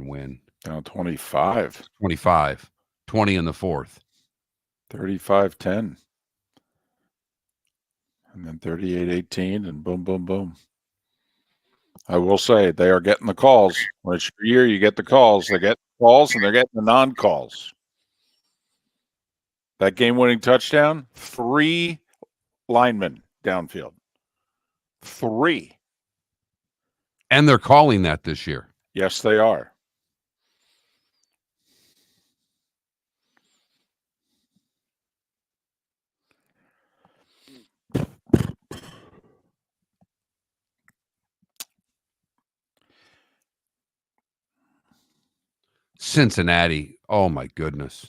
win. Down 25. 25. 20 in the fourth. 35-10. And then 38-18, and boom, boom, boom. I will say they are getting the calls. When it's your year, you get the calls. They get calls, and they're getting the non-calls. That game-winning touchdown, 3 linemen downfield. 3. And they're calling that this year. Yes, they are. Cincinnati. Oh, my goodness.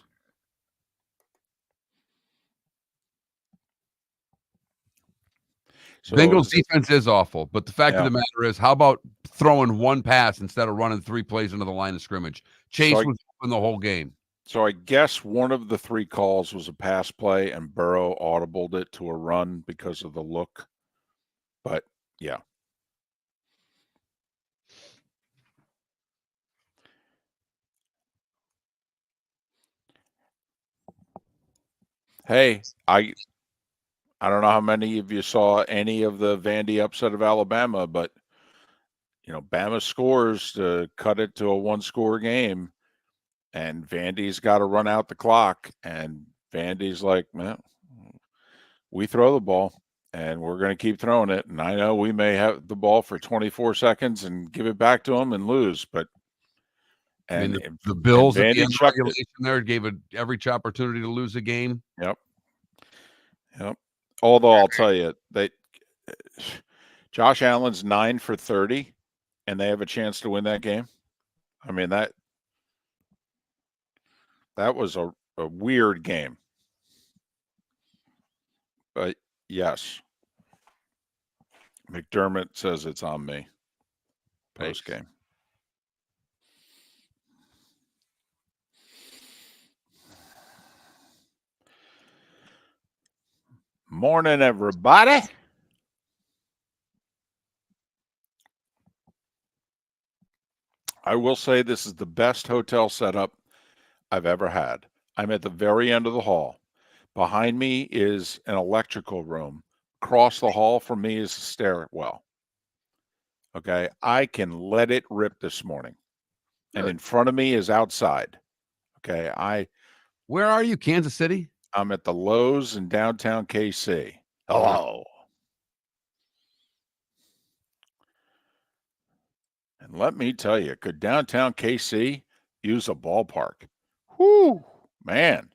So Bengals defense is awful, but the fact of the matter is, how about throwing one pass instead of running 3 plays into the line of scrimmage? Chase was open the whole game. So I guess one of the 3 calls was a pass play, and Burrow audibled it to a run because of the look. But, yeah. Hey, I don't know how many of you saw any of the Vandy upset of Alabama, but, Bama scores to cut it to a 1-score game, and Vandy's got to run out the clock, and Vandy's like, man, we throw the ball, and we're going to keep throwing it, and I know we may have the ball for 24 seconds and give it back to them and lose, but the Bills at the end of regulation there gave it every opportunity to lose a game. Yep. Although I'll tell you, Josh Allen's 9 for 30, and they have a chance to win that game. I mean, that was a weird game. But yes, McDermott says it's on me post game. Morning, everybody. I will say this is the best hotel setup I've ever had. I'm at the very end of the hall. Behind me is an electrical room. Across the hall from me is a stairwell. Okay, I can let it rip this morning. And in front of me is outside. Okay, Where are you, Kansas City? I'm at the Lowe's in downtown KC. Hello. And let me tell you, could downtown KC use a ballpark? Whoo, man.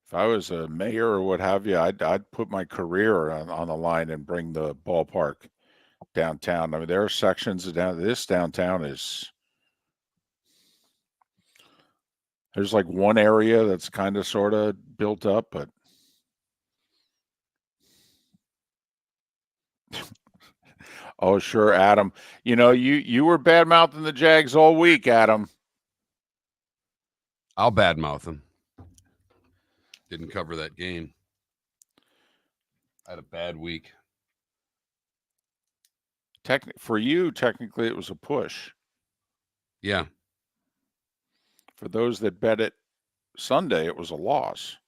If I was a mayor or what have you, I'd put my career on the line and bring the ballpark downtown. I mean, there are sections of this downtown is. There's like one area that's kind of sort of built up, but oh, sure, Adam. You were bad-mouthing the Jags all week, Adam. I'll badmouth them. Didn't cover that game. I had a bad week. For you, technically, it was a push. Yeah. For those that bet it Sunday, it was a loss.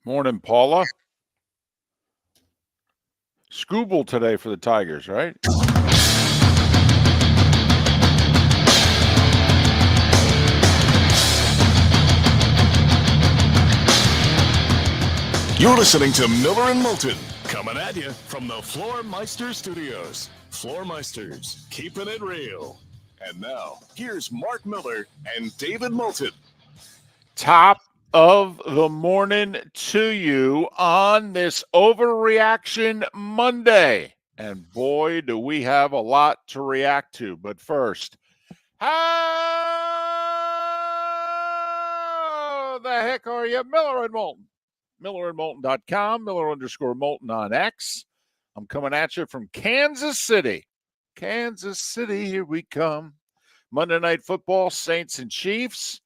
Morning, Paula. Scooble today for the Tigers, right? You're listening to Miller and Moulton, coming at you from the Floormeister Studios. Floormeisters, keeping it real. And now, here's Mark Miller and David Moulton. Top of the morning to you on this Overreaction Monday. And boy, do we have a lot to react to. But first, how the heck are you? Miller and Moulton. MillerandMoulton.com, Miller_Moulton on X. I'm coming at you from Kansas City. Kansas City, here we come. Monday Night Football, Saints and Chiefs.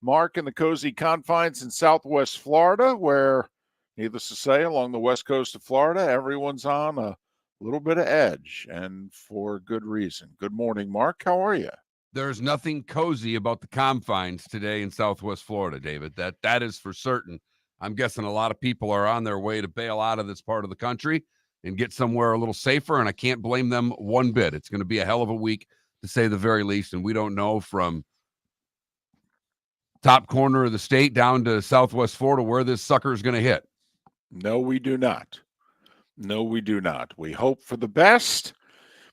Mark, in the cozy confines in Southwest Florida, where, needless to say, along the west coast of Florida, everyone's on a little bit of edge, and for good reason. Good morning, Mark. How are you? There's nothing cozy about the confines today in Southwest Florida, David. That is for certain. I'm guessing a lot of people are on their way to bail out of this part of the country and get somewhere a little safer, and I can't blame them one bit. It's going to be a hell of a week, to say the very least, and we don't know from top corner of the state down to Southwest Florida where this sucker is going to hit. No, we do not. No, we do not. We hope for the best,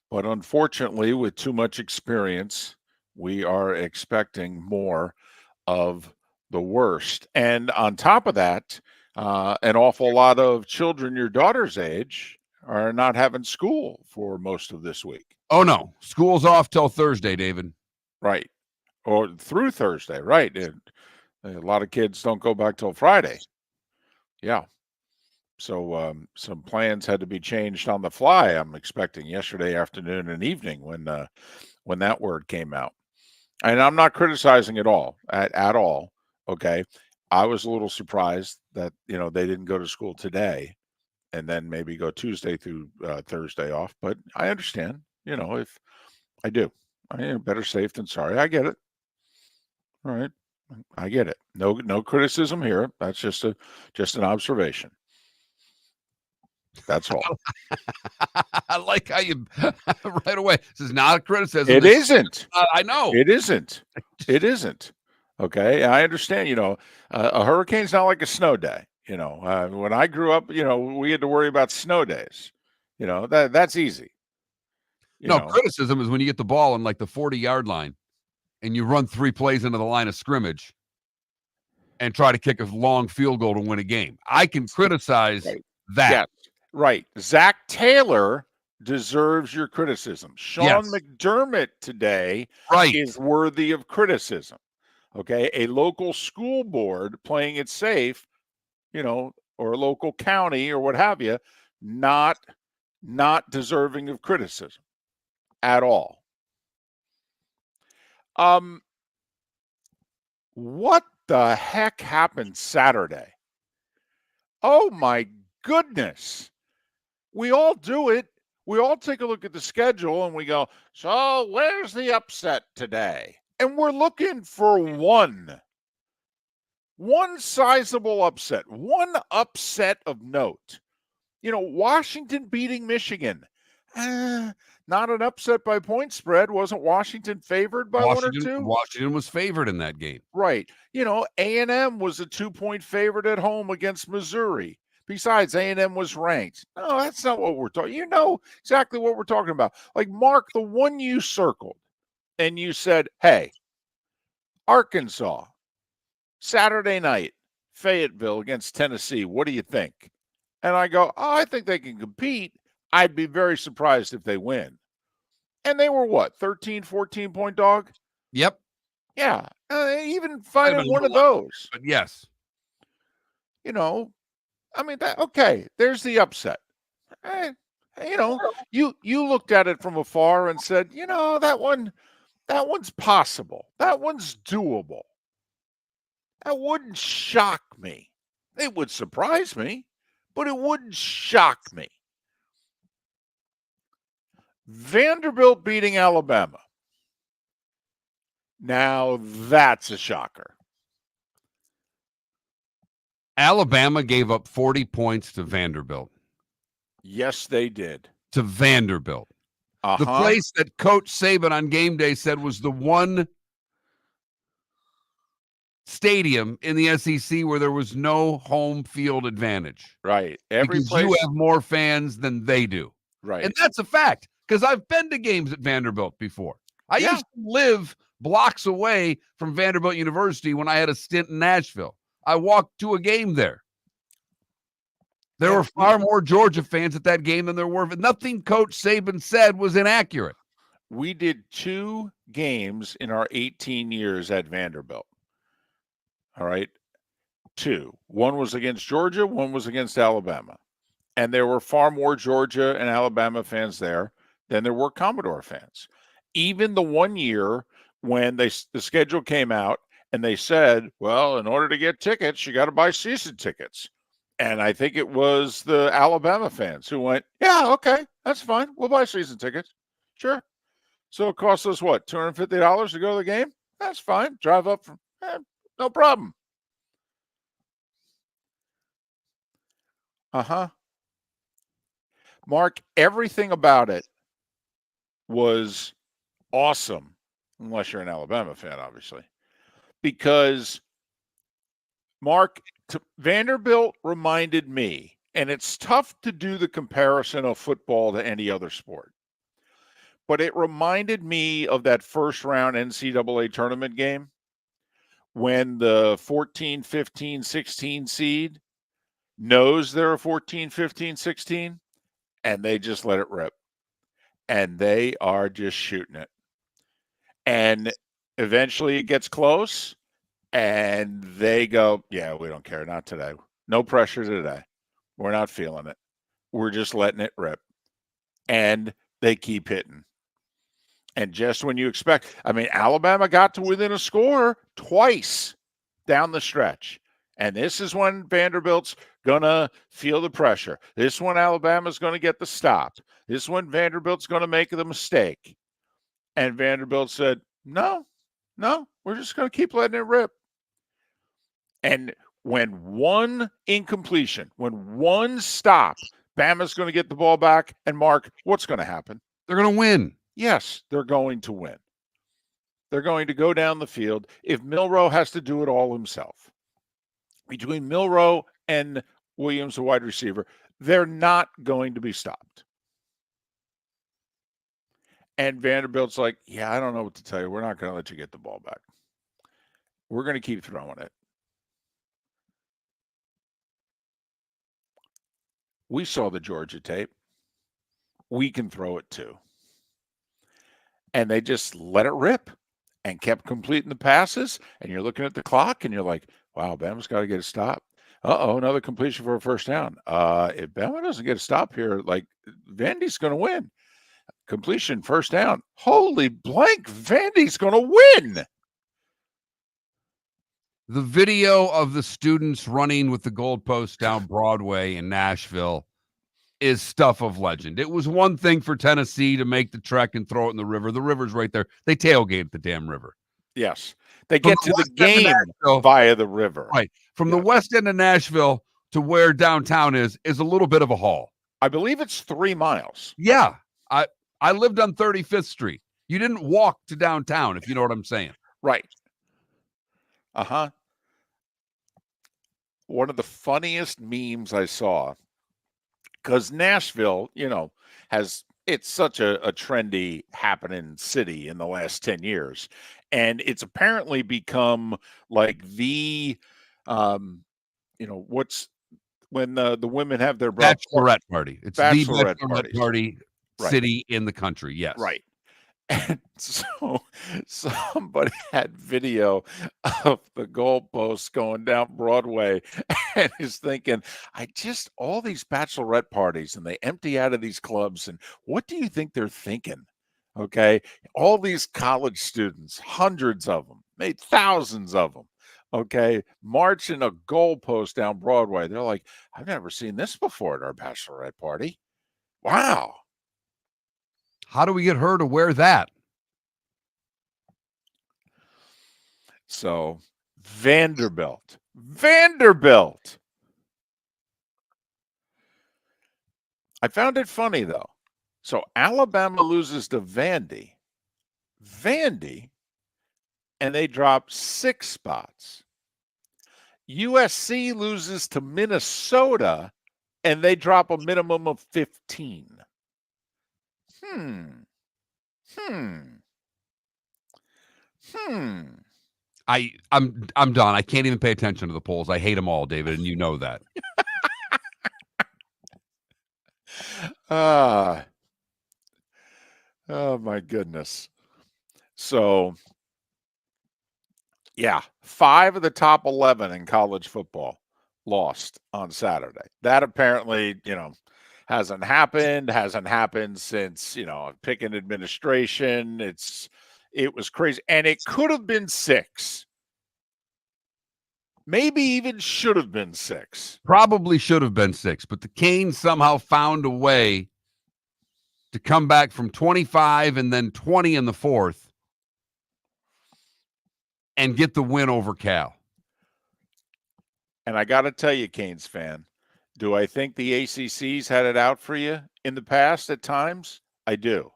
but unfortunately, with too much experience, we are expecting more of the worst. And on top of that, an awful lot of children your daughter's age are not having school for most of this week. Oh, no. School's off till Thursday, David. Right. Or through Thursday, right. A lot of kids don't go back till Friday. Yeah. So some plans had to be changed on the fly, I'm expecting, yesterday afternoon and evening when that word came out. And I'm not criticizing at all, at all, okay? I was a little surprised that, they didn't go to school today and then maybe go Tuesday through Thursday off, but I understand, if I do. Better safe than sorry. I get it. All right. I get it. No criticism here. That's just an observation. That's all. I like how you right away. This is not a criticism. It isn't. I know. It isn't. It isn't. Okay. I understand, a hurricane's not like a snow day. When I grew up, we had to worry about snow days. That's easy. Criticism is when you get the ball in like the 40-yard line and you run 3 plays into the line of scrimmage and try to kick a long field goal to win a game. I can criticize that. Yes. Right. Zach Taylor deserves your criticism. Sean McDermott today is worthy of criticism. Okay. A local school board playing it safe, or a local county or what have you, not deserving of criticism at all. What the heck happened Saturday? Oh my goodness. We all do it. We all take a look at the schedule and we go, so where's the upset today? And we're looking for one sizable upset, one upset of note. Washington beating Michigan. Not an upset by point spread. Wasn't Washington favored by 1 or 2? Washington was favored in that game. Right. A&M was a 2-point favorite at home against Missouri. Besides, A&M was ranked. No, that's not what we're talking. You know exactly what we're talking about. Like, Mark, the one you circled, and you said, hey, Arkansas, Saturday night, Fayetteville against Tennessee. What do you think? And I go, I think they can compete. I'd be very surprised if they win. And they were what, 13, 14-point dog? Yep. Yeah. Even finding one of those. But yes. Okay, there's the upset. You looked at it from afar and said, that one's possible. That one's doable. That wouldn't shock me. It would surprise me, but it wouldn't shock me. Vanderbilt beating Alabama. Now that's a shocker. Alabama gave up 40 points to Vanderbilt. Yes, they did. To Vanderbilt. The place that Coach Saban on game day said was the one stadium in the SEC where there was no home field advantage. Right. Because you have more fans than they do. Right. And that's a fact, because I've been to games at Vanderbilt before. I used to live blocks away from Vanderbilt University when I had a stint in Nashville. I walked to a game there. There were far more Georgia fans at that game than there were. Nothing Coach Saban said was inaccurate. We did 2 games in our 18 years at Vanderbilt. All right. 2. One was against Georgia. One was against Alabama. And there were far more Georgia and Alabama fans there than there were Commodore fans. Even the one year when the schedule came out And they said, well, in order to get tickets, you got to buy season tickets. And I think it was the Alabama fans who went, yeah, okay, that's fine. We'll buy season tickets. Sure. So it costs us what, $250 to go to the game? That's fine. Drive up from, no problem. Mark, everything about it was awesome, unless you're an Alabama fan, obviously. Because, Mark, Vanderbilt reminded me, and it's tough to do the comparison of football to any other sport, but it reminded me of that first round NCAA tournament game when the 14, 15, 16 seed knows they're a 14, 15, 16, and they just let it rip. And they are just shooting it. And eventually it gets close, and they go, yeah, we don't care. Not today. No pressure today. We're not feeling it. We're just letting it rip. And they keep hitting. And just when you expect, I mean, Alabama got to within a score twice down the stretch. And this is when Vanderbilt's going to feel the pressure. This one, Alabama's going to get the stop. This one, Vanderbilt's going to make the mistake. And Vanderbilt said, no, we're just going to keep letting it rip. And when one incompletion, when one stop, Bama's going to get the ball back. And Mark, what's going to happen? They're going to win. Yes, they're going to win. They're going to go down the field. If Milroe has to do it all himself, between Milroe and Williams, the wide receiver, they're not going to be stopped. And Vanderbilt's like, yeah, I don't know what to tell you. We're not going to let you get the ball back. We're going to keep throwing it. We saw the Georgia tape. We can throw it too. And they just let it rip and kept completing the passes. And you're looking at the clock and you're like, wow, Bama's got to get a stop. Another completion for a first down. If Bama doesn't get a stop here, like, Vandy's going to win. Completion, first down. Holy blank, Vandy's going to win. The video of the students running with the goalposts down Broadway in Nashville is stuff of legend. It was one thing for Tennessee to make the trek and throw it in the river. The river's right there. They tailgate the damn river. Yes. They get to the game via the river. Right. From the west end of Nashville to where downtown is a little bit of a haul. I believe it's 3 miles. Yeah. I lived on 35th Street. You didn't walk to downtown, if you know what I'm saying. Right. One of the funniest memes I saw, because Nashville, it's such a trendy happening city in the last 10 years. And it's apparently become like the, what's when the women have their bachelorette party. It's the bachelorette party city in the country. Yes. Right. And so somebody had video of the goalposts going down Broadway and is thinking, all these bachelorette parties and they empty out of these clubs. And what do you think they're thinking? Okay. All these college students, hundreds of them, maybe thousands of them. Okay. Marching a goalpost down Broadway. They're like, I've never seen this before at our bachelorette party. Wow. How do we get her to wear that? So Vanderbilt. I found it funny, though. So Alabama loses to Vandy, and they drop 6 spots. USC loses to Minnesota, and they drop a minimum of 15. I'm done. I can't even pay attention to the polls. I hate them all, David, and you know that. Oh my goodness. So, yeah, 5 of the top 11 in college football lost on Saturday. That apparently, hasn't happened since, Pickett administration. It was crazy. And it could have been 6. Maybe even should have been 6. Probably should have been 6, but the Canes somehow found a way to come back from 25 and then 20 in the fourth and get the win over Cal. And I got to tell you, Canes fan, do I think the ACC's had it out for you in the past at times? I do.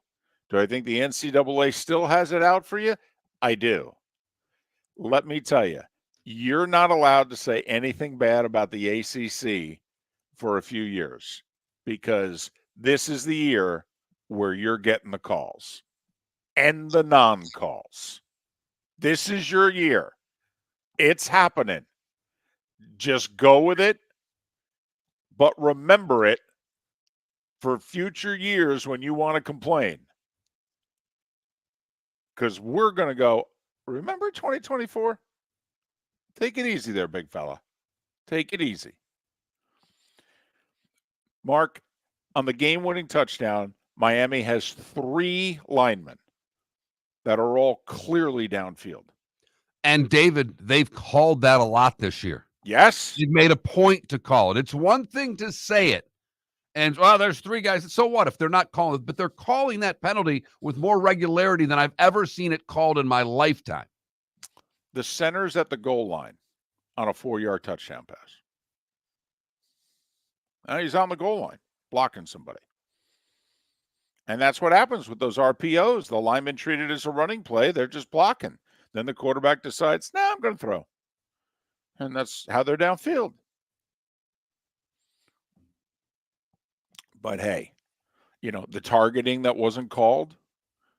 Do I think the NCAA still has it out for you? I do. Let me tell you, you're not allowed to say anything bad about the ACC for a few years, because this is the year where you're getting the calls and the non-calls. This is your year. It's happening. Just go with it, but remember it for future years when you want to complain. Because we're going to go, remember 2024? Take it easy there, big fella. Take it easy. Mark, on the game-winning touchdown, Miami has 3 linemen that are all clearly downfield. And David, they've called that a lot this year. Yes. You've made a point to call it. It's one thing to say it. And, well, there's 3 guys. So what if they're not calling it? But they're calling that penalty with more regularity than I've ever seen it called in my lifetime. The center's at the goal line on a 4-yard touchdown pass. Now he's on the goal line blocking somebody. And that's what happens with those RPOs. The lineman treated as a running play. They're just blocking. Then the quarterback decides, I'm going to throw. And that's how they're downfield. But hey, the targeting that wasn't called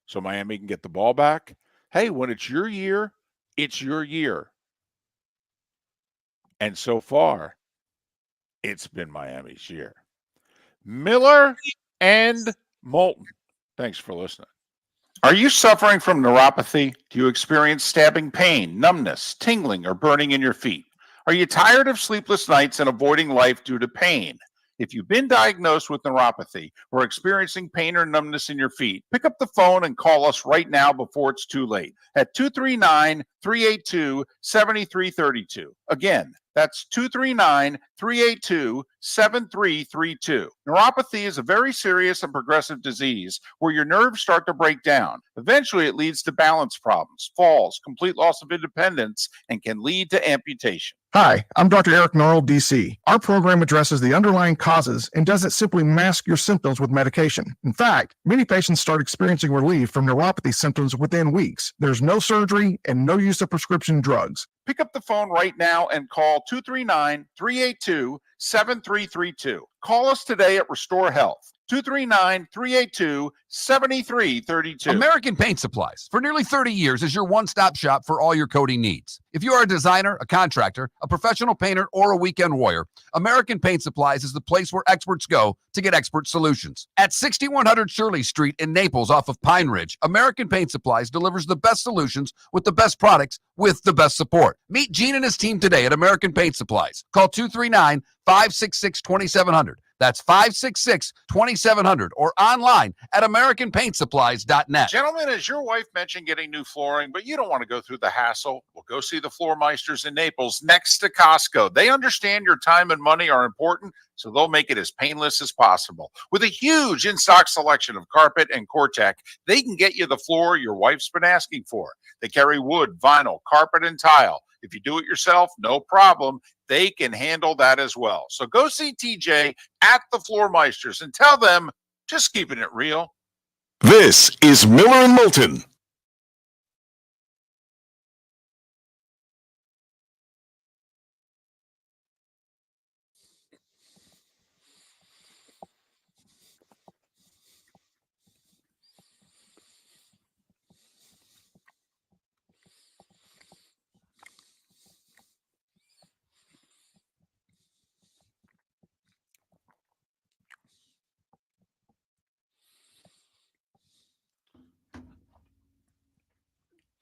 so Miami can get the ball back. Hey, when it's your year, it's your year. And so far, it's been Miami's year. Miller and Moulton. Thanks for listening. Are you suffering from neuropathy? Do you experience stabbing pain, numbness, tingling, or burning in your feet? Are you tired of sleepless nights and avoiding life due to pain? If you've been diagnosed with neuropathy or experiencing pain or numbness in your feet, pick up the phone and call us right now before it's too late at 239-382-7332. Again, that's 239-382-7332. Neuropathy is a very serious and progressive disease where your nerves start to break down. Eventually, it leads to balance problems, falls, complete loss of independence, and can lead to amputation. Hi, I'm Dr. Eric Norrell, DC. Our program addresses the underlying causes and doesn't simply mask your symptoms with medication. In fact, many patients start experiencing relief from neuropathy symptoms within weeks. There's no surgery and no use of prescription drugs. Pick up the phone right now and call 239-382-7332. Call us today at Restore Health. 239-382-7332. American Paint Supplies, for nearly 30 years, is your one-stop shop for all your coating needs. If you are a designer, a contractor, a professional painter, or a weekend warrior, American Paint Supplies is the place where experts go to get expert solutions. At 6100 Shirley Street in Naples off of Pine Ridge, American Paint Supplies delivers the best solutions with the best products with the best support. Meet Gene and his team today at American Paint Supplies. Call 239-566-2700. That's 566-2700 or online at AmericanPaintSupplies.net. Gentlemen, as your wife mentioned getting new flooring, but you don't want to go through the hassle, well, go see the Floor Meisters in Naples next to Costco. They understand your time and money are important, so they'll make it as painless as possible. With a huge in-stock selection of carpet and Cortec, they can get you the floor your wife's been asking for. They carry wood, vinyl, carpet, and tile. If you do it yourself, no problem. They can handle that as well. So go see TJ at the Floor Meisters and tell them, just keeping it real. This is Miller and Moulton.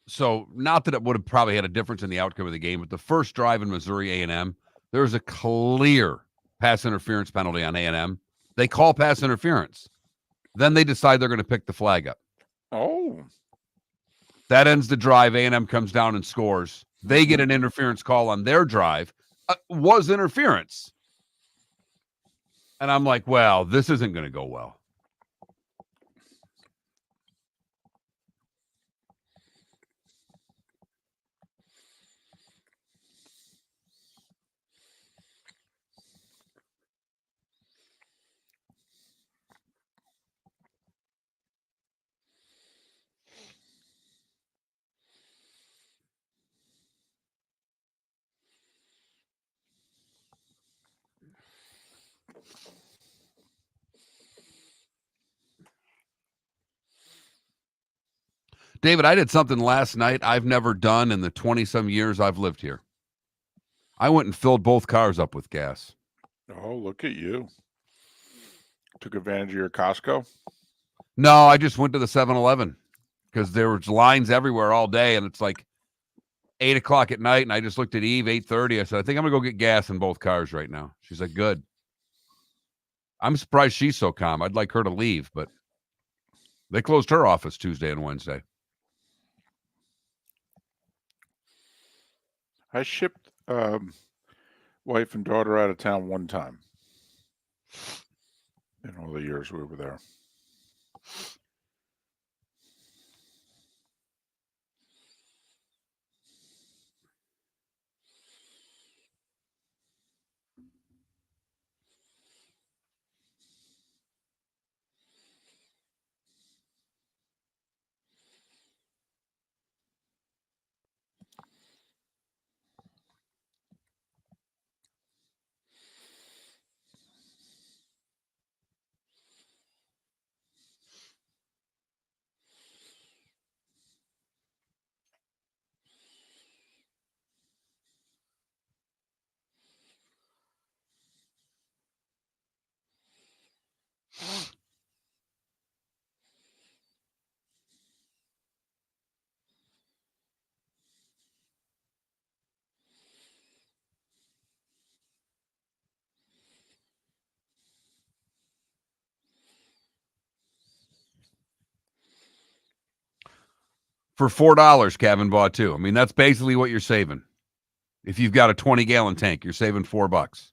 So, not that it would have probably had a difference in the outcome of the game, but the first drive in Missouri A&M, there was a clear pass interference penalty on A&M. They call pass interference. Then they decide they're going to pick the flag up. Oh. That ends the drive. A&M comes down and scores. They get an interference call on their drive. Was interference. And I'm like, well, this isn't going to go well. David, I did something last night I've never done in the 20-some years I've lived here. I went and filled both cars up with gas. Oh, look at you. Took advantage of your Costco? No, I just went to the 7-Eleven because there was lines everywhere all day, and it's like 8 o'clock at night, and I just looked at Eve, 8:30. I said, I think I'm going to go get gas in both cars right now. She's like, good. I'm surprised she's so calm. I'd like her to leave, but they closed her office Tuesday and Wednesday. I shipped wife and daughter out of town one time in all the years we were there. For $4, Kevin bought two. I mean, that's basically what you're saving. If you've got a 20-gallon tank, you're saving $4.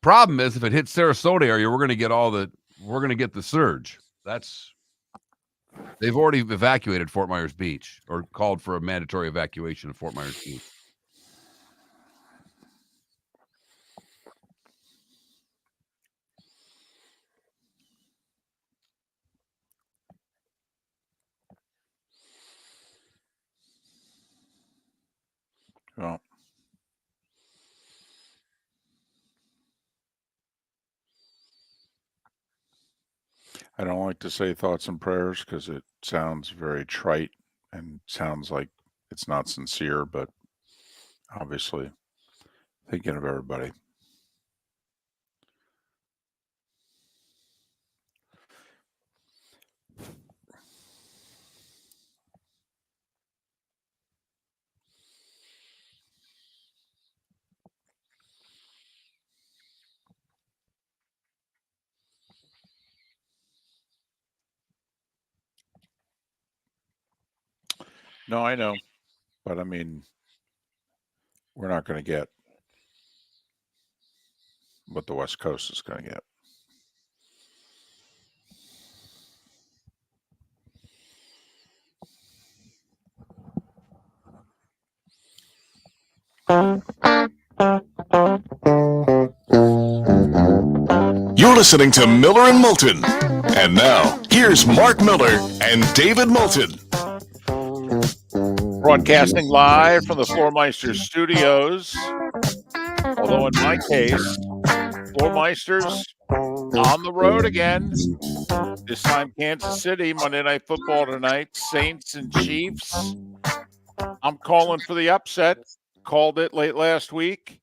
Problem is, if it hits Sarasota area, we're going to get the surge. They've already evacuated Fort Myers Beach, or called for a mandatory evacuation of Fort Myers Beach. Well, I don't like to say thoughts and prayers because it sounds very trite and sounds like it's not sincere, but obviously thinking of everybody. No, I know. But I mean, we're not going to get what the West Coast is going to get. You're listening to Miller and Moulton. And now, here's Mark Miller and David Moulton. Broadcasting live from the Floormeisters studios. Although in my case, Floormeisters on the road again. This time Kansas City, Monday Night Football tonight, Saints and Chiefs. I'm calling for the upset. Called it late last week.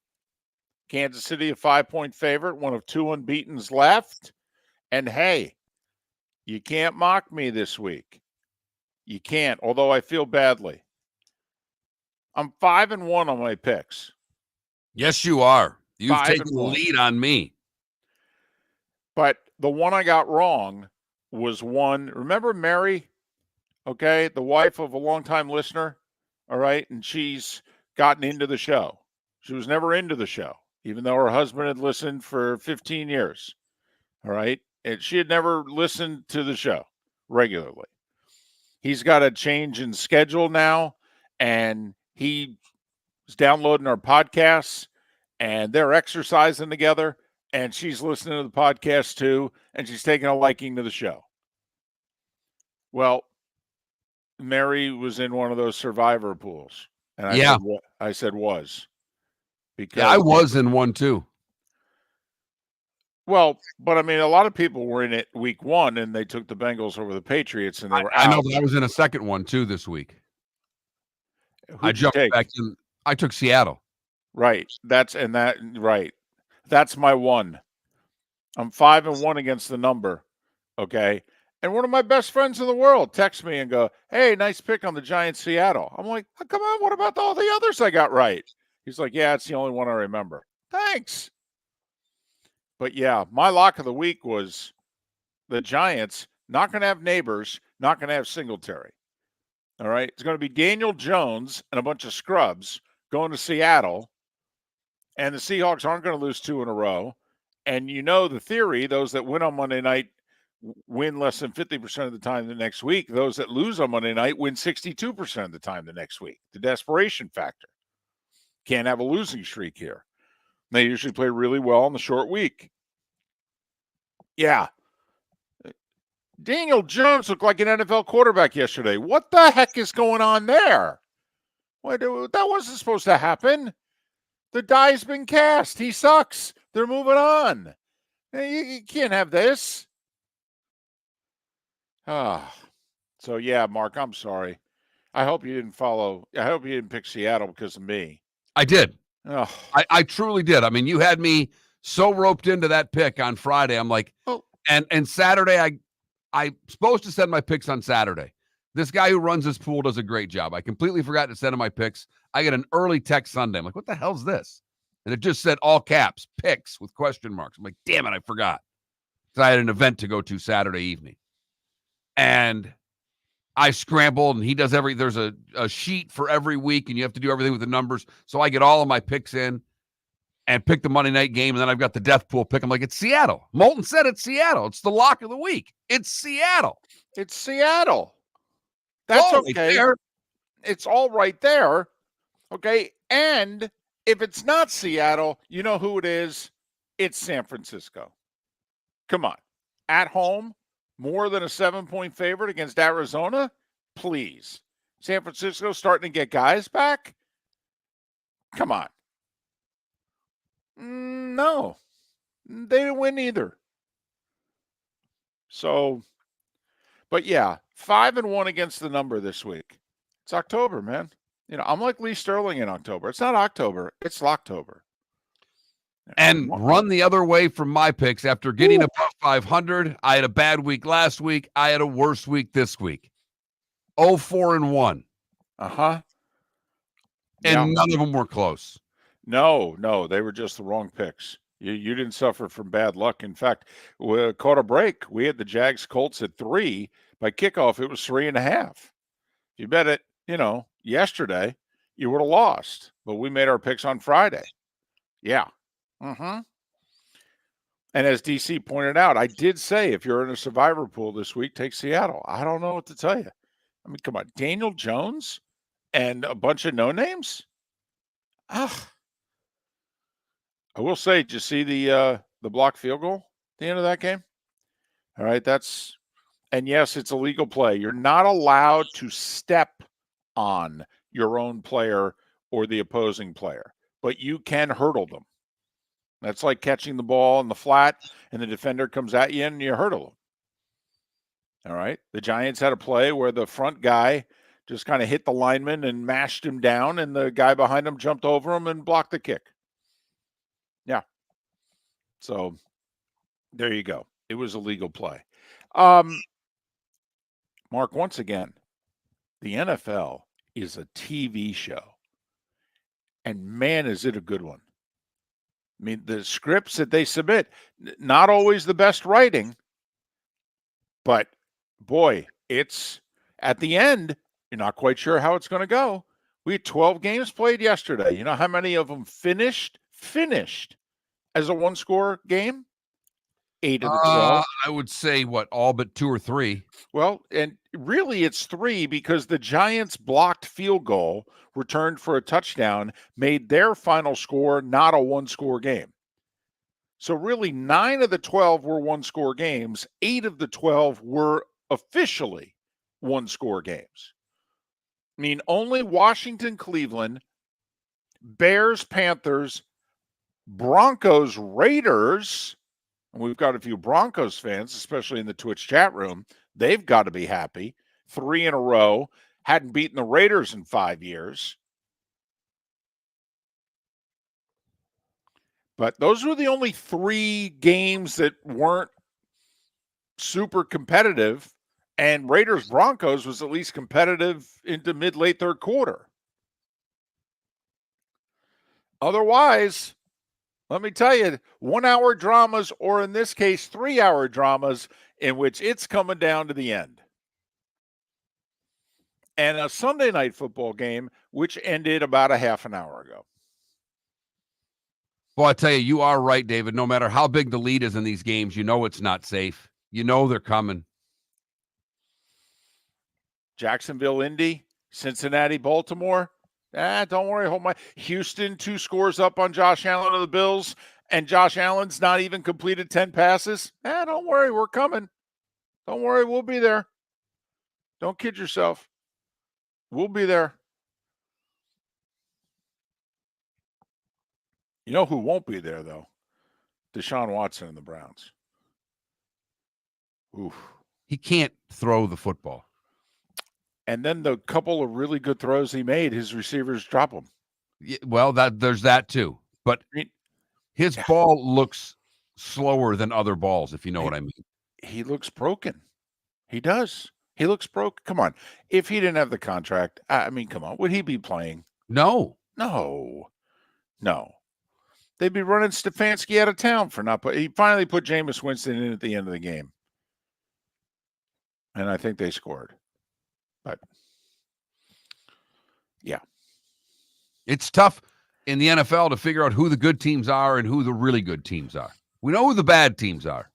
Kansas City a 5-point favorite, one of two unbeatens left. And hey, you can't mock me this week. You can't, although I feel badly. I'm 5-1 on my picks. Yes, you are. You've 5-1. taken the lead on me. But the one I got wrong was one. Remember Mary? Okay, the wife of a longtime listener. All right, and she's gotten into the show. She was never into the show, even though her husband had listened for 15 years. All right, and she had never listened to the show regularly. He's got a change in schedule now, and he's downloading our podcasts, and they're exercising together, and she's listening to the podcast too, and she's taking a liking to the show. Well, Mary was in one of those survivor pools, and I said was because Yeah, I was in one too. Well, but I mean, a lot of people were in it week one, and they took the Bengals over the Patriots, and they were out. I know, but I was in a second one too this week. I jumped back in. I took Seattle. Right. Right. That's my one. I'm 5-1 against the number. Okay. And one of my best friends in the world texts me and go, "Hey, nice pick on the Giants, Seattle." I'm like, oh, come on, what about all the others I got right? He's like, yeah, it's the only one I remember. Thanks. But yeah, my lock of the week was the Giants not going to have Neighbors, not going to have Singletary. All right. It's going to be Daniel Jones and a bunch of scrubs going to Seattle. And the Seahawks aren't going to lose 2 in a row. And you know the theory, those that win on Monday night win less than 50% of the time the next week. Those that lose on Monday night win 62% of the time the next week. The desperation factor. Can't have a losing streak here. They usually play really well on the short week. Yeah. Daniel Jones looked like an NFL quarterback yesterday. What the heck is going on there? That wasn't supposed to happen. The die's been cast. He sucks. They're moving on. You can't have this. So yeah, Mark, I'm sorry. I hope you didn't pick Seattle because of me. I did. Oh. I truly did. I mean, you had me so roped into that pick on Friday. I'm like, and Saturday, I'm supposed to send my picks on Saturday. This guy who runs this pool does a great job. I completely forgot to send him my picks. I get an early text Sunday. I'm like, what the hell's this? And it just said all caps, picks with question marks. I'm like, damn it, I forgot. So I had an event to go to Saturday evening. And I scrambled, and he does there's a sheet for every week, and you have to do everything with the numbers. So I get all of my picks in and pick the Monday night game, and then I've got the death pool pick. I'm like, it's Seattle. Moulton said it's Seattle. It's the lock of the week. It's Seattle. It's Seattle. That's okay. It's all right there. Okay. And if it's not Seattle, you know who it is? It's San Francisco. Come on. At home, more than a 7-point favorite against Arizona? Please. San Francisco starting to get guys back? Come on. No. They didn't win either. So, but yeah, 5-1 against the number this week. It's October, man. You know, I'm like Lee Sterling in October. It's not October. It's Locktober. And run the other way from my picks. After getting above 500, I had a bad week last week. I had a worse week this week. 0-4-1. Uh-huh. And none of them were close. No, they were just the wrong picks. You didn't suffer from bad luck. In fact, we caught a break. We had the Jags Colts at 3. By kickoff, it was 3.5. If you bet it, yesterday, you would have lost. But we made our picks on Friday. Yeah. Mm-hmm. And as DC pointed out, I did say if you're in a survivor pool this week, take Seattle. I don't know what to tell you. I mean, come on. Daniel Jones and a bunch of no-names? I will say, did you see the blocked field goal at the end of that game? All right, and yes, it's a legal play. You're not allowed to step on your own player or the opposing player, but you can hurdle them. That's like catching the ball in the flat and the defender comes at you and you hurdle them. All right, the Giants had a play where the front guy just kind of hit the lineman and mashed him down, and the guy behind him jumped over him and blocked the kick. Yeah. So there you go. It was a legal play. Mark, once again, the NFL is a TV show. And man, is it a good one. I mean, the scripts that they submit, not always the best writing, but boy, it's at the end, you're not quite sure how it's going to go. We had 12 games played yesterday. You know how many of them finished as a one-score game? 8 of the 12. I would say all but 2 or 3. Well, and really it's 3 because the Giants' blocked field goal returned for a touchdown made their final score not a one-score game. So really 9 of the 12 were one-score games. 8 of the 12 were officially one-score games. I mean, only Washington, Cleveland, Bears, Panthers, Broncos, Raiders, and we've got a few Broncos fans, especially in the Twitch chat room. They've got to be happy. 3 in a row. Hadn't beaten the Raiders in 5 years. But those were the only 3 games that weren't super competitive. And Raiders-Broncos was at least competitive into mid-late third quarter. Otherwise, let me tell you, 1-hour dramas, or in this case, 3-hour dramas, in which it's coming down to the end. And a Sunday night football game, which ended about a half an hour ago. Well, I tell you, you are right, David. No matter how big the lead is in these games, you know it's not safe. You know they're coming. Jacksonville, Indy, Cincinnati, Baltimore. Don't worry. Hold my Houston, 2 scores up on Josh Allen of the Bills, and Josh Allen's not even completed 10 passes. Don't worry. We're coming. Don't worry. We'll be there. Don't kid yourself. We'll be there. You know who won't be there, though? Deshaun Watson and the Browns. Oof. He can't throw the football. And then the couple of really good throws he made, his receivers drop them. Yeah, well, there's that too. But his ball looks slower than other balls, if you know what I mean. He looks broken. He does. He looks broke. Come on. If he didn't have the contract, I mean, come on. Would he be playing? No. They'd be running Stefanski out of town for not put. He finally put Jameis Winston in at the end of the game. And I think they scored. But, yeah. It's tough in the NFL to figure out who the good teams are and who the really good teams are. We know who the bad teams are.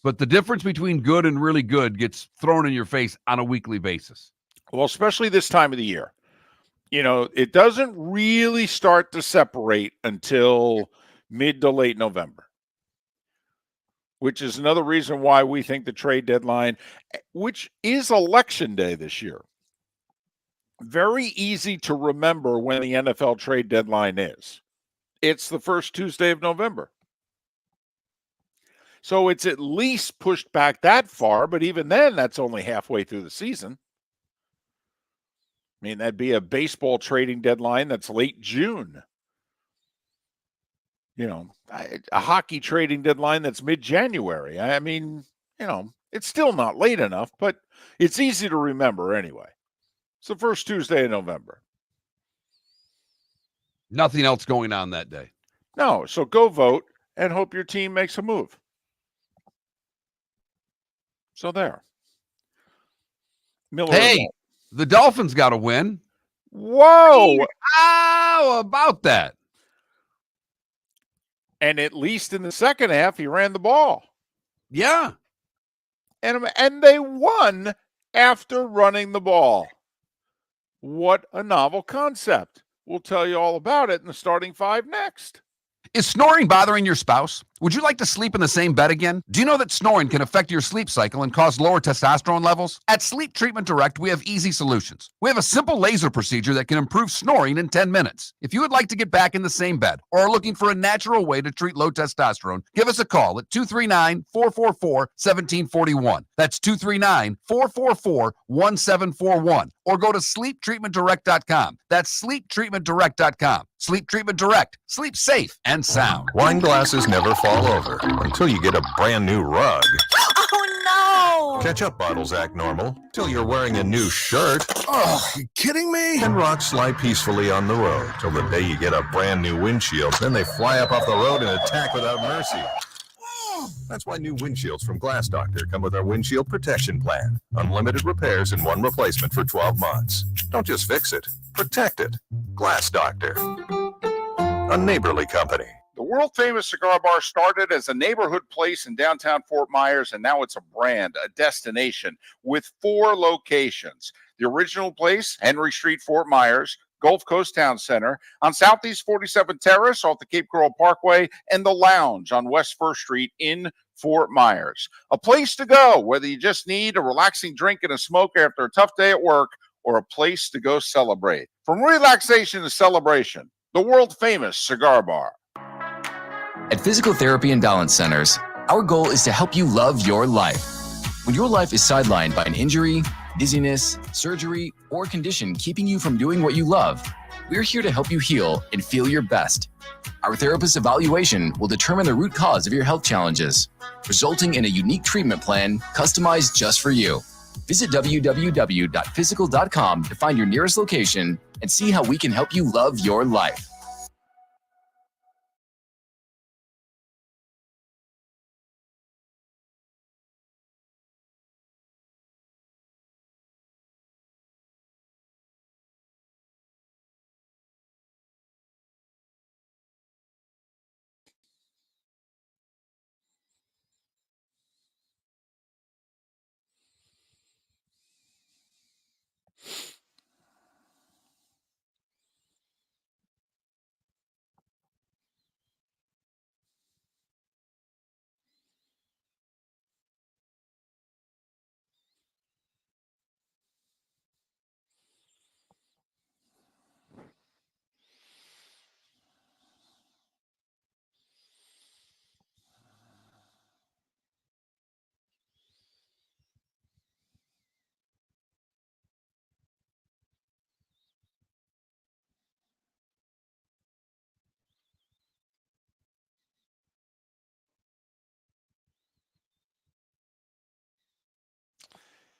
But the difference between good and really good gets thrown in your face on a weekly basis. Well, especially this time of the year. You know, it doesn't really start to separate until mid to late November, which is another reason why we think the trade deadline, which is election day this year, very easy to remember when the NFL trade deadline is. It's the first Tuesday of November. So it's at least pushed back that far, but even then, that's only halfway through the season. I mean, that'd be a baseball trading deadline that's late June. You know, a hockey trading deadline that's mid-January. I mean, you know, it's still not late enough, but it's easy to remember anyway. It's the first Tuesday of November. Nothing else going on that day. No, so go vote and hope your team makes a move. So there. Miller. Hey, the Dolphins got to win. Whoa! How about that? And at least in the second half, he ran the ball. Yeah. And they won after running the ball. What a novel concept. We'll tell you all about it in the starting 5 next. Is snoring bothering your spouse? Would you like to sleep in the same bed again? Do you know that snoring can affect your sleep cycle and cause lower testosterone levels? At Sleep Treatment Direct, we have easy solutions. We have a simple laser procedure that can improve snoring in 10 minutes. If you would like to get back in the same bed or are looking for a natural way to treat low testosterone, give us a call at 239-444-1741. That's 239-444-1741. Or go to sleeptreatmentdirect.com. That's sleeptreatmentdirect.com. Sleep Treatment Direct. Sleep safe and sound. Wine glasses never fall over until you get a brand new rug. Oh Ketchup bottles act normal till you're wearing a new shirt. Oh, you kidding me? And rocks slide peacefully on the road till the day you get a brand new windshield. Then they fly up off the road and attack without mercy. That's why new windshields from Glass Doctor come with our windshield protection plan. Unlimited repairs and one replacement for 12 months. Don't just fix it, protect it. Glass Doctor, a neighborly company. The world famous cigar bar started as a neighborhood place in downtown Fort Myers, and now it's a brand, a destination with 4 locations. The original place, Henry Street, Fort Myers, Gulf Coast Town Center, on Southeast 47th Terrace off the Cape Coral Parkway, and the Lounge on West 1st Street in Fort Myers. A place to go, whether you just need a relaxing drink and a smoke after a tough day at work, or a place to go celebrate. From relaxation to celebration, the world famous cigar bar. At Physical Therapy and Balance Centers, our goal is to help you love your life. When your life is sidelined by an injury, dizziness, surgery, or condition keeping you from doing what you love, we're here to help you heal and feel your best. Our therapist evaluation will determine the root cause of your health challenges, resulting in a unique treatment plan customized just for you. Visit www.physical.com to find your nearest location and see how we can help you love your life.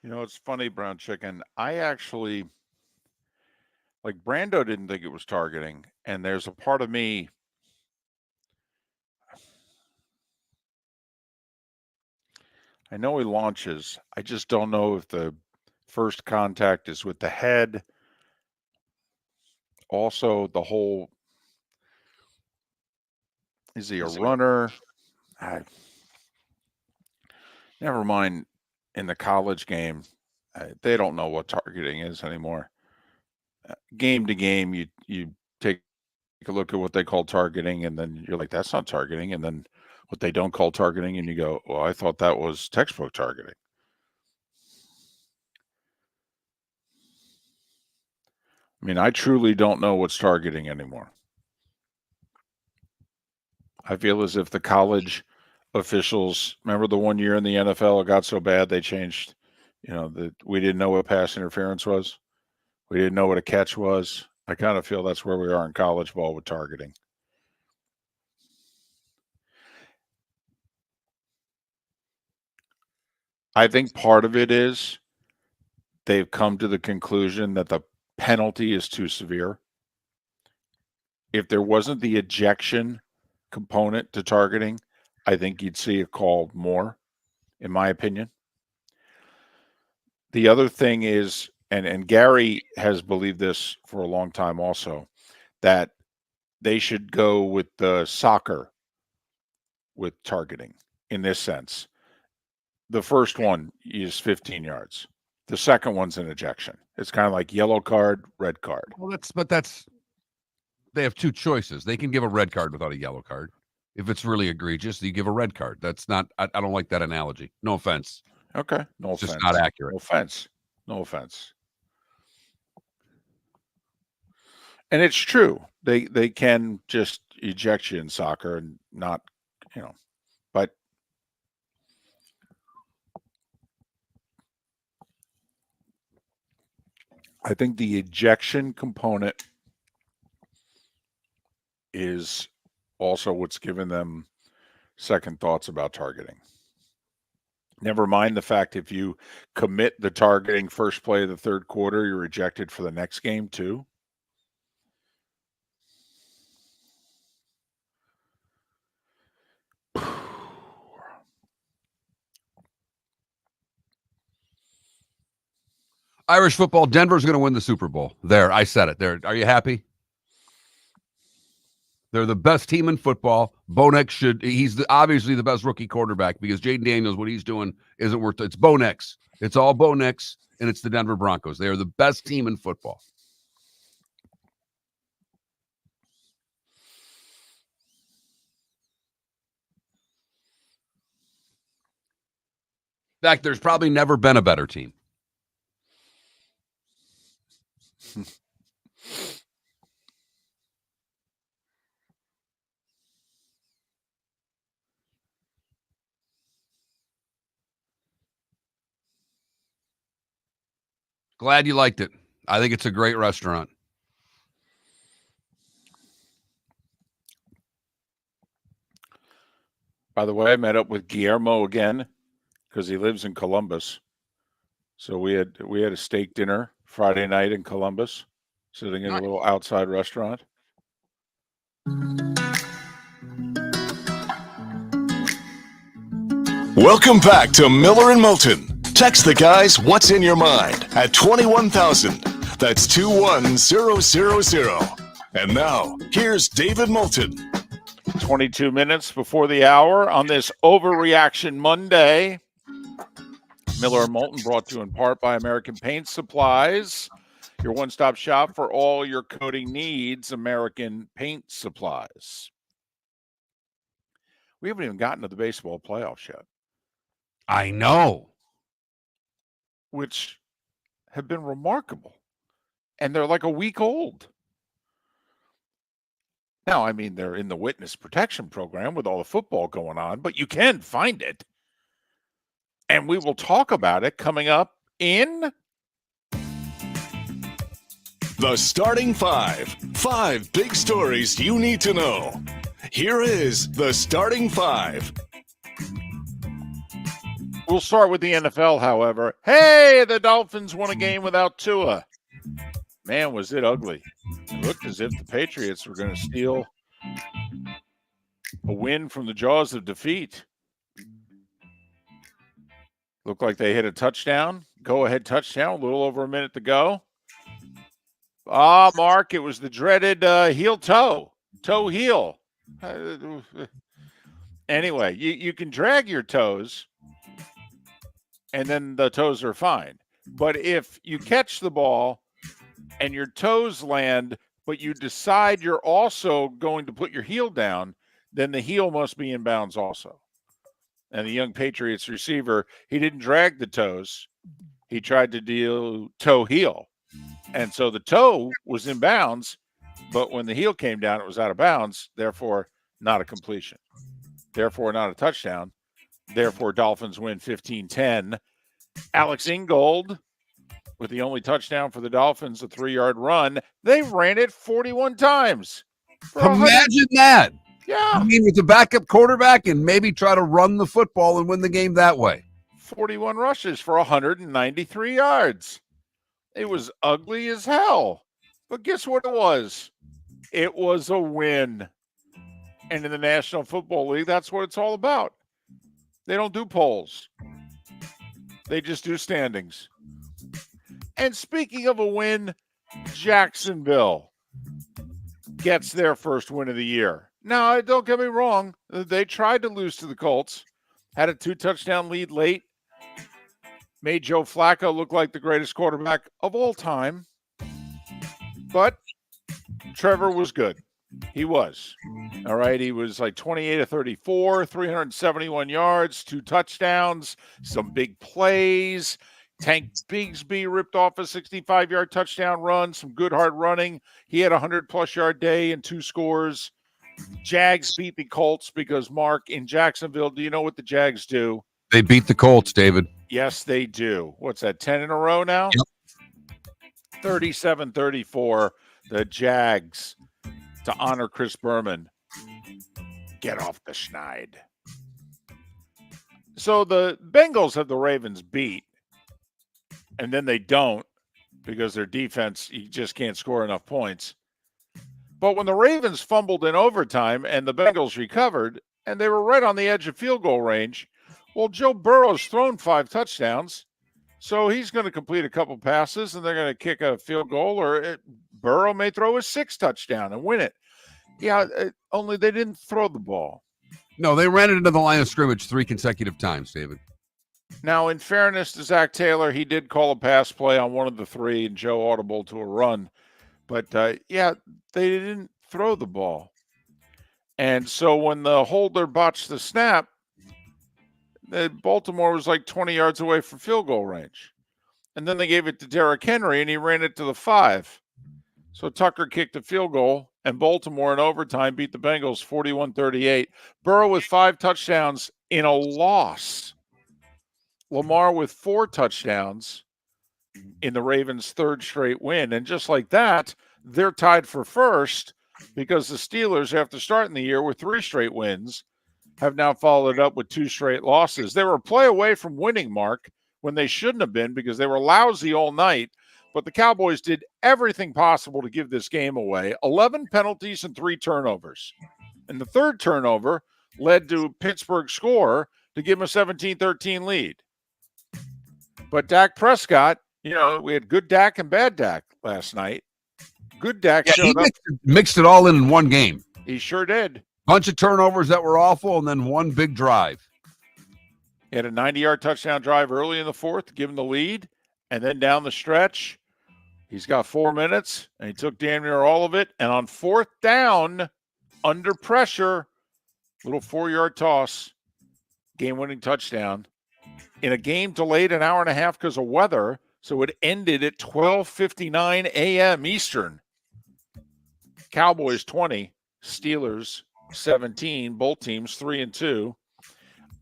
You know, it's funny, Brown Chicken. I actually, like, Brando didn't think it was targeting, and there's a part of me. I know he launches. I just don't know if the first contact is with the head. Also, the whole, is he a runner? Never mind. In the college game, they don't know what targeting is anymore. Game to game, you take a look at what they call targeting, and then you're like, that's not targeting. And then what they don't call targeting, and you go, well, I thought that was textbook targeting. I mean, I truly don't know what's targeting anymore. I feel as if the college officials, remember the one year in the NFL, it got so bad they changed, that we didn't know what pass interference was. We didn't know what a catch was. I kind of feel that's where we are in college ball with targeting. I think part of it is they've come to the conclusion that the penalty is too severe. If there wasn't the ejection component to targeting, I think you'd see it called more, in my opinion. The other thing is, and Gary has believed this for a long time also, that they should go with the soccer with targeting in this sense. The first one is 15 yards. The second one's an ejection. It's kind of like yellow card, red card. Well, that's they have 2 choices. They can give a red card without a yellow card. If it's really egregious, you give a red card. That's not, I don't like that analogy. No offense. Okay. No It's offense. just not accurate. No offense. No offense. And it's true. They can just eject you in soccer and not, but I think the ejection component is also what's given them second thoughts about targeting. Never mind the fact if you commit the targeting first play of the third quarter, you're ejected for the next game too. Irish football, Denver's going to win the Super Bowl. There, I said it. There, are you happy? They're the best team in football. He's obviously the best rookie quarterback because Jaden Daniels, what he's doing isn't worth it. It's Bo Nix. It's all Bo Nix, and it's the Denver Broncos. They are the best team in football. In fact, there's probably never been a better team. Glad you liked it. I think it's a great restaurant. By the way, I met up with Guillermo again because he lives in Columbus. So we had a steak dinner Friday night in Columbus, sitting in a little outside restaurant. Welcome back to Miller and Moulton. Text the guys what's in your mind at 21,000. That's 21000. And now, here's David Moulton. 22 minutes before the hour on this Overreaction Monday. Miller and Moulton brought to you in part by American Paint Supplies, your one-stop shop for all your coating needs, American Paint Supplies. We haven't even gotten to the baseball playoffs yet. I know. Which have been remarkable. And they're like a week old. Now, I mean, they're in the witness protection program with all the football going on, but you can find it. And we will talk about it coming up in The Starting Five. 5 big stories you need to know. Here is The Starting Five. We'll start with the NFL, however. Hey, the Dolphins won a game without Tua. Man, was it ugly. It looked as if the Patriots were going to steal a win from the jaws of defeat. Looked like they hit a touchdown, go-ahead touchdown, a little over a minute to go. Mark, it was the dreaded toe-heel. Anyway, you can drag your toes, and then the toes are fine. But if you catch the ball and your toes land, but you decide you're also going to put your heel down, then the heel must be in bounds also. And the young Patriots receiver, he didn't drag the toes. He tried to deal toe-heel. And so the toe was in bounds, but when the heel came down, it was out of bounds. Therefore, not a completion. Therefore, not a touchdown. Therefore, Dolphins win 15-10. Alex Ingold with the only touchdown for the Dolphins, a 3-yard run. They ran it 41 times. Imagine that. Yeah. I mean, with the backup quarterback and maybe try to run the football and win the game that way. 41 rushes for 193 yards. It was ugly as hell. But guess what it was? It was a win. And in the National Football League, that's what it's all about. They don't do polls. They just do standings. And speaking of a win, Jacksonville gets their first win of the year. Now, don't get me wrong. They tried to lose to the Colts, had a 2-touchdown lead late, made Joe Flacco look like the greatest quarterback of all time. But Trevor was good. He was. All right. He was like 28 of 34, 371 yards, 2 touchdowns, some big plays. Tank Bigsby ripped off a 65-yard touchdown run, some good hard running. He had a 100-plus yard day and 2 scores. Jags beat the Colts because, Mark, in Jacksonville, do you know what the Jags do? They beat the Colts, David. Yes, they do. What's that, 10 in a row now? Yep. 37-34, the Jags, to honor Chris Berman, get off the schneid. So the Bengals have the Ravens beat, and then they don't because their defense, you just can't score enough points. But when the Ravens fumbled in overtime and the Bengals recovered, and they were right on the edge of field goal range, well, Joe Burrow's thrown 5 touchdowns, so he's going to complete a couple passes, and they're going to kick a field goal, or Burrow may throw a 6th touchdown and win it. Yeah, only they didn't throw the ball. No, they ran it into the line of scrimmage 3 consecutive times, David. Now, in fairness to Zach Taylor, he did call a pass play on one of the 3, and Joe audible to a run. But, yeah, they didn't throw the ball. And so when the holder botched the snap, Baltimore was like 20 yards away from field goal range. And then they gave it to Derrick Henry, and he ran it to the 5. So Tucker kicked a field goal, and Baltimore in overtime beat the Bengals 41-38. Burrow with 5 touchdowns in a loss. Lamar with 4 touchdowns in the Ravens' 3rd straight win. And just like that, they're tied for first because the Steelers, after starting the year with 3 straight wins, have now followed up with 2 straight losses. They were a play away from winning, Mark, when they shouldn't have been because they were lousy all night. But the Cowboys did everything possible to give this game away. 11 penalties and 3 turnovers. And the 3rd turnover led to Pittsburgh score to give them a 17-13 lead. But Dak Prescott, we had good Dak and bad Dak last night. Good Dak showed up. Mixed it all in one game. He sure did. Bunch of turnovers that were awful, and then one big drive. He had a 90-yard touchdown drive early in the 4th to give him the lead. And then down the stretch, he's got 4 minutes, and he took damn near all of it. And on 4th down, under pressure, little 4-yard toss, game-winning touchdown. In a game delayed an hour and a half because of weather, so it ended at 12:59 a.m. Eastern. Cowboys 20, Steelers 17, both teams 3-2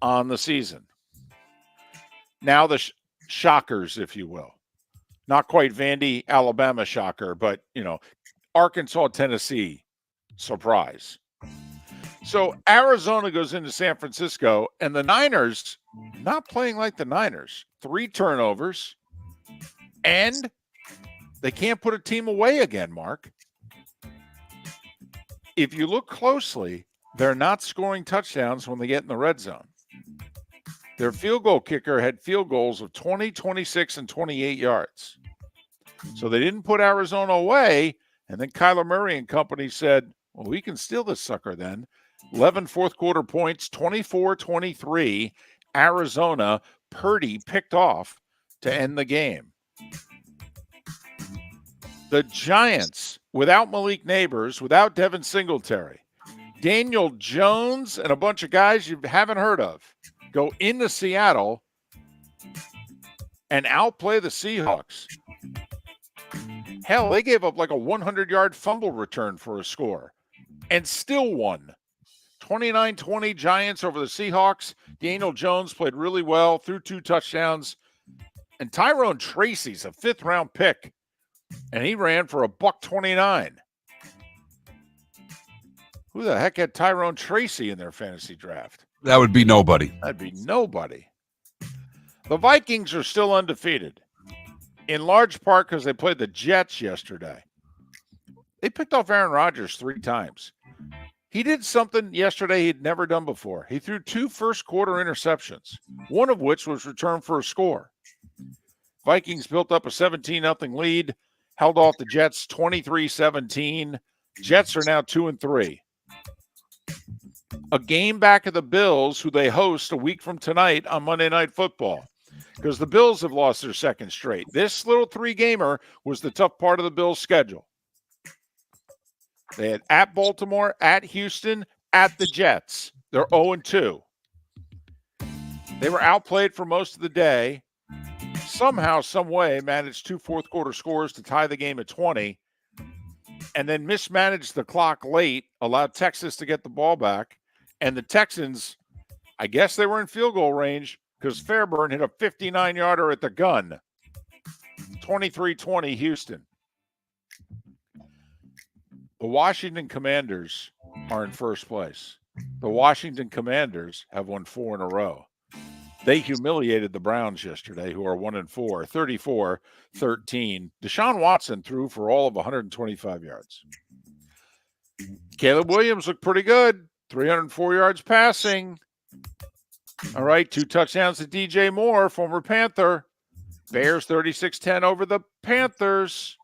on the season. Now the shockers, if you will. Not quite Vandy, Alabama shocker, but, Arkansas, Tennessee, surprise. So Arizona goes into San Francisco, and the Niners not playing like the Niners. 3 turnovers, and they can't put a team away again, Mark. If you look closely, they're not scoring touchdowns when they get in the red zone. Their field goal kicker had field goals of 20, 26, and 28 yards. So they didn't put Arizona away, and then Kyler Murray and company said, well, we can steal this sucker then. 11 fourth-quarter points, 24-23, Arizona. Purdy picked off to end the game. The Giants, without Malik Neighbors, without Devin Singletary, Daniel Jones and a bunch of guys you haven't heard of, go into Seattle and outplay the Seahawks. Hell, they gave up like a 100-yard fumble return for a score and still won. 29-20 Giants over the Seahawks. Daniel Jones played really well, threw 2 touchdowns. And Tyrone Tracy's a 5th-round pick, and he ran for $129. Who the heck had Tyrone Tracy in their fantasy draft? That would be nobody. That'd be nobody. The Vikings are still undefeated, in large part because they played the Jets yesterday. They picked off Aaron Rodgers 3 times. He did something yesterday he'd never done before. He threw 2 first-quarter interceptions, one of which was returned for a score. Vikings built up a 17-0 lead, held off the Jets 23-17. Jets are now 2-3. A game back of the Bills, who they host a week from tonight on Monday Night Football, because the Bills have lost their 2nd straight. This little 3-gamer was the tough part of the Bills' schedule. They had at Baltimore, at Houston, at the Jets. They're 0-2. They were outplayed for most of the day. Somehow, some way, managed 2 fourth-quarter scores to tie the game at 20, and then mismanaged the clock late, allowed Texas to get the ball back. And the Texans, I guess they were in field goal range because Fairburn hit a 59-yarder at the gun. 23-20 Houston. The Washington Commanders are in first place. The Washington Commanders have won 4 in a row. They humiliated the Browns yesterday, who are 1-4, 34-13. Deshaun Watson threw for all of 125 yards. Caleb Williams looked pretty good, 304 yards passing. All right, 2 touchdowns to DJ Moore, former Panther. Bears 36-10 over the Panthers.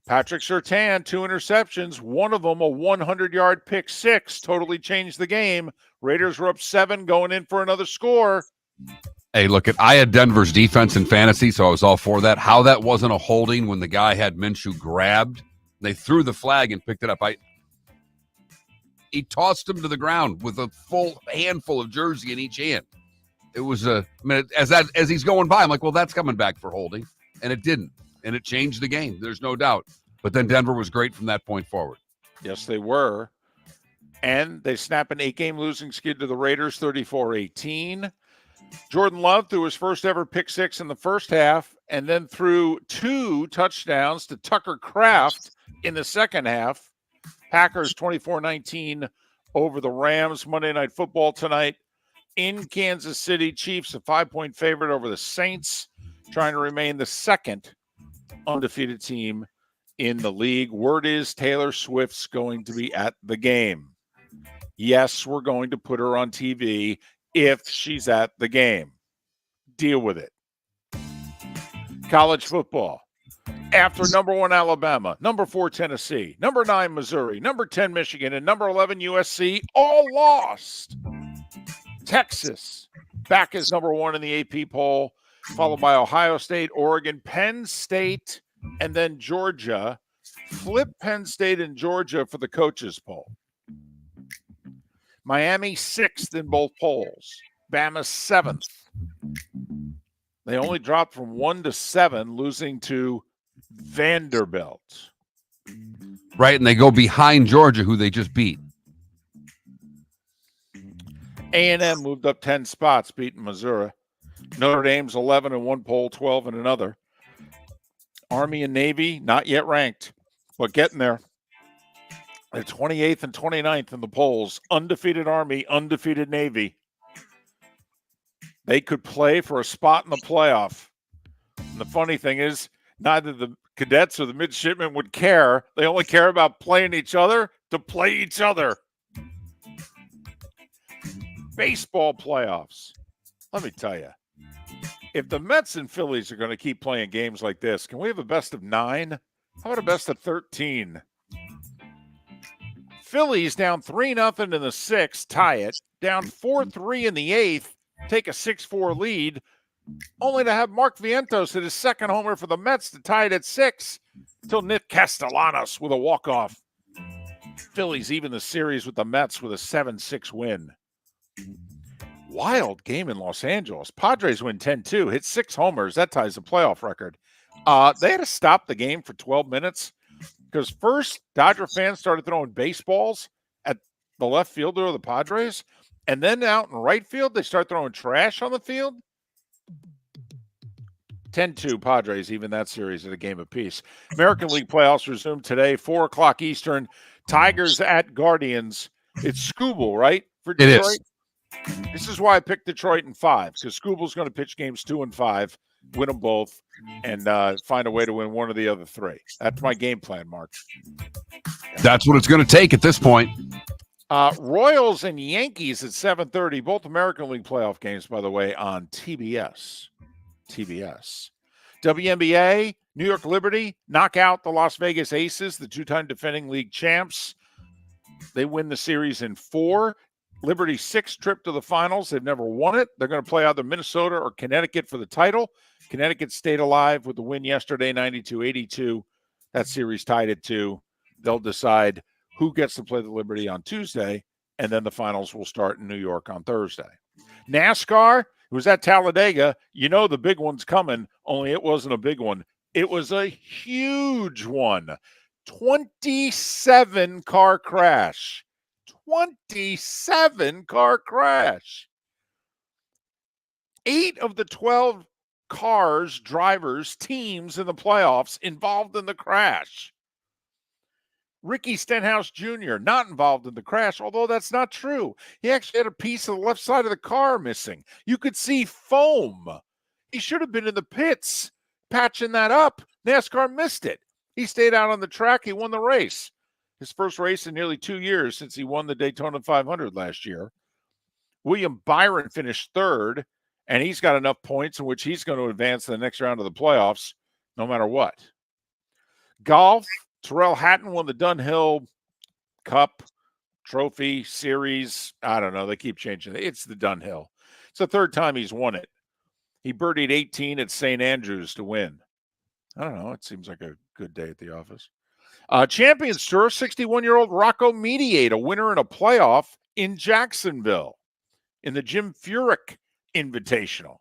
Patrick Surtain, 2 interceptions, one of them a 100-yard pick six, totally changed the game. Raiders were up 7 going in for another score. Hey, look, I had Denver's defense in fantasy, so I was all for that. How that wasn't a holding when the guy had Minshew grabbed. They threw the flag and picked it up. He tossed him to the ground with a full handful of jersey in each hand. It was as he's going by, I'm like, well, that's coming back for holding. And it didn't. And it changed the game. There's no doubt. But then Denver was great from that point forward. Yes, they were. And they snap an 8-game losing skid to the Raiders, 34-18. Jordan Love threw his first ever pick six in the first half and then threw 2 touchdowns to Tucker Kraft in the second half. Packers 24-19 over the Rams. Monday Night Football tonight in Kansas City. Chiefs a 5-point favorite over the Saints, trying to remain the second undefeated team in the league. Word is Taylor Swift's going to be at the game. Yes, we're going to put her on TV if she's at the game. Deal with it. College football. After number 1 Alabama, number 4 Tennessee, number 9 Missouri, number 10 Michigan, and number 11 USC all lost. Texas back as number 1 in the AP poll, followed by Ohio State, Oregon, Penn State, and then Georgia. Flip Penn State and Georgia for the coaches poll. Miami 6th in both polls. Bama 7th. They only dropped from 1 to 7, losing to Vanderbilt. Right, and they go behind Georgia, who they just beat. A&M moved up 10 spots, beating Missouri. Notre Dame's 11 in one poll, 12 in another. Army and Navy, not yet ranked, but getting there. They're 28th and 29th in the polls. Undefeated Army, undefeated Navy. They could play for a spot in the playoff. And the funny thing is, neither the cadets or the midshipmen would care. They only care about playing each other to play each other. Baseball playoffs. Let me tell you, if the Mets and Phillies are going to keep playing games like this, can we have a best of 9? How about a best of 13? Phillies down 3-0 in the 6th, tie it. Down 4-3 in the 8th, take a 6-4 lead, only to have Mark Vientos hit his second homer for the Mets to tie it at 6 until Nick Castellanos with a walk-off. Phillies even the series with the Mets with a 7-6 win. Wild game in Los Angeles. Padres win 10-2, hit 6 homers. That ties the playoff record. They had to stop the game for 12 minutes because first Dodger fans started throwing baseballs at the left fielder of the Padres, and then out in right field, they start throwing trash on the field. 10-2 Padres, even that series at a game apiece. American League playoffs resume today, 4 o'clock Eastern. Tigers at Guardians. It's Scooble, right? For Detroit? It is. This is why I picked Detroit in 5, because Scooble's going to pitch games 2 and 5, win them both, and find a way to win one of the other 3. That's my game plan, Mark. That's what it's going to take at this point. Royals and Yankees at 7:30, both American League playoff games, by the way, on TBS. WNBA, New York Liberty knock out the Las Vegas Aces, the 2-time defending league champs. They win the series in 4. Liberty's 6th trip to the finals. They've never won it. They're going to play either Minnesota or Connecticut for the title. Connecticut stayed alive with the win yesterday, 92-82. That series tied at 2. They'll decide who gets to play the Liberty on Tuesday, and then the finals will start in New York on Thursday. NASCAR, it was at Talladega. You know the big one's coming, only it wasn't a big one. It was a huge one. 27-car crash. 27-car crash. 8 of the 12 cars, drivers, teams in the playoffs involved in the crash. Ricky Stenhouse Jr., not involved in the crash, although that's not true. He actually had a piece of the left side of the car missing. You could see foam. He should have been in the pits patching that up. NASCAR missed it. He stayed out on the track. He won the race. His first race in nearly 2 years since he won the Daytona 500 last year. William Byron finished third, and he's got enough points in which he's going to advance to the next round of the playoffs no matter what. Golf, Terrell Hatton won the Dunhill Cup Trophy Series. I don't know. They keep changing it. It's the Dunhill. It's the third time he's won it. He birdied 18 at St. Andrews to win. I don't know. It seems like a good day at the office. Champions Tour, 61-year-old Rocco Mediate, a winner in a playoff in Jacksonville in the Jim Furyk Invitational.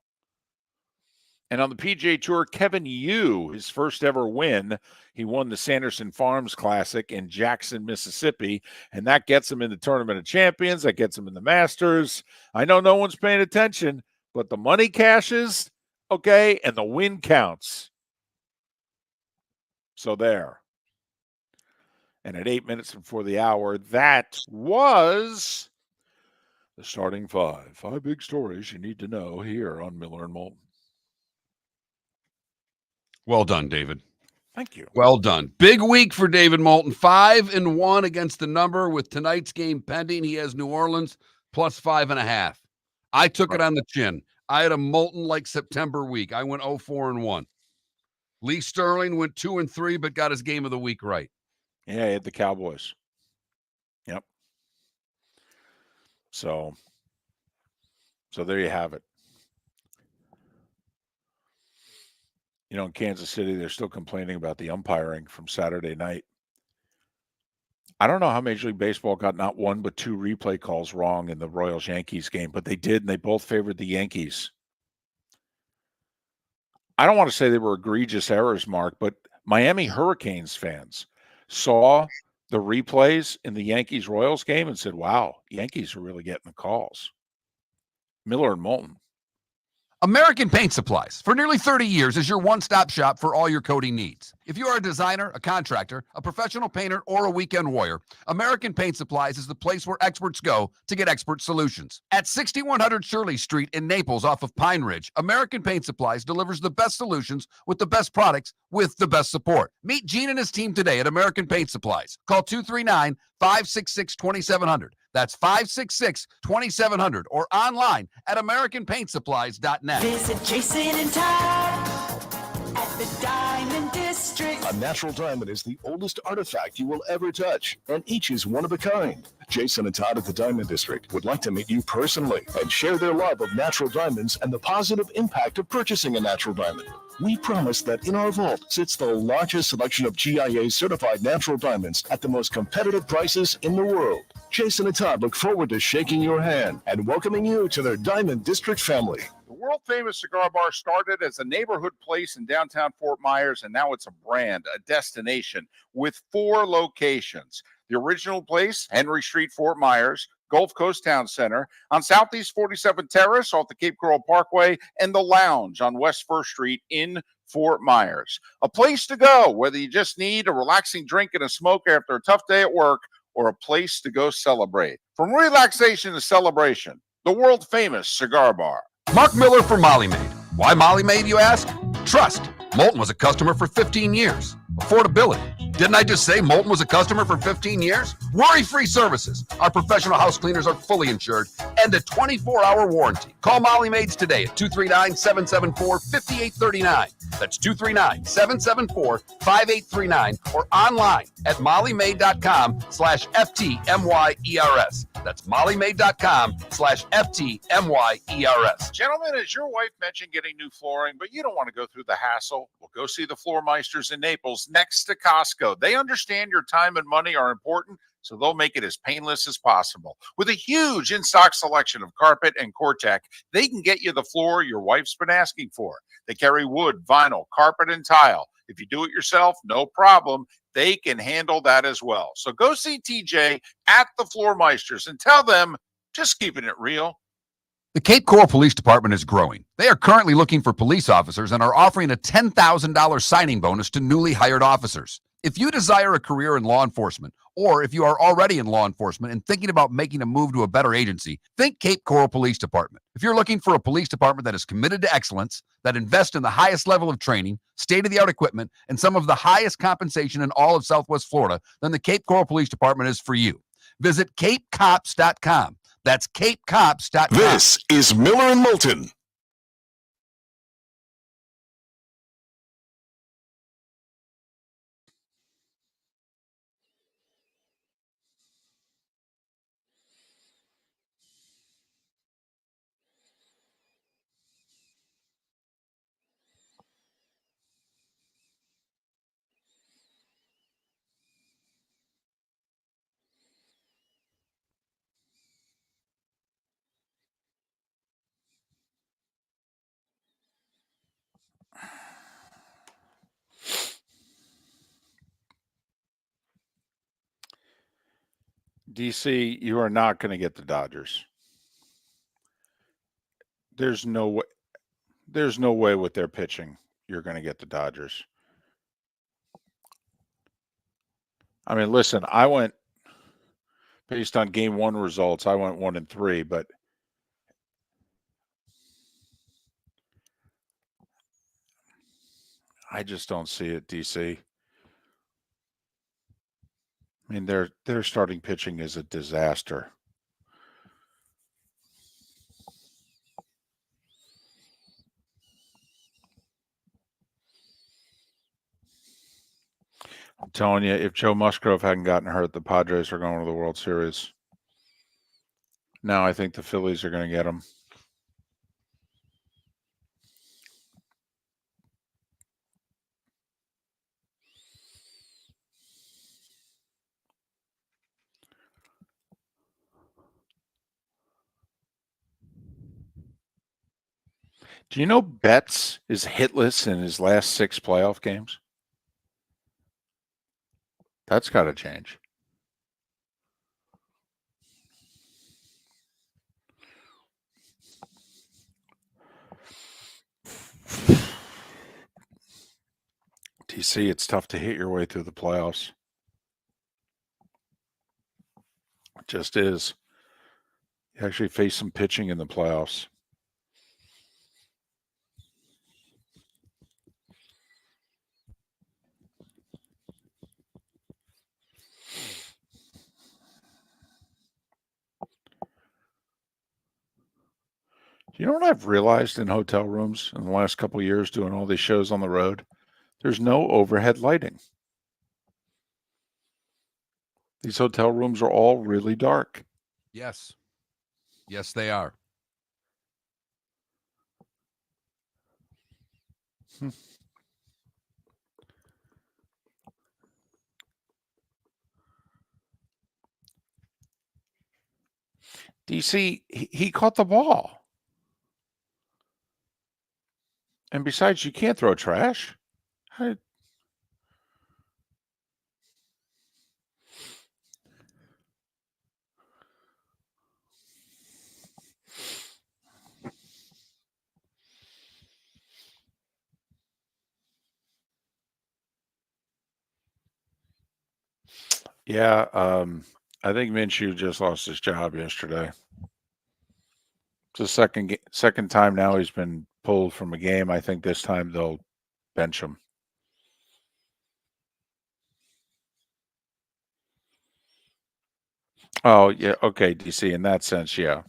And on the PGA Tour, Kevin Yu, his first ever win, he won the Sanderson Farms Classic in Jackson, Mississippi, and that gets him in the Tournament of Champions. That gets him in the Masters. I know no one's paying attention, but the money cashes, okay, and the win counts. So there. And at 8 minutes before the hour, that was the starting five. 5 big stories you need to know here on Miller and Moulton. Well done, David. Thank you. Well done. Big week for David Moulton. 5-1 against the number with tonight's game pending. He has New Orleans plus 5.5. I took it on the chin. I had a Moulton-like September week. I went 0-4-1. Lee Sterling went 2-3, but got his game of the week right. Yeah, he had the Cowboys. Yep. So there you have it. You know, in Kansas City, they're still complaining about the umpiring from Saturday night. I don't know how Major League Baseball got not one but 2 replay calls wrong in the Royals-Yankees game, but they did, and they both favored the Yankees. I don't want to say they were egregious errors, Mark, but Miami Hurricanes fans saw the replays in the Yankees-Royals game and said, wow, Yankees are really getting the calls. Miller and Moulton. American Paint Supplies, for nearly 30 years, is your one-stop shop for all your coating needs. If you are a designer, a contractor, a professional painter, or a weekend warrior, American Paint Supplies is the place where experts go to get expert solutions. At 6100 Shirley Street in Naples off of Pine Ridge, American Paint Supplies delivers the best solutions with the best products with the best support. Meet Gene and his team today at American Paint Supplies. Call 239-566-2700. That's 566-2700 or online at AmericanPaintSupplies.net. Visit Jason and Todd at the Diamond District. A natural diamond is the oldest artifact you will ever touch, and each is one of a kind. Jason and Todd at the Diamond District would like to meet you personally and share their love of natural diamonds and the positive impact of purchasing a natural diamond. We promise that in our vault sits the largest selection of GIA-certified natural diamonds at the most competitive prices in the world. Jason and Todd look forward to shaking your hand and welcoming you to their Diamond District family. The world-famous cigar bar started as a neighborhood place in downtown Fort Myers, and now it's a brand, a destination, with 4 locations. The original place, Henry Street, Fort Myers, Gulf Coast Town Center, on Southeast 47th Terrace off the Cape Coral Parkway, and the Lounge on West 1st Street in Fort Myers. A place to go, whether you just need a relaxing drink and a smoke after a tough day at work, or a place to go celebrate. From relaxation to celebration, the world-famous cigar bar. Mark Miller for Molly Maid. Why Molly Maid, you ask? Trust. Moulton was a customer for 15 years. Affordability. Didn't I just say Moulton was a customer for 15 years? Worry-free services. Our professional house cleaners are fully insured and a 24-hour warranty. Call Molly Maids today at 239-774-5839. That's 239-774-5839 or online at mollymaid.com/FTMYERS. That's mollymaid.com/FTMYERS. Gentlemen, as your wife mentioned getting new flooring, but you don't want to go through the hassle, well, go see the Floor Meisters in Naples next to Costco. They understand your time and money are important, so they'll make it as painless as possible. With a huge in-stock selection of carpet and Cortec, they can get you the floor your wife's been asking for. They carry wood, vinyl, carpet, and tile. If you do it yourself, no problem. They can handle that as well. So go see TJ at the Floor Meisters and tell them, just keeping it real. The Cape Coral Police Department is growing. They are currently looking for police officers and are offering a $10,000 signing bonus to newly hired officers. If you desire a career in law enforcement, or if you are already in law enforcement and thinking about making a move to a better agency, think Cape Coral Police Department. If you're looking for a police department that is committed to excellence, that invests in the highest level of training, state-of-the-art equipment, and some of the highest compensation in all of Southwest Florida, then the Cape Coral Police Department is for you. Visit capecops.com. That's capecops.com. This is Miller and Moulton. DC, you are not going to get the Dodgers. There's no way. There's no way with their pitching you're going to get the Dodgers. I mean, listen, I went based on game 1 results. I went 1-3, but I just don't see it, DC. I mean, their starting pitching is a disaster. I'm telling you, if Joe Musgrove hadn't gotten hurt, the Padres are going to the World Series. Now I think the Phillies are going to get him. Do you know Betts is hitless in his last 6 playoff games? That's got to change. DC, it's tough to hit your way through the playoffs. It just is. You actually face some pitching in the playoffs. You know what I've realized in hotel rooms in the last couple of years doing all these shows on the road? There's no overhead lighting. These hotel rooms are all really dark. Yes. Yes, they are. DC, he caught the ball. And besides, you can't throw trash. Yeah, I think Minshew just lost his job yesterday. It's the second time now he's been pulled from a game. I think this time they'll bench him. Oh, yeah. Okay, DC, in that sense, yeah.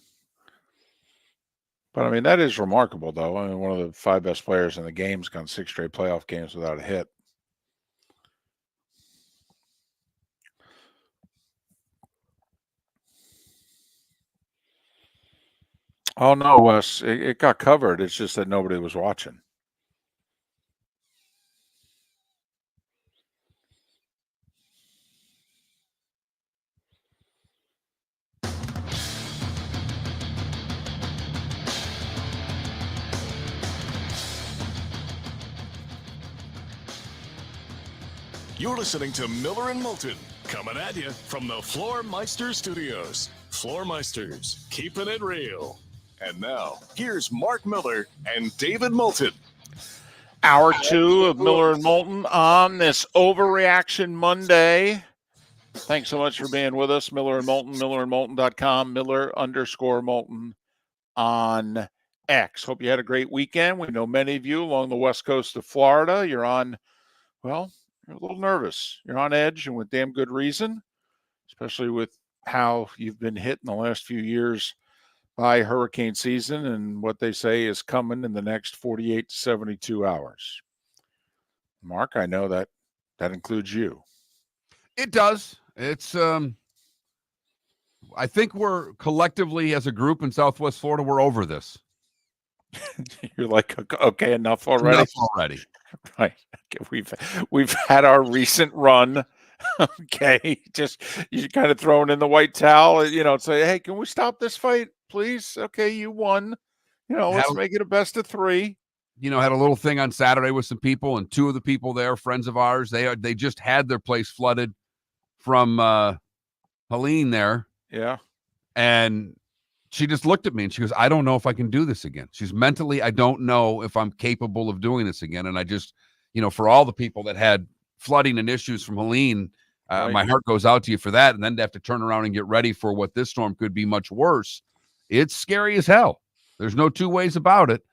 But, I mean, that is remarkable, though. I mean, one of the 5 best players in the game's gone 6 straight playoff games without a hit. Oh, no, Wes. It got covered. It's just that nobody was watching. You're listening to Miller and Moulton, coming at you from the Floor Meister Studios. Floor Meisters, keeping it real. And now, here's Mark Miller and David Moulton. Hour 2 of Miller and Moulton on this Overreaction Monday. Thanks so much for being with us. Miller and Moulton, millerandmoulton.com, Miller_Moulton on X. Hope you had a great weekend. We know many of you along the west coast of Florida. You're a little nervous. You're on edge, and with damn good reason, especially with how you've been hit in the last few years by hurricane season and what they say is coming in the next 48 to 72 hours. Mark, I know that includes you. It does. It's I think we're collectively as a group in Southwest Florida, we're over this. You're like, okay, enough already. Enough already. Right. Okay, we've had our recent run. Okay. Just you kind of throwing in the white towel, say, hey, can we stop this fight, please? Okay, you won. Let's make it a best of 3. Had a little thing on Saturday with some people, and 2 of the people there, friends of ours, they just had their place flooded from Helene there. Yeah. And she just looked at me and she goes, I don't know if I can do this again. She's mentally, I don't know if I'm capable of doing this again. And I just, for all the people that had flooding and issues from Helene, Right. My heart goes out to you for that. And then to have to turn around and get ready for what this storm could be much worse. It's scary as hell. There's no 2 ways about it.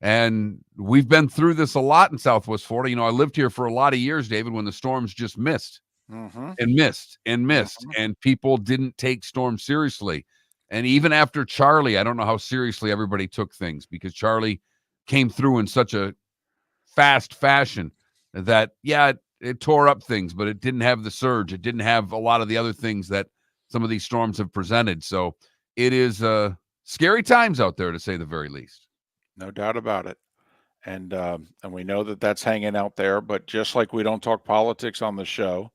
And we've been through this a lot in Southwest Florida. I lived here for a lot of years, David, when the storms just missed. Mm-hmm. And missed, and people didn't take storms seriously. And even after Charlie, I don't know how seriously everybody took things, because Charlie came through in such a fast fashion that, it tore up things, but it didn't have the surge. It didn't have a lot of the other things that some of these storms have presented. So it is scary times out there, to say the very least. No doubt about it. And we know that that's hanging out there. But just like we don't talk politics on the show,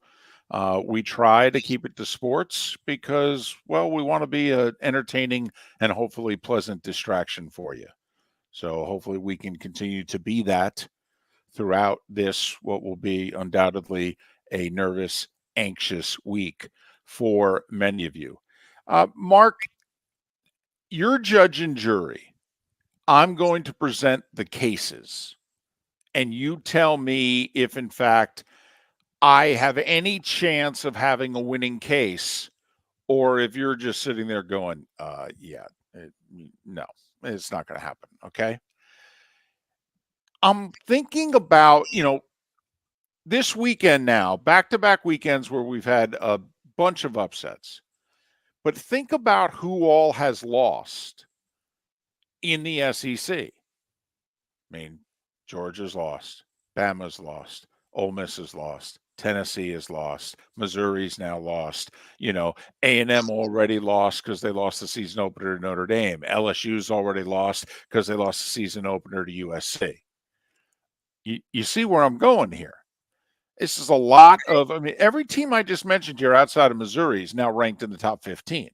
we try to keep it to sports because, we want to be an entertaining and hopefully pleasant distraction for you. So hopefully we can continue to be that throughout this, what will be undoubtedly a nervous, anxious week for many of you. Mark, you're judge and jury. I'm going to present the cases, and you tell me if, in fact, I have any chance of having a winning case, or if you're just sitting there going, no, it's not going to happen. Okay. I'm thinking about, this weekend now, back-to-back weekends where we've had a bunch of upsets, but think about who all has lost in the SEC. I mean, Georgia's lost, Bama's lost, Ole Miss has lost, Tennessee is lost, Missouri's now lost, A&M already lost because they lost the season opener to Notre Dame. LSU's already lost because they lost the season opener to USC. You see where I'm going here. This is a lot of, every team I just mentioned here outside of Missouri is now ranked in the top 15.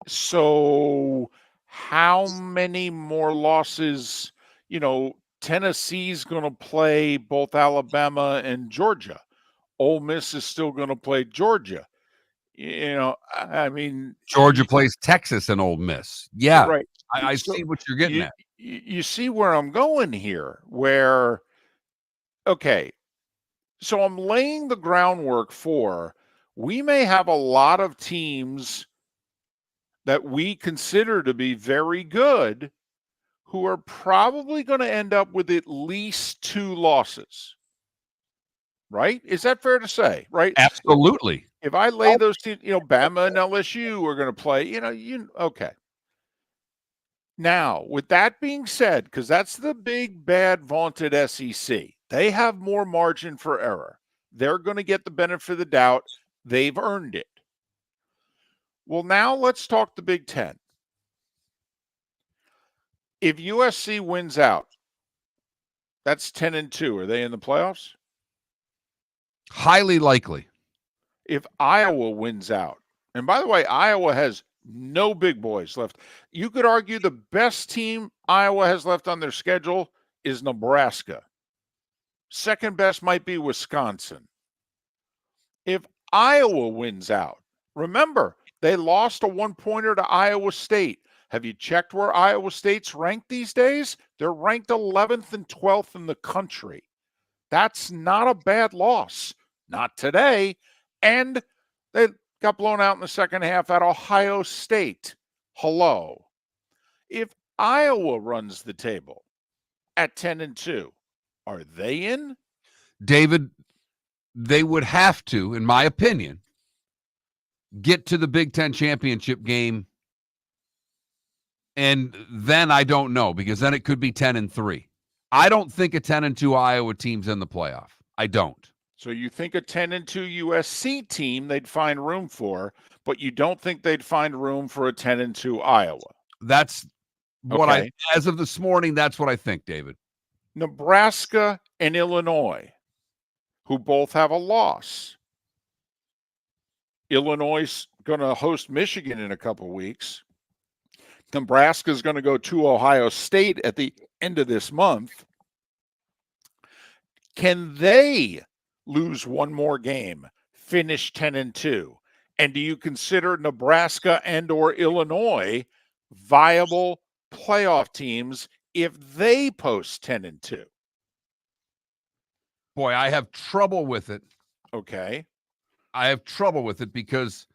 So how many more losses, Tennessee's going to play both Alabama and Georgia. Ole Miss is still going to play Georgia. Georgia plays Texas and Ole Miss. Yeah, right. I see what you're getting at. You see where I'm going here, where, okay, so I'm laying the groundwork for, we may have a lot of teams that we consider to be very good who are probably going to end up with at least 2 losses. Right? Is that fair to say? Right? Absolutely. If I lay those teams, Bama and LSU are going to play, okay. Now, with that being said, because that's the big, bad, vaunted SEC, they have more margin for error. They're going to get the benefit of the doubt. They've earned it. Well, now let's talk the Big Ten. If USC wins out, that's 10-2. Are they in the playoffs? Highly likely. If Iowa wins out, and by the way, Iowa has no big boys left. You could argue the best team Iowa has left on their schedule is Nebraska. Second best might be Wisconsin. If Iowa wins out, remember, they lost a 1-pointer to Iowa State. Have you checked where Iowa State's ranked these days? They're ranked 11th and 12th in the country. That's not a bad loss. Not today. And they got blown out in the second half at Ohio State. Hello. If Iowa runs the table at 10-2, are they in? David, they would have to, in my opinion, get to the Big Ten championship game. And then I don't know, because then it could be 10-3. I don't think a 10-2 Iowa team's in the playoff. I don't. So you think a 10-2 USC team they'd find room for, but you don't think they'd find room for a 10-2 Iowa? That's what Okay. as of this morning, that's what I think, David. Nebraska and Illinois, who both have a loss. Illinois is going to host Michigan in a couple weeks. Nebraska is going to go to Ohio State at the end of this month. Can they lose one more game, finish 10-2? And do you consider Nebraska and or Illinois viable playoff teams if they post 10-2? Boy, I have trouble with it. Okay. I have trouble with it because,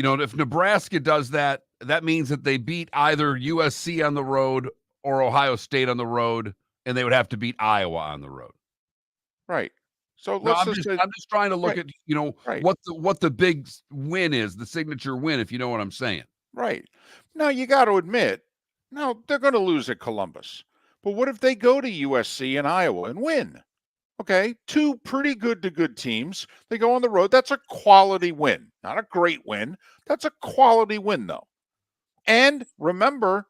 if Nebraska does that, that means that they beat either USC on the road or Ohio State on the road, and they would have to beat Iowa on the road. Right. So No, let's I'm just trying to look right. at, Right. what the big win is, the signature win, if you know what I'm saying. Right. Now, you got to admit, no, they're going to lose at Columbus. But what if they go to USC and Iowa and win? Okay, two pretty good to good teams. They go on the road. That's a quality win. Not a great win. That's a quality win, though. And remember,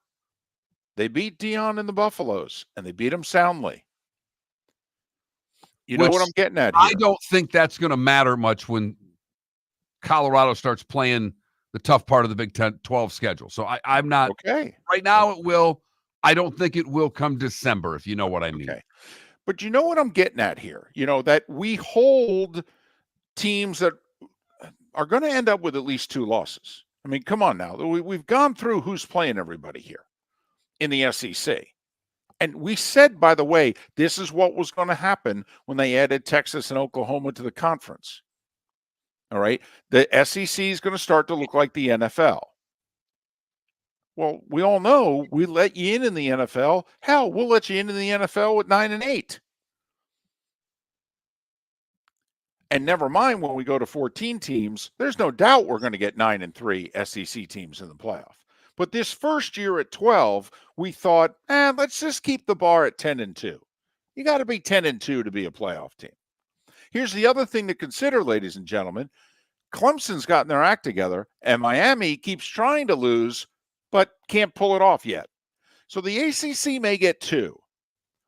they beat Dion and the Buffaloes, and they beat them soundly. You know what I'm getting at here? I don't think that's going to matter much when Colorado starts playing the tough part of the Big 12 schedule. So I'm not. Okay. Right now it will. I don't think it will come December, if you know what I mean. Okay. But you know what I'm getting at here? That we hold teams that are going to end up with at least 2 losses. I mean, come on now. We've gone through who's playing everybody here in the SEC. And we said, by the way, this is what was going to happen when they added Texas and Oklahoma to the conference. All right. The SEC is going to start to look like the NFL. Well, we all know we let you in the NFL. Hell, we'll let you in the NFL at 9-8. And never mind when we go to 14 teams, there's no doubt we're going to get 9-3 SEC teams in the playoff. But this first year at 12, we thought, let's just keep the bar at 10-2. You got to be 10-2 to be a playoff team. Here's the other thing to consider, ladies and gentlemen. Clemson's gotten their act together, and Miami keeps trying to lose, but can't pull it off yet. So the ACC may get 2.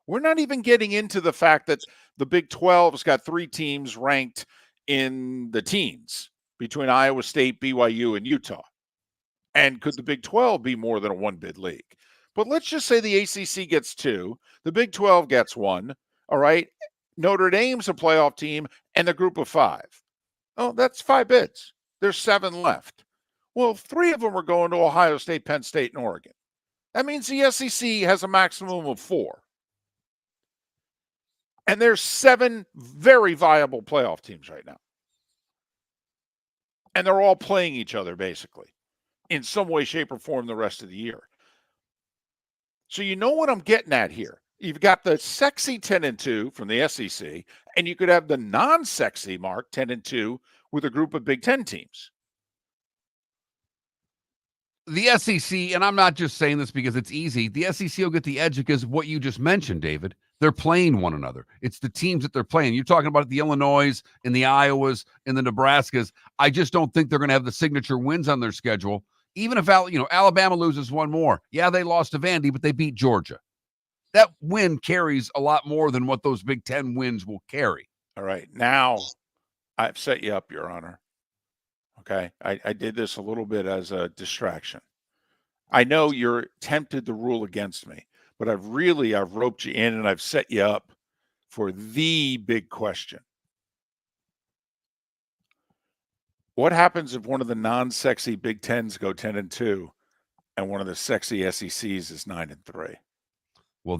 We're not even getting into the fact that the Big 12's got 3 teams ranked in the teens between Iowa State, BYU, and Utah. And could the Big 12 be more than a one-bid league? But let's just say the ACC gets 2, the Big 12 gets 1, all right? Notre Dame's a playoff team, and the group of 5. Oh, that's 5 bids. There's 7 left. Well, 3 of them are going to Ohio State, Penn State, and Oregon. That means the SEC has a maximum of 4. And there's 7 very viable playoff teams right now. And they're all playing each other, basically, in some way, shape, or form the rest of the year. So you know what I'm getting at here. You've got the sexy 10-2 from the SEC, and you could have the non-sexy mark 10-2 with a group of Big Ten teams. The SEC, and I'm not just saying this because it's easy, the SEC will get the edge because of what you just mentioned, David. They're playing one another. It's the teams that they're playing. You're talking about the Illinois and the Iowas and the Nebraskas. I just don't think they're going to have the signature wins on their schedule. Even if Alabama loses one more. Yeah, they lost to Vandy, but they beat Georgia. That win carries a lot more than what those Big Ten wins will carry. All right. Now, I've set you up, Your Honor. Okay. I did this a little bit as a distraction. I know you're tempted to rule against me, but I've roped you in and I've set you up for the big question. What happens if one of the non-sexy Big Tens go 10-2, and one of the sexy SECs is 9-3? Well,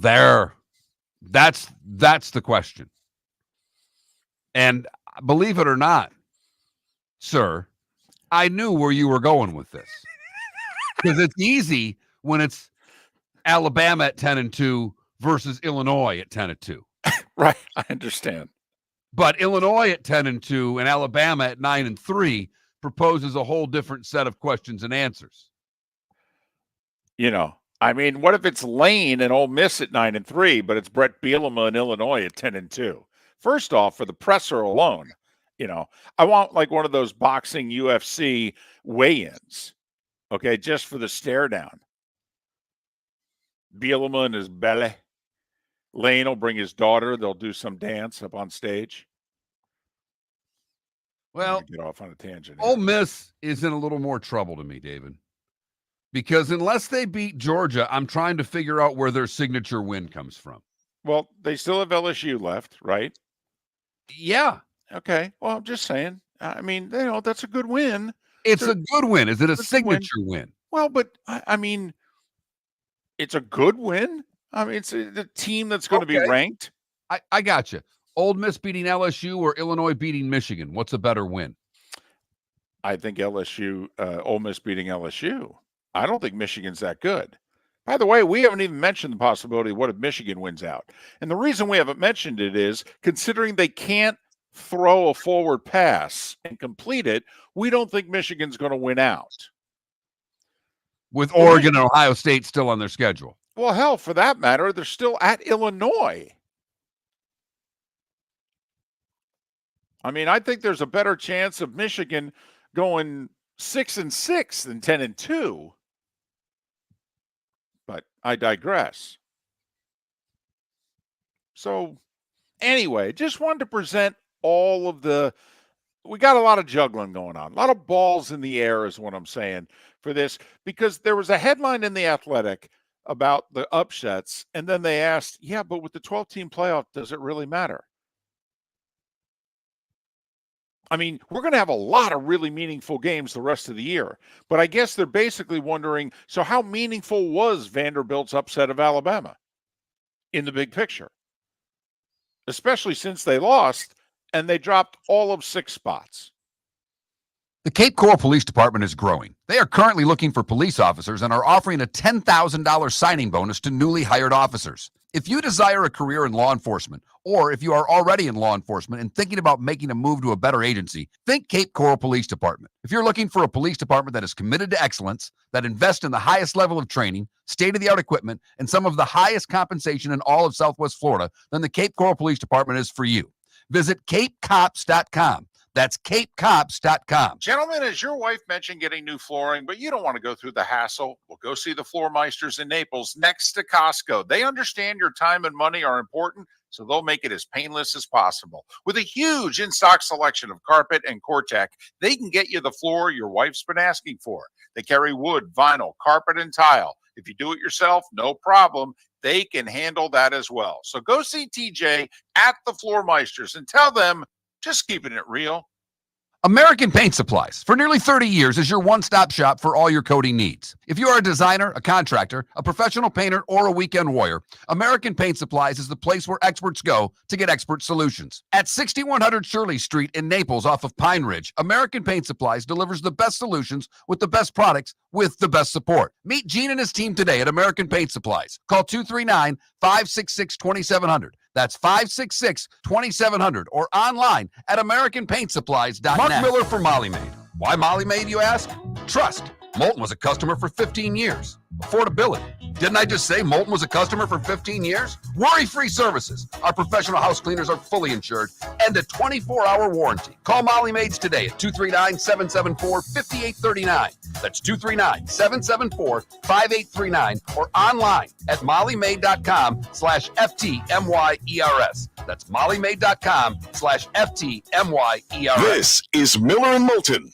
that's the question. And believe it or not, sir, I knew where you were going with this. Because it's easy when it's Alabama at 10-2 versus Illinois at 10-2. Right, I understand. But Illinois at 10-2 and Alabama at 9-3 proposes a whole different set of questions and answers. I mean, what if it's Lane and Ole Miss at 9-3, but it's Brett Bielema in Illinois at 10-2? First off, for the presser alone, I want like one of those boxing UFC weigh-ins, okay, just for the stare down. Bielema and his belly. Lane will bring his daughter. They'll do some dance up on stage. Well, get off on a tangent. Ole Miss is in a little more trouble to me, David. Because unless they beat Georgia, I'm trying to figure out where their signature win comes from. Well, they still have LSU left, right? Yeah. Okay. Well, I'm just saying. I mean, that's a good win. It's a good win. Is it a signature win? Well, but I mean, it's a good win. I mean, it's the team that's going to be ranked. I got you. Ole Miss beating LSU or Illinois beating Michigan? What's a better win? I think LSU, Ole Miss beating LSU. I don't think Michigan's that good. By the way, we haven't even mentioned the possibility of what if Michigan wins out. And the reason we haven't mentioned it is considering they can't throw a forward pass and complete it, we don't think Michigan's going to win out. With Oregon and Ohio State still on their schedule. Well, hell, for that matter, they're still at Illinois. I mean, I think there's a better chance of Michigan going 6-6 than 10-2. But I digress. So anyway, just wanted to present all of we got a lot of juggling going on, a lot of balls in the air is what I'm saying for this, because there was a headline in The Athletic about the upsets, and then they asked, yeah, but with the 12-team playoff, does it really matter? I mean, we're going to have a lot of really meaningful games the rest of the year, but I guess they're basically wondering, so how meaningful was Vanderbilt's upset of Alabama in the big picture? Especially since they lost and they dropped all of 6 spots. The Cape Coral Police Department is growing. They are currently looking for police officers and are offering a $10,000 signing bonus to newly hired officers. If you desire a career in law enforcement, or if you are already in law enforcement and thinking about making a move to a better agency, think Cape Coral Police Department. If you're looking for a police department that is committed to excellence, that invests in the highest level of training, state-of-the-art equipment, and some of the highest compensation in all of Southwest Florida, then the Cape Coral Police Department is for you. Visit capecops.com. That's capecops.com. Gentlemen, as your wife mentioned getting new flooring, but you don't want to go through the hassle, well, go see the Floor Meisters in Naples next to Costco. They understand your time and money are important, so they'll make it as painless as possible. With a huge in-stock selection of carpet and Cortec, they can get you the floor your wife's been asking for. They carry wood, vinyl, carpet, and tile. If you do it yourself, no problem. They can handle that as well. So go see TJ at the Floor Meisters and tell them, just keeping it real. American Paint Supplies, for nearly 30 years, is your one-stop shop for all your coating needs. If you are a designer, a contractor, a professional painter, or a weekend warrior, American Paint Supplies is the place where experts go to get expert solutions. At 6100 Shirley Street in Naples off of Pine Ridge, American Paint Supplies delivers the best solutions with the best products with the best support. Meet Gene and his team today at American Paint Supplies. Call 239-566-2700. That's 566-2700 or online at AmericanPaintSupplies.net. Mark Miller for Molly Maid. Why Molly Maid, you ask? Trust. Moulton was a customer for 15 years. Affordability. Didn't I just say Moulton was a customer for 15 years? Worry-free services. Our professional house cleaners are fully insured and a 24-hour warranty. Call Molly Maids today at 239-774-5839. That's 239-774-5839 or online at mollymaid.com/FTMYERS. That's mollymaid.com/FTMYERS. This is Miller and Moulton.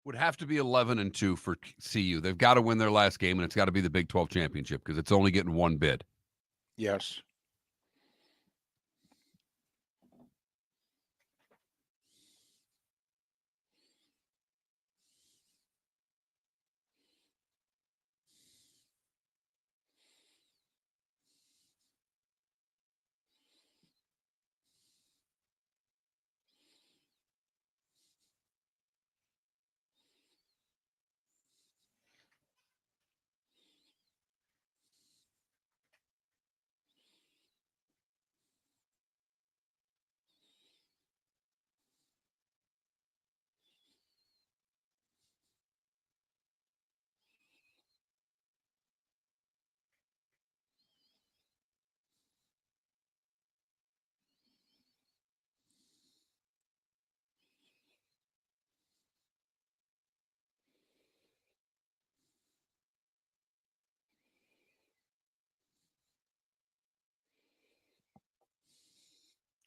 Would have to be 11-2 for CU. They've got to win their last game, and it's got to be the Big 12 championship because it's only getting one bid. Yes.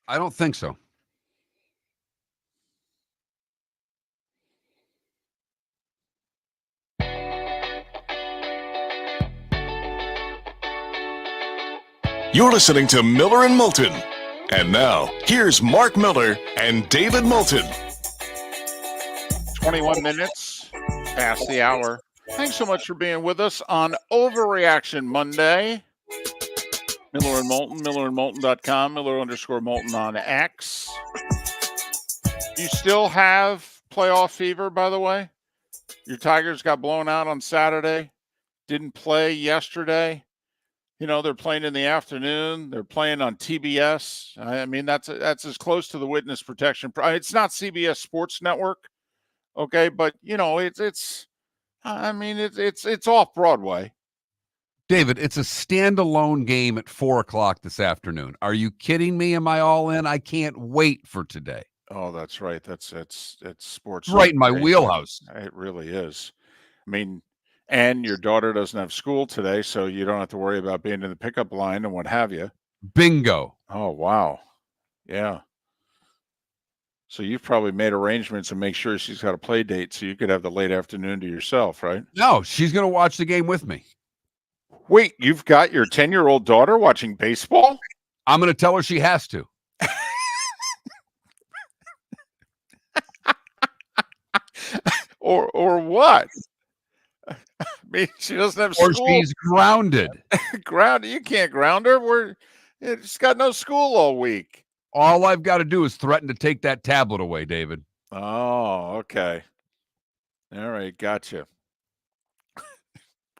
I don't think so. You're listening to Miller and Moulton. And now, here's Mark Miller and David Moulton. 21 minutes past the hour. Thanks so much for being with us on Overreaction Monday. Miller and Moulton, millerandmoulton.com, Miller_Moulton on X. You still have playoff fever, by the way? Your Tigers got blown out on Saturday, didn't play yesterday. You know, they're playing in the afternoon. They're playing on TBS. I mean, that's as close to the witness protection. It's not CBS Sports Network, okay? But, you know, it's off Broadway. David, it's a standalone game at 4:00 this afternoon. Are you kidding me? Am I all in? I can't wait for today. Oh, that's right. It's sports. It's right in my wheelhouse. It really is. I mean, and your daughter doesn't have school today, so you don't have to worry about being in the pickup line and what have you. Bingo. Oh, wow. Yeah. So you've probably made arrangements to make sure she's got a play date so you could have the late afternoon to yourself, right? No, she's going to watch the game with me. Wait, you've got your 10-year-old daughter watching baseball? I'm going to tell her she has to. or what? I mean, she doesn't have Or school. she's grounded. Grounded? You can't ground her. She's got no school all week. All I've got to do is threaten to take that tablet away, David. Oh, okay. All right, gotcha.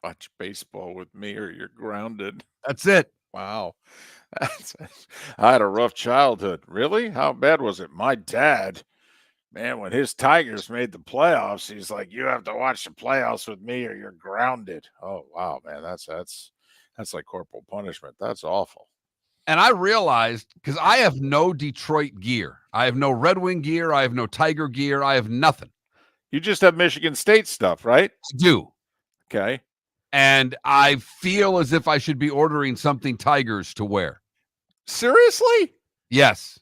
Watch baseball with me or you're grounded. That's it. Wow. I had a rough childhood. Really? How bad was it? My dad, man, when his Tigers made the playoffs, he's like, you have to watch the playoffs with me or you're grounded. Oh, wow, man. That's like corporal punishment. That's awful. And I realized, because I have no Detroit gear. I have no Red Wing gear. I have no Tiger gear. I have nothing. You just have Michigan State stuff, right? I do. Okay. And I feel as if I should be ordering something Tigers to wear. Seriously? Yes.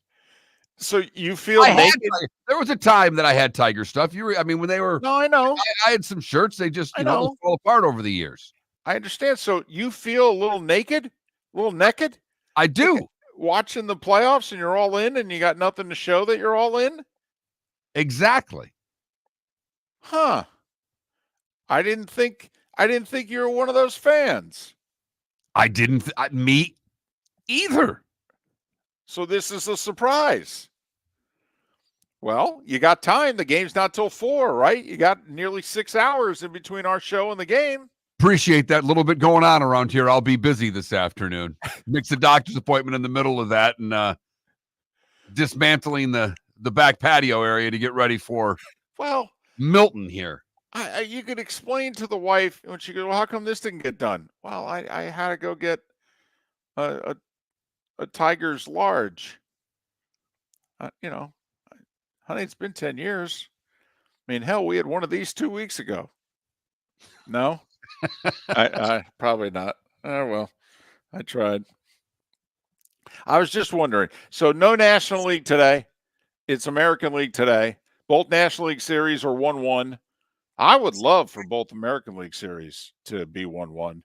So you feel naked? There was a time that I had Tiger stuff. When they were. No, I know. I had some shirts. They just, I know. fall apart over the years. I understand. So you feel a little naked, a little naked? I do. Watching the playoffs and you're all in and you got nothing to show that you're all in? Exactly. Huh. I didn't think you were one of those fans. I didn't. Me either. So this is a surprise. Well, you got time. The game's not till 4, right? You got nearly 6 hours in between our show and the game. Appreciate that little bit going on around here. I'll be busy this afternoon. Mix a doctor's appointment in the middle of that and dismantling the back patio area to get ready for Moulton here. You could explain to the wife when she goes, well, how come this didn't get done? Well, I had to go get a Tigers large. Honey, it's been 10 years. I mean, hell, we had one of these 2 weeks ago. No? I probably not. Oh, well, I tried. I was just wondering. So no National League today. It's American League today. Both National League series are 1-1. I would love for both American League Series to be 1-1.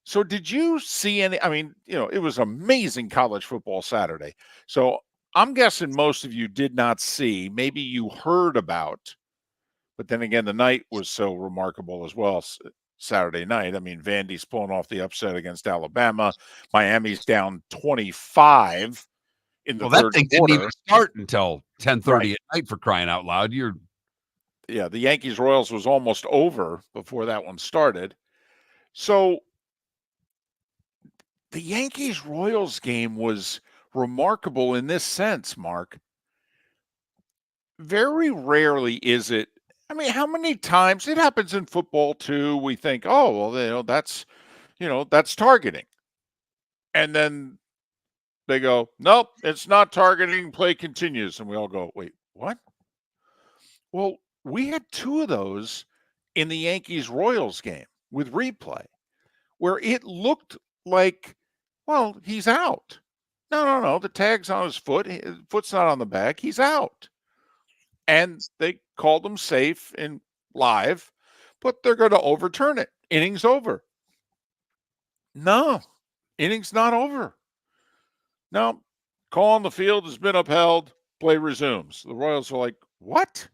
So did you see any? I mean, it was amazing college football Saturday. So I'm guessing most of you did not see. Maybe you heard about, but then again, the night was so remarkable as well. Saturday night. I mean, Vandy's pulling off the upset against Alabama. Miami's down 25 in the Well, that third thing didn't quarter. even start until 10:30 Right. at night, for crying out loud. Yeah, the Yankees Royals was almost over before that one started. So the Yankees Royals game was remarkable in this sense, Mark. Very rarely is it. I mean, how many times it happens in football too? We think, oh, well, that's targeting. And then they go, nope, it's not targeting. Play continues. And we all go, wait, what? Well, we had two of those in the Yankees Royals game with replay where it looked like, well, he's out. No. The tag's on his foot. His foot's not on the bag. He's out. And they called him safe in live, but they're going to overturn it. Innings over. No, innings not over. No, call on the field has been upheld. Play resumes. The Royals are like, what?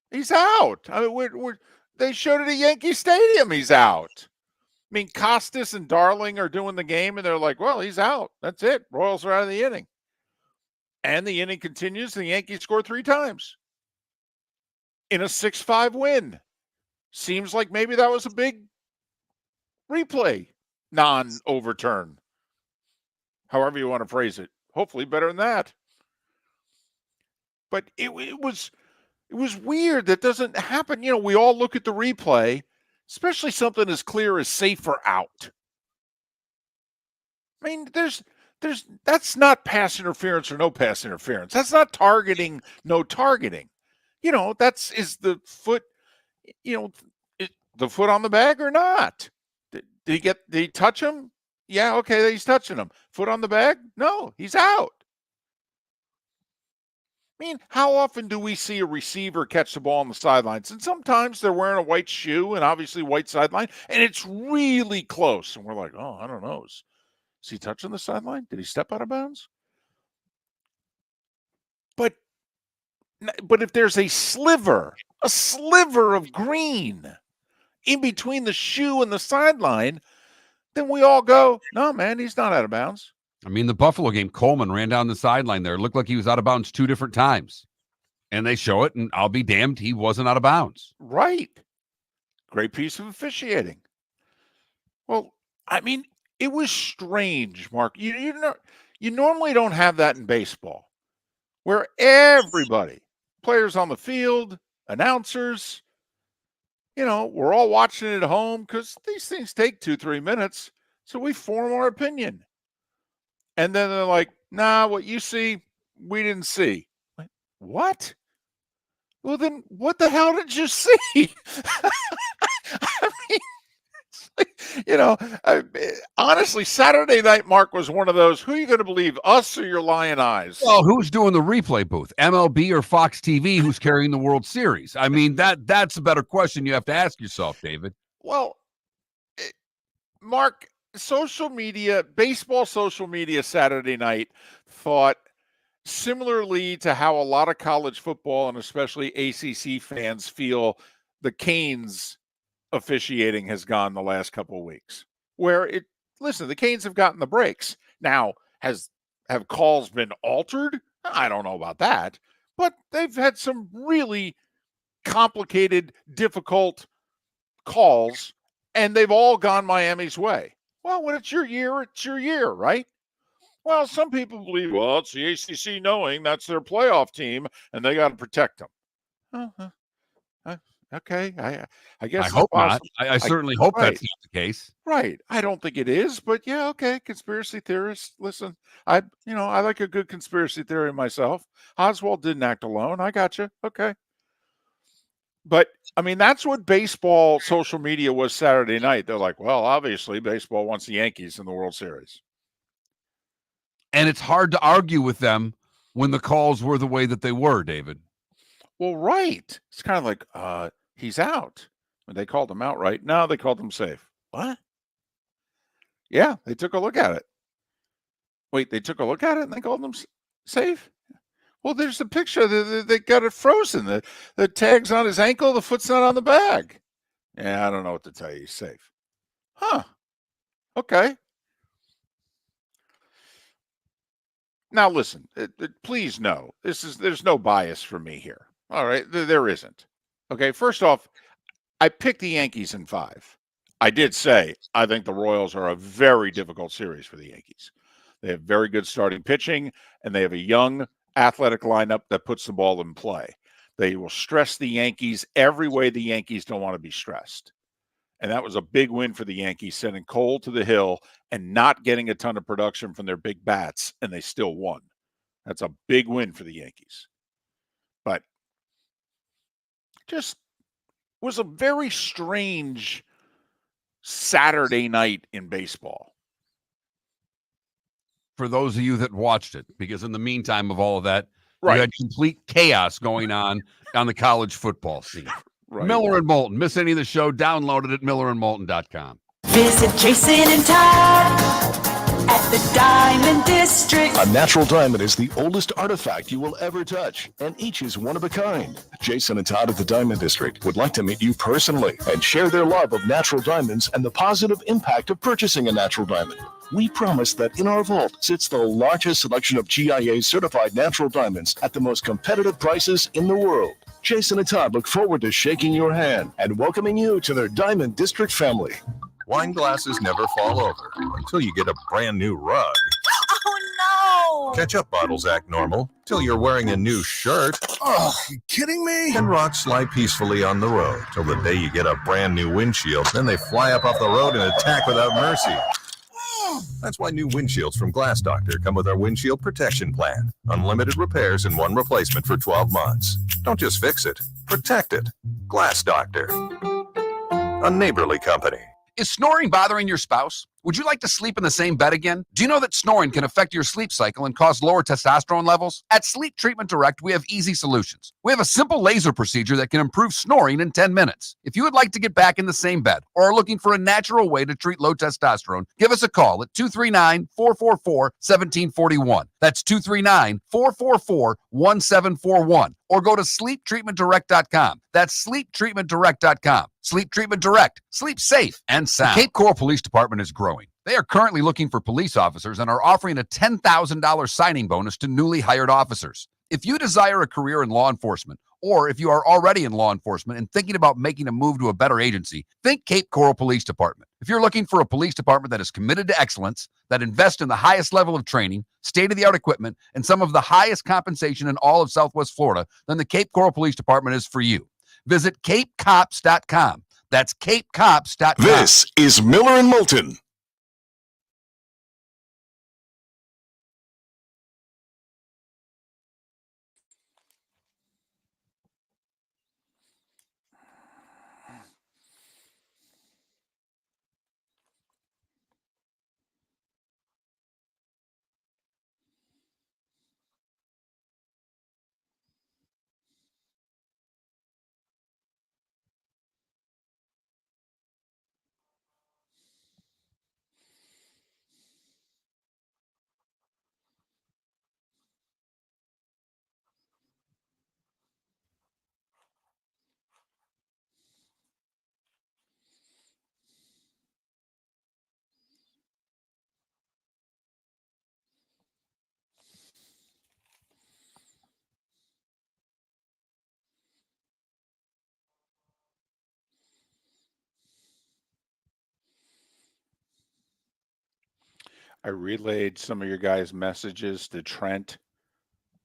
He's out. I mean, they showed it at Yankee Stadium. He's out. I mean, Costas and Darling are doing the game, and they're like, well, he's out. That's it. Royals are out of the inning. And the inning continues, and the Yankees score 3 times in a 6-5 win. Seems like maybe that was a big replay, non-overturn. However you want to phrase it. Hopefully better than that. But it was weird. That doesn't happen. We all look at the replay, especially something as clear as safe or out. I mean, that's not pass interference or no pass interference. That's not targeting, no targeting. Is the foot, the foot on the bag or not? Did he touch him? Yeah, okay, he's touching him. Foot on the bag? No, he's out. I mean, how often do we see a receiver catch the ball on the sidelines? And sometimes they're wearing a white shoe and obviously white sideline, and it's really close. And we're like, oh, I don't know. Is he touching the sideline? Did he step out of bounds? But if there's a sliver of green in between the shoe and the sideline, then we all go, no, man, he's not out of bounds. I mean, the Buffalo game, Coleman ran down the sideline there. It looked like he was out of bounds 2 different times. And they show it, and I'll be damned, he wasn't out of bounds. Right. Great piece of officiating. Well, I mean, it was strange, Mark. You normally don't have that in baseball, where everybody, players on the field, announcers, we're all watching it at home because these things take 2-3 minutes. So we form our opinion. And then they're like, nah, what you see, we didn't see. Like, what? Well, then what the hell did you see? I mean, honestly, Saturday night, Mark, was one of those, who are you going to believe, us or your lion eyes? Well, who's doing the replay booth? MLB or Fox TV? Who's carrying the World Series? I mean, that's a better question you have to ask yourself, David. Well, Mark, baseball social media Saturday night thought similarly to how a lot of college football and especially ACC fans feel the Canes officiating has gone the last couple of weeks, where the Canes have gotten the breaks. Now, have calls been altered? I don't know about that, but they've had some really complicated, difficult calls, and they've all gone Miami's way. Well, when it's your year, right? Well, some people believe, well, it's the ACC knowing that's their playoff team, and they got to protect them. Okay, I guess I hope not. I certainly hope right. that's not the case. Right. I don't think it is, but yeah, okay. Conspiracy theorists. Listen, I like a good conspiracy theory myself. Oswald didn't act alone. I got you. Okay. But I mean, that's what baseball social media was Saturday night. They're like, well, obviously baseball wants the Yankees in the World Series. And it's hard to argue with them when the calls were the way that they were, David. Well, right. It's kind of like, He's out. And they called him out, right? No, they called him safe. What? Yeah, they took a look at it. Wait, they took a look at it and they called him safe? Well, there's the picture. They got it frozen. The tag's on his ankle. The foot's not on the bag. Yeah, I don't know what to tell you. He's safe. Huh. Okay. Now, listen, please know, there's no bias for me here. All right. There isn't. Okay. First off, I picked the Yankees in 5. I did say I think the Royals are a very difficult series for the Yankees. They have very good starting pitching, and they have a young, athletic lineup that puts the ball in play. They will stress the Yankees every way the Yankees don't want to be stressed. And that was a big win for the Yankees, sending Cole to the hill and not getting a ton of production from their big bats, and they still won. That's a big win for the Yankees. But just was a very strange Saturday night in baseball. For those of you that watched it, because in the meantime of all of that, Right. you had complete chaos going on the college football scene. Right. Miller and Moulton. Miss any of the show? Download it at millerandmoulton.com. Visit Jason and Todd at the Diamond District. A natural diamond is the oldest artifact you will ever touch, and each is one of a kind. Jason and Todd at the Diamond District would like to meet you personally and share their love of natural diamonds and the positive impact of purchasing a natural diamond. We promise that in our vault sits the largest selection of GIA certified natural diamonds at the most competitive prices in the world. Jason and Todd look forward to shaking your hand and welcoming you to their Diamond District family. Wine glasses never fall over until you get a brand new rug. Oh, no! Ketchup bottles act normal till you're wearing a new shirt. Oh, you kidding me? And rocks slide peacefully on the road till the day you get a brand new windshield. Then they fly up off the road and attack without mercy. That's why new windshields from Glass Doctor come with our windshield protection plan. Unlimited repairs and 1 replacement for 12 months. Don't just fix it, protect it. Glass Doctor, a neighborly company. Is snoring bothering your spouse? Would you like to sleep in the same bed again? Do you know that snoring can affect your sleep cycle and cause lower testosterone levels? At Sleep Treatment Direct, we have easy solutions. We have a simple laser procedure that can improve snoring in 10 minutes. If you would like to get back in the same bed or are looking for a natural way to treat low testosterone, give us a call at 239-444-1741. That's 239-444-1741. Or go to sleeptreatmentdirect.com. That's sleeptreatmentdirect.com. Sleep Treatment Direct. Sleep safe and sound. The Cape Coral Police Department is growing. They are currently looking for police officers and are offering a $10,000 signing bonus to newly hired officers. If you desire a career in law enforcement, or if you are already in law enforcement and thinking about making a move to a better agency, think Cape Coral Police Department. If you're looking for a police department that is committed to excellence, that invests in the highest level of training, state-of-the-art equipment, and some of the highest compensation in all of Southwest Florida, then the Cape Coral Police Department is for you. Visit capecops.com. That's capecops.com. This is Miller and Moulton. I relayed some of your guys' messages to Trent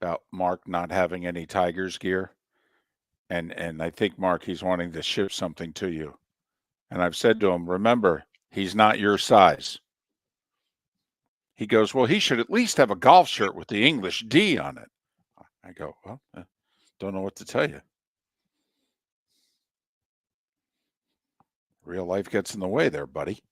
about Mark not having any Tigers gear. And I think, Mark, he's wanting to ship something to you. And I've said to him, remember, he's not your size. He goes, well, he should at least have a golf shirt with the English D on it. I go, well, don't know what to tell you. Real life gets in the way there, buddy.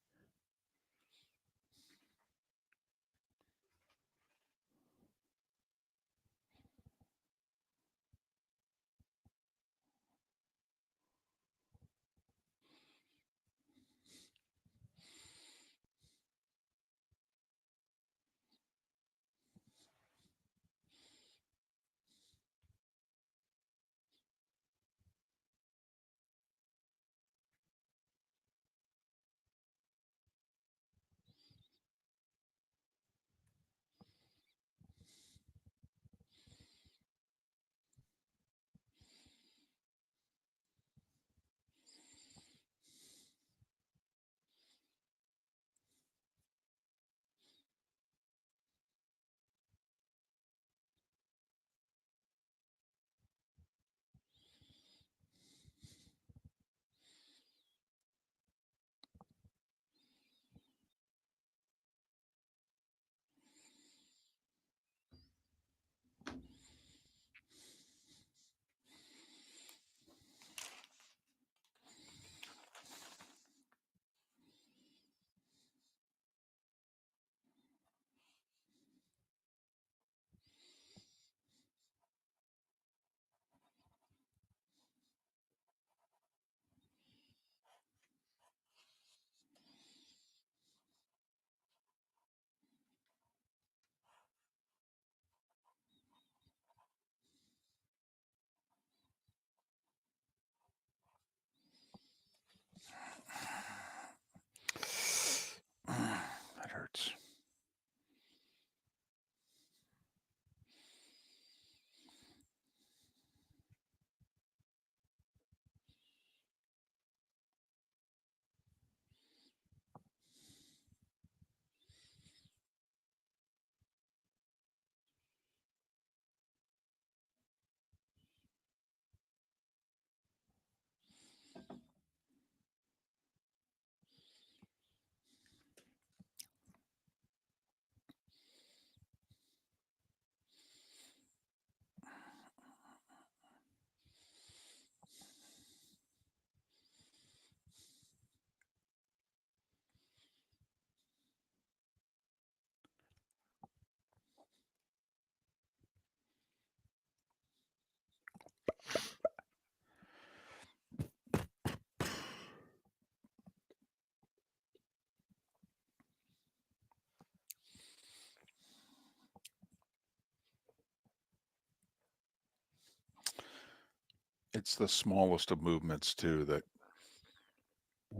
It's the smallest of movements too that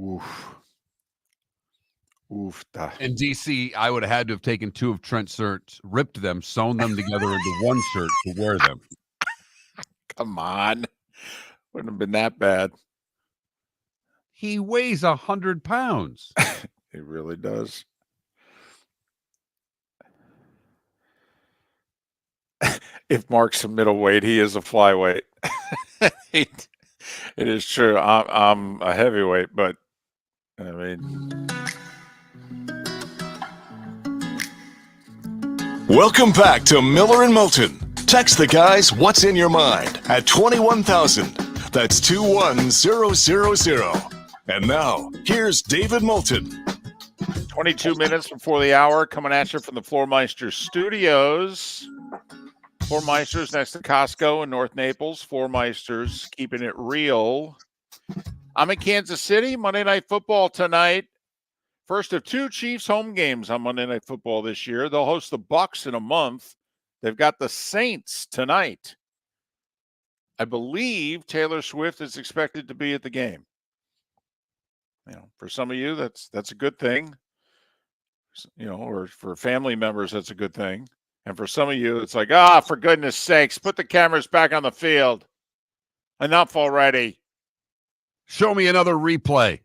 oof. In DC, I would have had to have taken 2 of Trent's shirts, ripped them, sewn them together into one shirt to wear them. Come on. Wouldn't have been that bad. He weighs 100 pounds. It really does. If Mark's a middleweight, he is a flyweight. It is true. I'm a heavyweight, but I mean, Welcome back to Miller and Moulton. Text the guys what's in your mind at 21,000. That's 21000. And now, here's David Moulton. 22 minutes before the hour, coming at you from the Floormeister Studios. Floormeister's next to Costco in North Naples. Floormeister's keeping it real. I'm in Kansas City. Monday Night Football tonight. First of 2 Chiefs home games on Monday Night Football this year. They'll host the Bucs in a month. They've got the Saints tonight. I believe Taylor Swift is expected to be at the game. You know, for some of you, that's a good thing. You know, or for family members, that's a good thing. And for some of you, it's like, for goodness sakes, put the cameras back on the field. Enough already. Show me another replay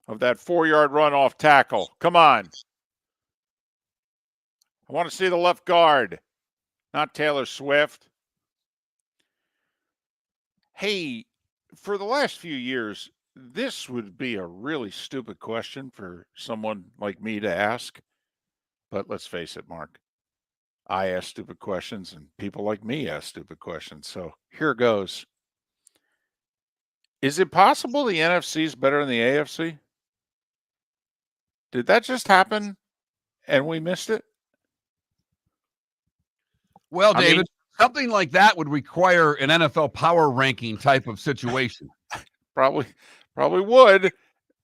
Of that 4-yard run off tackle. Come on. I want to see the left guard, not Taylor Swift. Hey, for the last few years, this would be a really stupid question for someone like me to ask. But let's face it, Mark. I ask stupid questions and people like me ask stupid questions. So here goes. Is it possible the NFC is better than the AFC? Did that just happen and we missed it? Well, I David, mean- something like that would require an NFL power ranking type of situation. Probably would.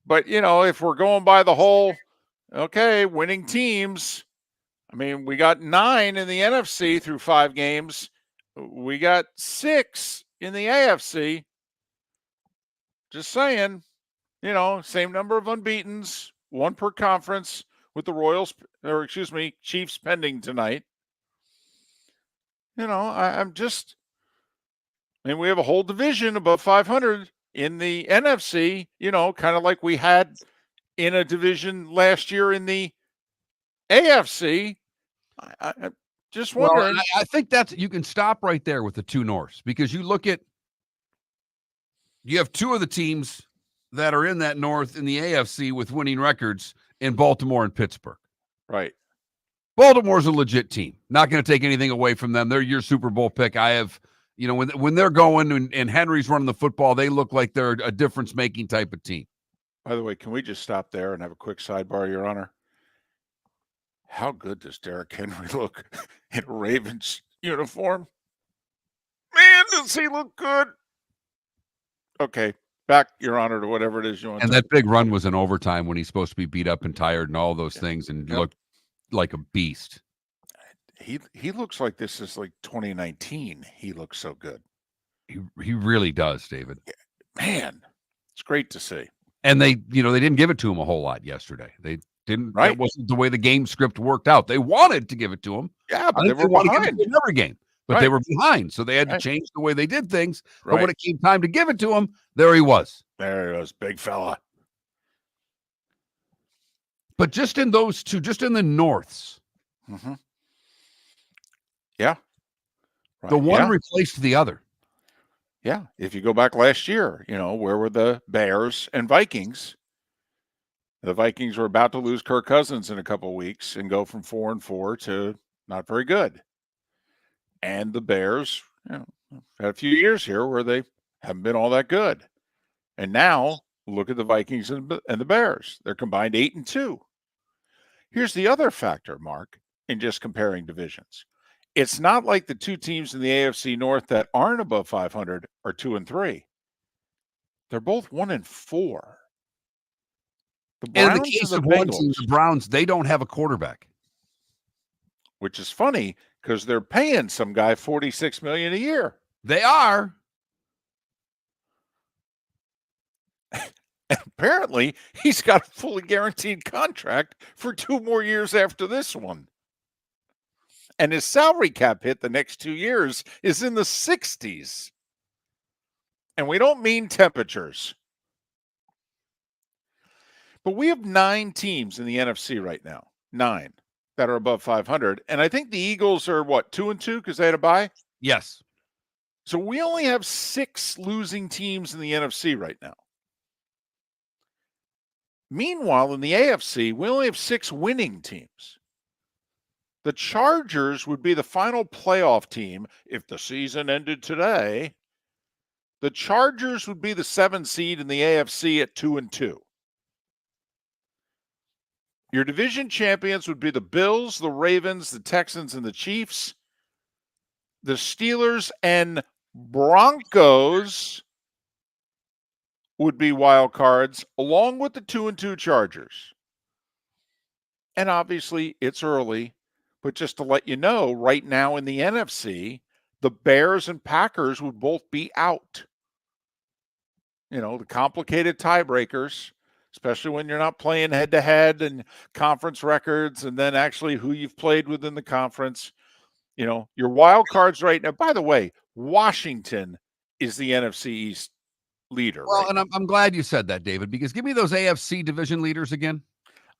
But, you know, if we're going by the whole, okay, winning teams, I mean, we got 9 in the NFC through 5 games. We got 6 in the AFC. Just saying, you know, same number of unbeatens, 1 per conference with the Chiefs pending tonight. You know, we have a whole division above 500 in the NFC, you know, kind of like we had in a division last year in the AFC. I'm just wondering. Well, I think you can stop right there with the 2 Norths, because you have 2 of the teams that are in that North in the AFC with winning records in Baltimore and Pittsburgh. Right. Baltimore's a legit team. Not going to take anything away from them. They're your Super Bowl pick. I have, you know, when they're going and Henry's running the football, they look like they're a difference-making type of team. By the way, can we just stop there and have a quick sidebar, Your Honor? How good does Derrick Henry look in a Ravens uniform? Man, does he look good? Okay, back, Your Honor, to whatever it is you want. And that big run was in overtime when he's supposed to be beat up and tired and all those things, and looked like a beast. He looks like this is like 2019. He looks so good. He really does, David. Man, it's great to see. And they didn't give it to him a whole lot yesterday. They didn't. Right. That wasn't the way the game script worked out. They wanted to give it to him. Yeah, but they were behind in every game, but they Right. were behind, so they had to change the way they did things. But Right. when it came time to give it to him, there he was. There he was, big fella. But just in those 2, just in the Norths, Mm-hmm. Yeah. Right. the one Yeah. replaced the other. Yeah. If you go back last year, you know, where were the Bears and Vikings? The Vikings were about to lose Kirk Cousins in a couple of weeks and go from 4-4 to not very good. And the Bears, you know, had a few years here where they haven't been all that good. And now look at the Vikings and the Bears. They're combined 8-2. Here's the other factor, Mark, in just comparing divisions. It's not like the 2 teams in the AFC North that aren't above 500 are 2-3. They're both 1-4. The And in Browns the case and of the one team, Bengals, the Browns, they don't have a quarterback. which is funny because they're paying some guy $46 million a year. They are. And apparently, he's got a fully guaranteed contract for 2 more years after this one. And his salary cap hit the next 2 years is in the 60s. And we don't mean temperatures. But we have 9 teams in the NFC right now. 9 that are above 500. And I think the Eagles are, 2-2 because they had a bye? Yes. So we only have 6 losing teams in the NFC right now. Meanwhile, in the AFC, we only have 6 winning teams. The Chargers would be the final playoff team if the season ended today. The Chargers would be the 7th seed in the AFC at 2-2. Your division champions would be the Bills, the Ravens, the Texans, and the Chiefs. The Steelers and Broncos would be wild cards, along with the 2-2 Chargers. And obviously, it's early, but just to let you know, right now in the NFC, the Bears and Packers would both be out. The complicated tiebreakers, especially when you're not playing head-to-head and conference records, and then actually who you've played within the conference. Your wild cards right now. By the way, Washington is the NFC East leader. Well, right and I'm glad you said that, David, because give me those AFC division leaders again.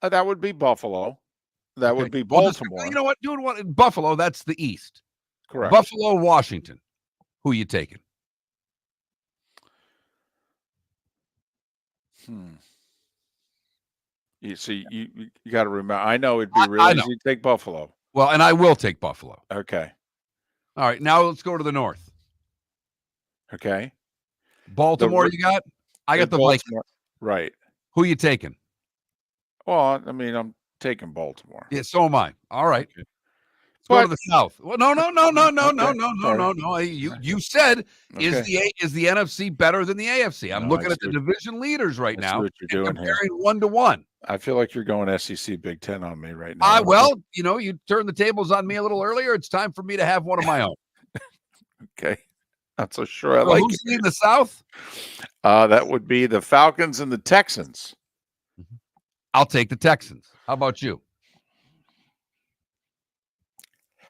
that would be Buffalo. That would be Well, Baltimore. you know what? Doing what? Buffalo, that's the East. Correct. Buffalo, Washington. Who you taking? You see, you got to remember. I know it'd be really easy to take Buffalo. Well, and I will take Buffalo. Okay. All right, now let's go to the North. Okay. Baltimore, you got? I got the Vikings. Right. Who you taking? Well, I mean, I'm taking Baltimore. Yeah, so am I. All right. Okay. Let's go to the South. Well, no. Sorry. You said is Okay. the NFC better than the AFC? I'm No, looking I at the see division leaders right I see now what you're and doing here. comparing 1-1. I feel like you're going SEC Big Ten on me right now. Well, you turned the tables on me a little earlier. It's time for me to have one of my own. Okay. Not so sure I So like who's it. leading the South? That would be the Falcons and the Texans. I'll take the Texans. How about you?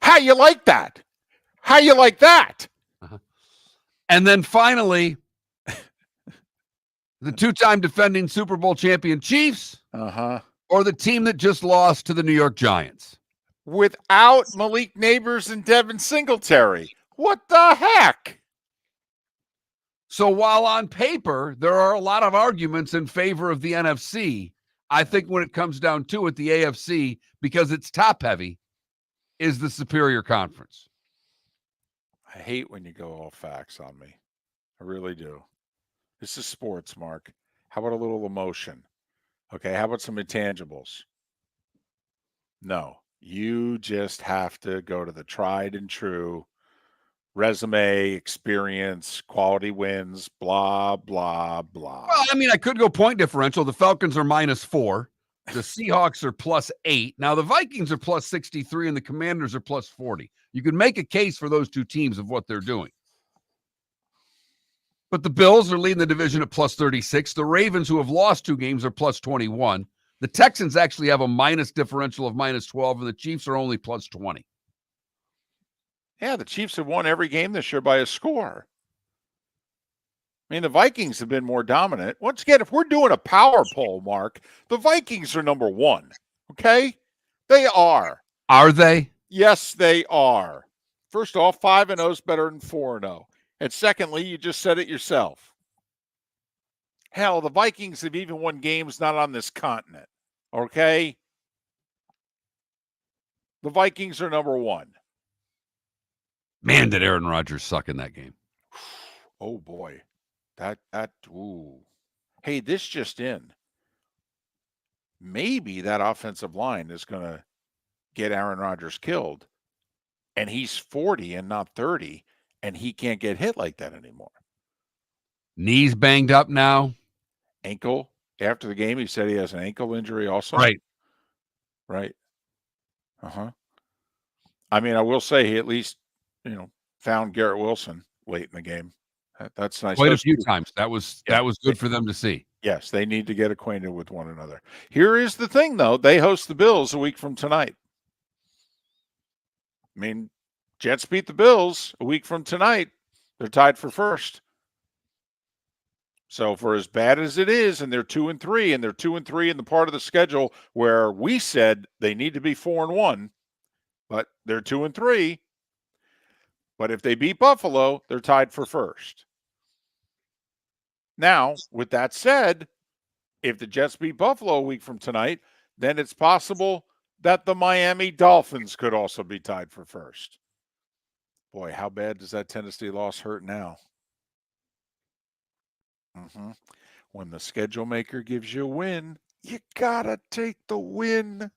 How you like that? How you like that? And then finally, the 2-time defending Super Bowl champion Chiefs or the team that just lost to the New York Giants? Without Malik Neighbors and Devin Singletary. What the heck? So while on paper, there are a lot of arguments in favor of the NFC, I think when it comes down to it, the AFC, because it's top heavy, is the superior conference. I hate when you go all facts on me. I really do. This is sports, Mark. How about a little emotion? Okay, how about some intangibles? No, you just have to go to the tried and true resume, experience, quality wins, blah, blah, blah. Well, I mean, I could go point differential. The Falcons are -4. The Seahawks are +8. Now, the Vikings are +63 and the Commanders are +40. You can make a case for those two teams of what they're doing. But the Bills are leading the division at +36. The Ravens, who have lost 2 games, are +21. The Texans actually have a minus differential of -12, and the Chiefs are only +20. Yeah, the Chiefs have won every game this year by a score. I mean, the Vikings have been more dominant. Once again, if we're doing a power poll, Mark, the Vikings are number 1. Okay? They are. Are they? Yes, they are. First off, 5-0 is better than 4-0. And secondly, you just said it yourself. Hell, the Vikings have even won games not on this continent. Okay? The Vikings are number 1. Man, did Aaron Rodgers suck in that game. Oh, boy. Ooh. Hey, this just in. Maybe that offensive line is going to get Aaron Rodgers killed, and he's 40 and not 30, and he can't get hit like that anymore. Knees banged up now. Ankle. After the game, he said he has an ankle injury also. Right. I mean, I will say he at least, found Garrett Wilson late in the game. That's nice. Quite a Those few two- times. That was Yeah. good for them to see. Yes, they need to get acquainted with one another. Here is the thing, though. They host the Bills a week from tonight. I mean, Jets beat the Bills a week from tonight. They're tied for first. So for as bad as it is, and they're 2-3, and they're 2-3 in the part of the schedule where we said they need to be 4-1, but they're 2-3. But if they beat Buffalo, they're tied for first. Now, with that said, if the Jets beat Buffalo a week from tonight, then it's possible that the Miami Dolphins could also be tied for first. Boy, how bad does that Tennessee loss hurt now? When the schedule maker gives you a win, you gotta take the win.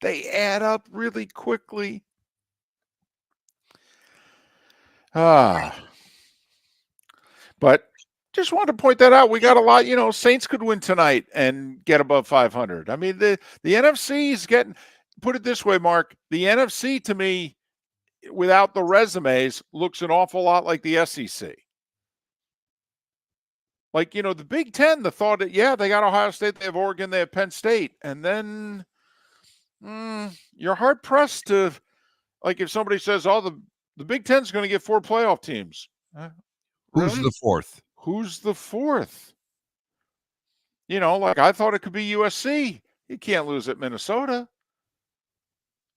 They add up really quickly. But just wanted to point that out. We got a lot, Saints could win tonight and get above 500. I mean, the NFC is getting, put it this way, Mark, the NFC to me, without the resumes, looks an awful lot like the SEC. Like, the Big Ten, the thought that, they got Ohio State, they have Oregon, they have Penn State. And then you're hard-pressed to, like, if somebody says, oh, the Big Ten's going to get 4 playoff teams. Who's Really? the fourth? Who's the fourth? Like I thought it could be USC. You can't lose at Minnesota.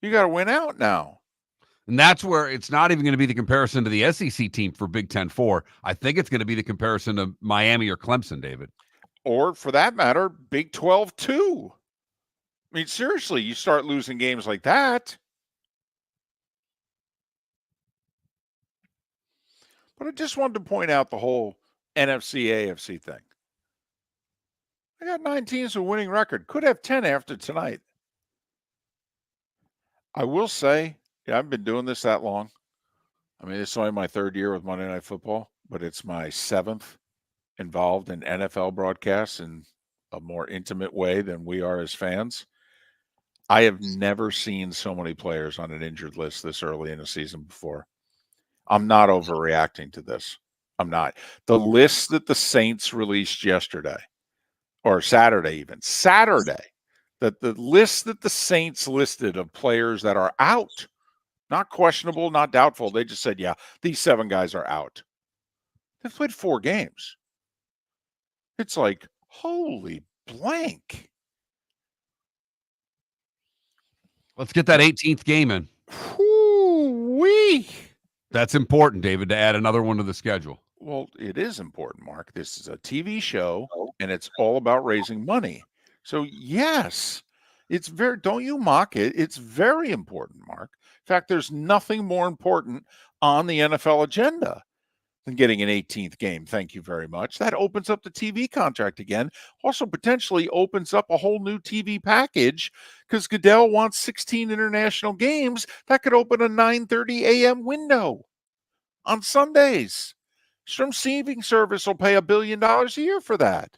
You got to win out now. And that's where it's not even going to be the comparison to the SEC team for Big Ten 4. I think it's going to be the comparison to Miami or Clemson, David. Or, for that matter, Big 12 too. I mean, seriously, you start losing games like that. But I just wanted to point out the whole NFC, AFC thing. I got 9 teams with a winning record. Could have 10 after tonight. I will say, I've been doing this that long. I mean, it's only my 3rd year with Monday Night Football, but it's my 7th involved in NFL broadcasts in a more intimate way than we are as fans. I have never seen so many players on an injured list this early in the season before. I'm not overreacting to this. I'm not. The list that the Saints released yesterday, or Saturday even, that the list that the Saints listed of players that are out, not questionable, not doubtful. They just said, these 7 guys are out. They've played 4 games. It's like, holy blank. Let's get that 18th game in. Whoo-wee. That's important, David, to add another one to the schedule. Well, it is important, Mark. This is a TV show, and it's all about raising money. So, yes, don't you mock it. It's very important, Mark. In fact, there's nothing more important on the NFL agenda than getting an 18th game. Thank you very much. That opens up the TV contract again. Also potentially opens up a whole new TV package because Goodell wants 16 international games. That could open a 9:30 a.m. window on Sundays. Stream Receiving Service will pay $1 billion a year for that.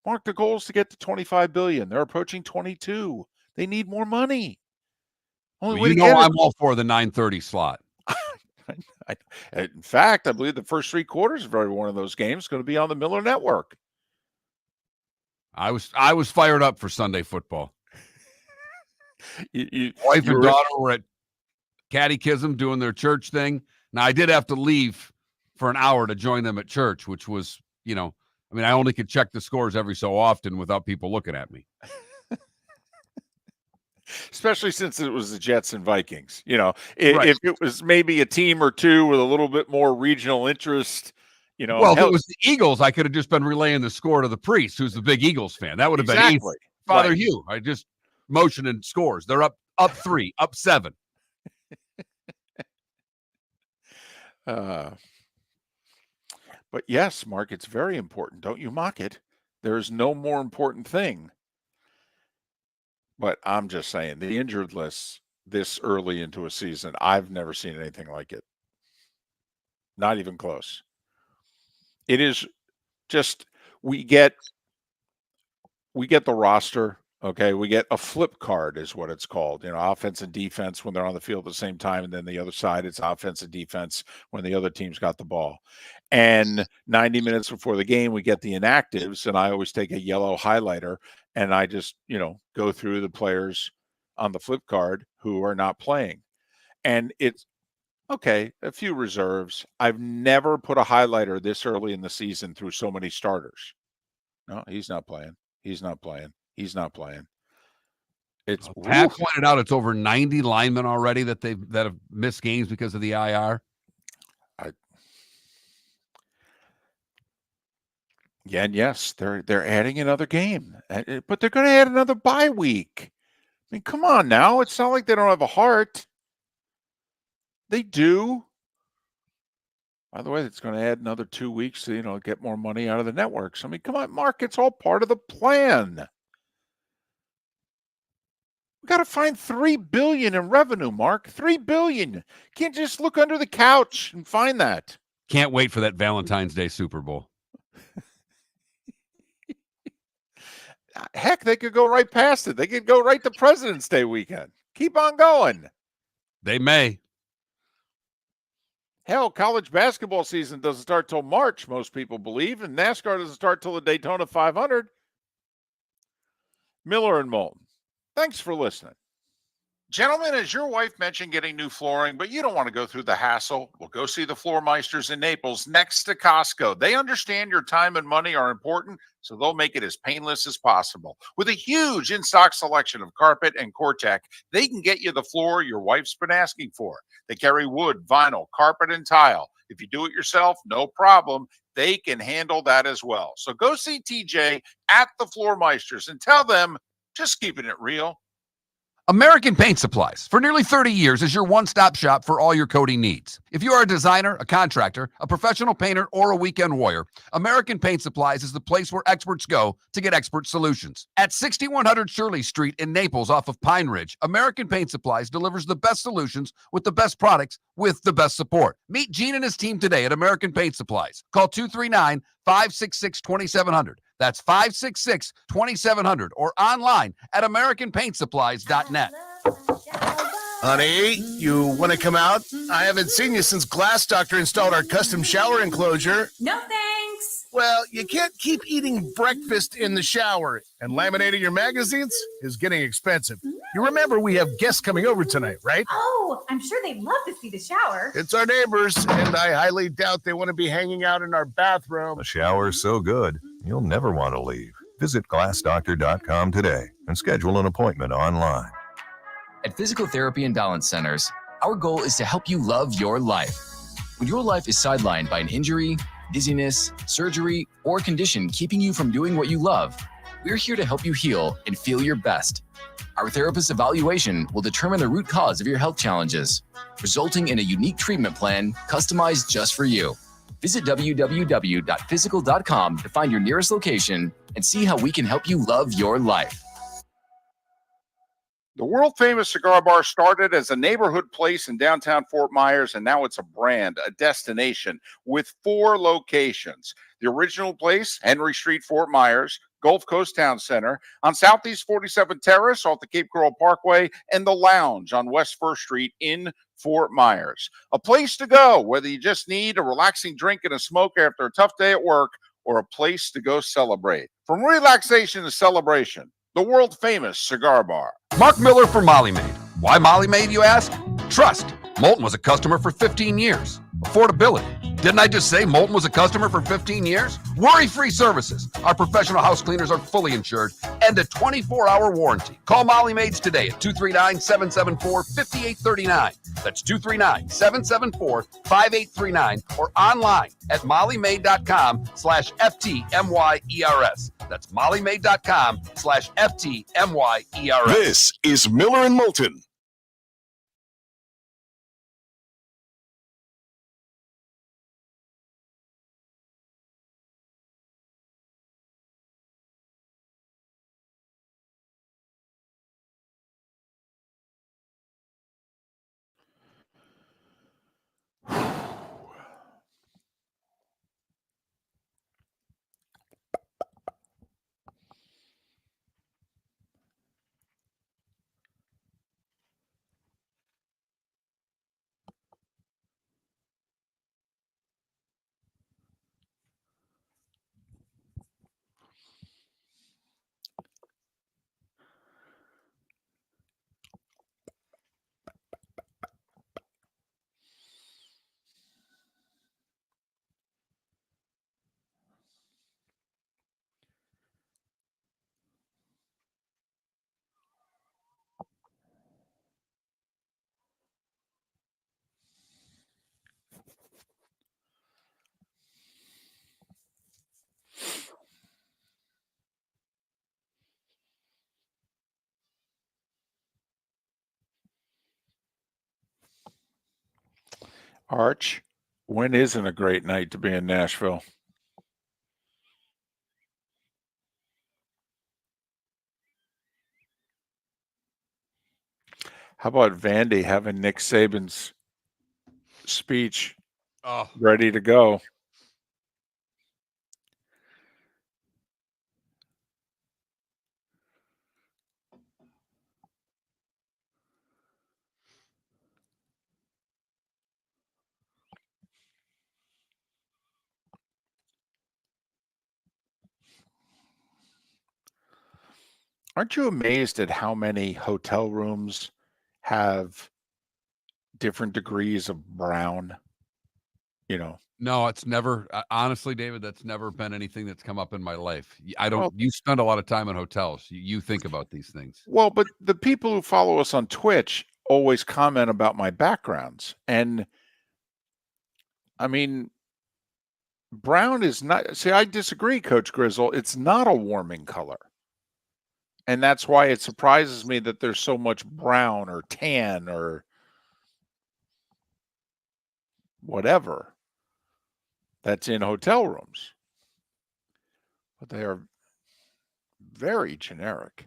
Mark, the goal is to get to $25 billion. They're approaching 22. They need more money. Well, I'm all for the 9:30 slot. In fact, I believe the first 3 quarters of every one of those games is going to be on the Miller Network. I was fired up for Sunday football. Wife and daughter were at catechism doing their church thing. Now, I did have to leave for an hour to join them at church, which was, I only could check the scores every so often without people looking at me. Especially since it was the Jets and Vikings. Right. If it was maybe a team or two with a little bit more regional interest, Well, if it was the Eagles, I could have just been relaying the score to the priest, who's a big Eagles fan. That would have been Father Hugh. I just motion and scores. They're up 3, up 7. But yes, Mark, it's very important. Don't you mock it. There is no more important thing. But I'm just saying, the injured list this early into a season, I've never seen anything like it. Not even close. It is just we get the roster Okay, we get a flip card is what it's called. Offense and defense when they're on the field at the same time, and then the other side it's offense and defense when the other team's got the ball. And 90 minutes before the game, we get the inactives, and I always take a yellow highlighter and I just, go through the players on the flip card who are not playing. And it's okay, a few reserves. I've never put a highlighter this early in the season through so many starters. No, he's not playing. He's not playing. He's not playing. It's Pat pointed out it's over 90 linemen already that have missed games because of the IR. Yeah, and yes, they're adding another game, but they're going to add another bye week. I mean, come on now. It's not like they don't have a heart. They do. By the way, it's going to add another 2 weeks to, get more money out of the networks. I mean, come on, Mark. It's all part of the plan. We got to find $3 billion in revenue, Mark. $3 billion. You can't just look under the couch and find that. Can't wait for that Valentine's Day Super Bowl. Heck, they could go right past it. They could go right to President's Day weekend. Keep on going. They may. Hell, college basketball season doesn't start till March, most people believe, and NASCAR doesn't start till the Daytona 500. Miller and Moulton, thanks for listening. Gentlemen, as your wife mentioned getting new flooring, but you don't want to go through the hassle, well, go see the Floor Meisters in Naples next to Costco. They understand your time and money are important, so they'll make it as painless as possible. With a huge in-stock selection of carpet and Cortec, they can get you the floor your wife's been asking for. They carry wood, vinyl, carpet, and tile. If you do it yourself, no problem. They can handle that as well. So go see TJ at the Floor Meisters and tell them, just keeping it real. American Paint Supplies, for nearly 30 years, is your one-stop shop for all your coating needs. If you are a designer, a contractor, a professional painter, or a weekend warrior, American Paint Supplies is the place where experts go to get expert solutions. At 6100 Shirley Street in Naples off of Pine Ridge, American Paint Supplies delivers the best solutions with the best products with the best support. Meet Gene and his team today at American Paint Supplies. Call 239-566-2700. That's 566-2700 or online at AmericanPaintSupplies.net. Honey, you want to come out? I haven't seen you since Glass Doctor installed our custom shower enclosure. No thanks. Well, you can't keep eating breakfast in the shower, and laminating your magazines is getting expensive. You remember we have guests coming over tonight, right? Oh, I'm sure they'd love to see the shower. It's our neighbors, and I highly doubt they want to be hanging out in our bathroom. The shower's so good, you'll never want to leave. Visit glassdoctor.com today and schedule an appointment online. At Physical Therapy and Balance Centers, our goal is to help you love your life. When your life is sidelined by an injury, dizziness, surgery, or condition keeping you from doing what you love, we're here to help you heal and feel your best. Our therapist evaluation will determine the root cause of your health challenges, resulting in a unique treatment plan customized just for you. Visit www.physical.com to find your nearest location and see how we can help you love your life. The world-famous cigar bar started as a neighborhood place in downtown Fort Myers, and now it's a brand, a destination, with 4 locations. The original place, Henry Street, Fort Myers, Gulf Coast Town Center, on Southeast 47th Terrace off the Cape Coral Parkway, and the Lounge on West 1st Street in Fort Myers. A place to go, whether you just need a relaxing drink and a smoke after a tough day at work, or a place to go celebrate. From relaxation to celebration, the world-famous cigar bar. Mark Miller for Molly Maid. Why Molly Maid, you ask? Trust. Moulton was a customer for 15 years. Affordability. Didn't I just say Moulton was a customer for 15 years? Worry-free services. Our professional house cleaners are fully insured and a 24-hour warranty. Call Molly Maids today at 239-774-5839. That's 239-774-5839 or online at mollymaid.com/FTMYERS. That's mollymaid.com/FTMYERS. This is Miller and Moulton. Arch, when isn't a great night to be in Nashville? How about Vandy having Nick Saban's speech ready to go? Aren't you amazed at how many hotel rooms have different degrees of brown? You know, No, it's never honestly, David, that's never been anything that's come up in my life. I don't Well- you spend a lot of time in hotels. You think about these things. well, but the people who follow us on Twitch always comment about my backgrounds. And I mean, brown is not, see, I disagree, Coach Grizzle. It's not a warming color. And that's why it surprises me that there's so much brown or tan or whatever that's in hotel rooms. But they are very generic,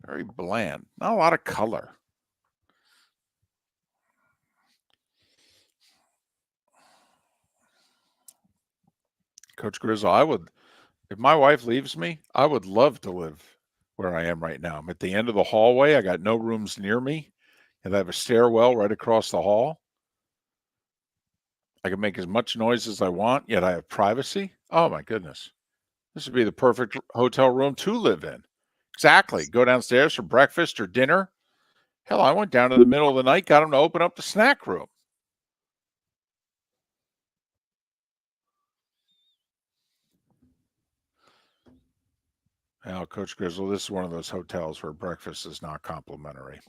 very bland, not a lot of color. Coach Grizzle, if my wife leaves me, I would love to live where I am right now. I'm at the end of the hallway. I got no rooms near me, and I have a stairwell right across the hall. I can make as much noise as I want, yet I have privacy. Oh my goodness. This would be the perfect hotel room to live in. Exactly. Go downstairs for breakfast or dinner. Hell, I went down in the middle of the night, got them to open up the snack room. Now, Coach Grizzle, this is one of those hotels where breakfast is not complimentary.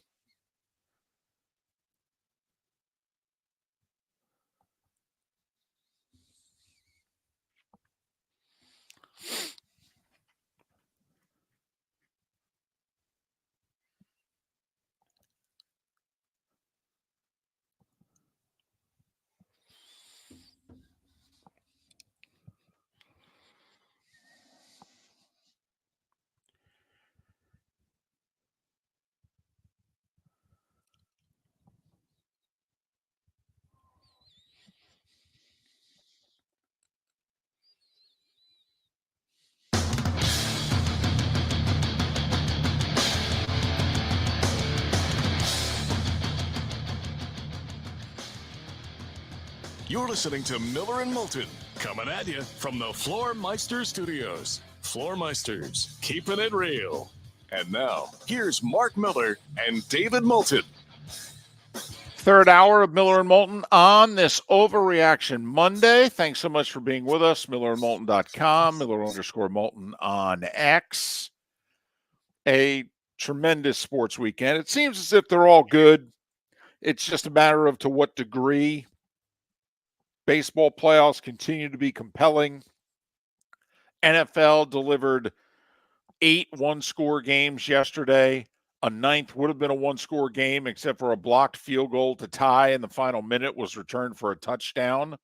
You're listening to Miller and Moulton, coming at you from the Floor Meister Studios. Floor Meisters, keeping it real. And now, here's Mark Miller and David Moulton. Third hour of Miller and Moulton on this Overreaction Monday. Thanks so much for being with us. MillerandMoulton.com, Miller_Moulton on X. A tremendous sports weekend. It seems as if they're all good. It's just a matter of to what degree. Baseball playoffs continue to be compelling. NFL delivered 8 one-score games yesterday. A ninth would have been a one-score game, except for a blocked field goal to tie in the final minute was returned for a touchdown.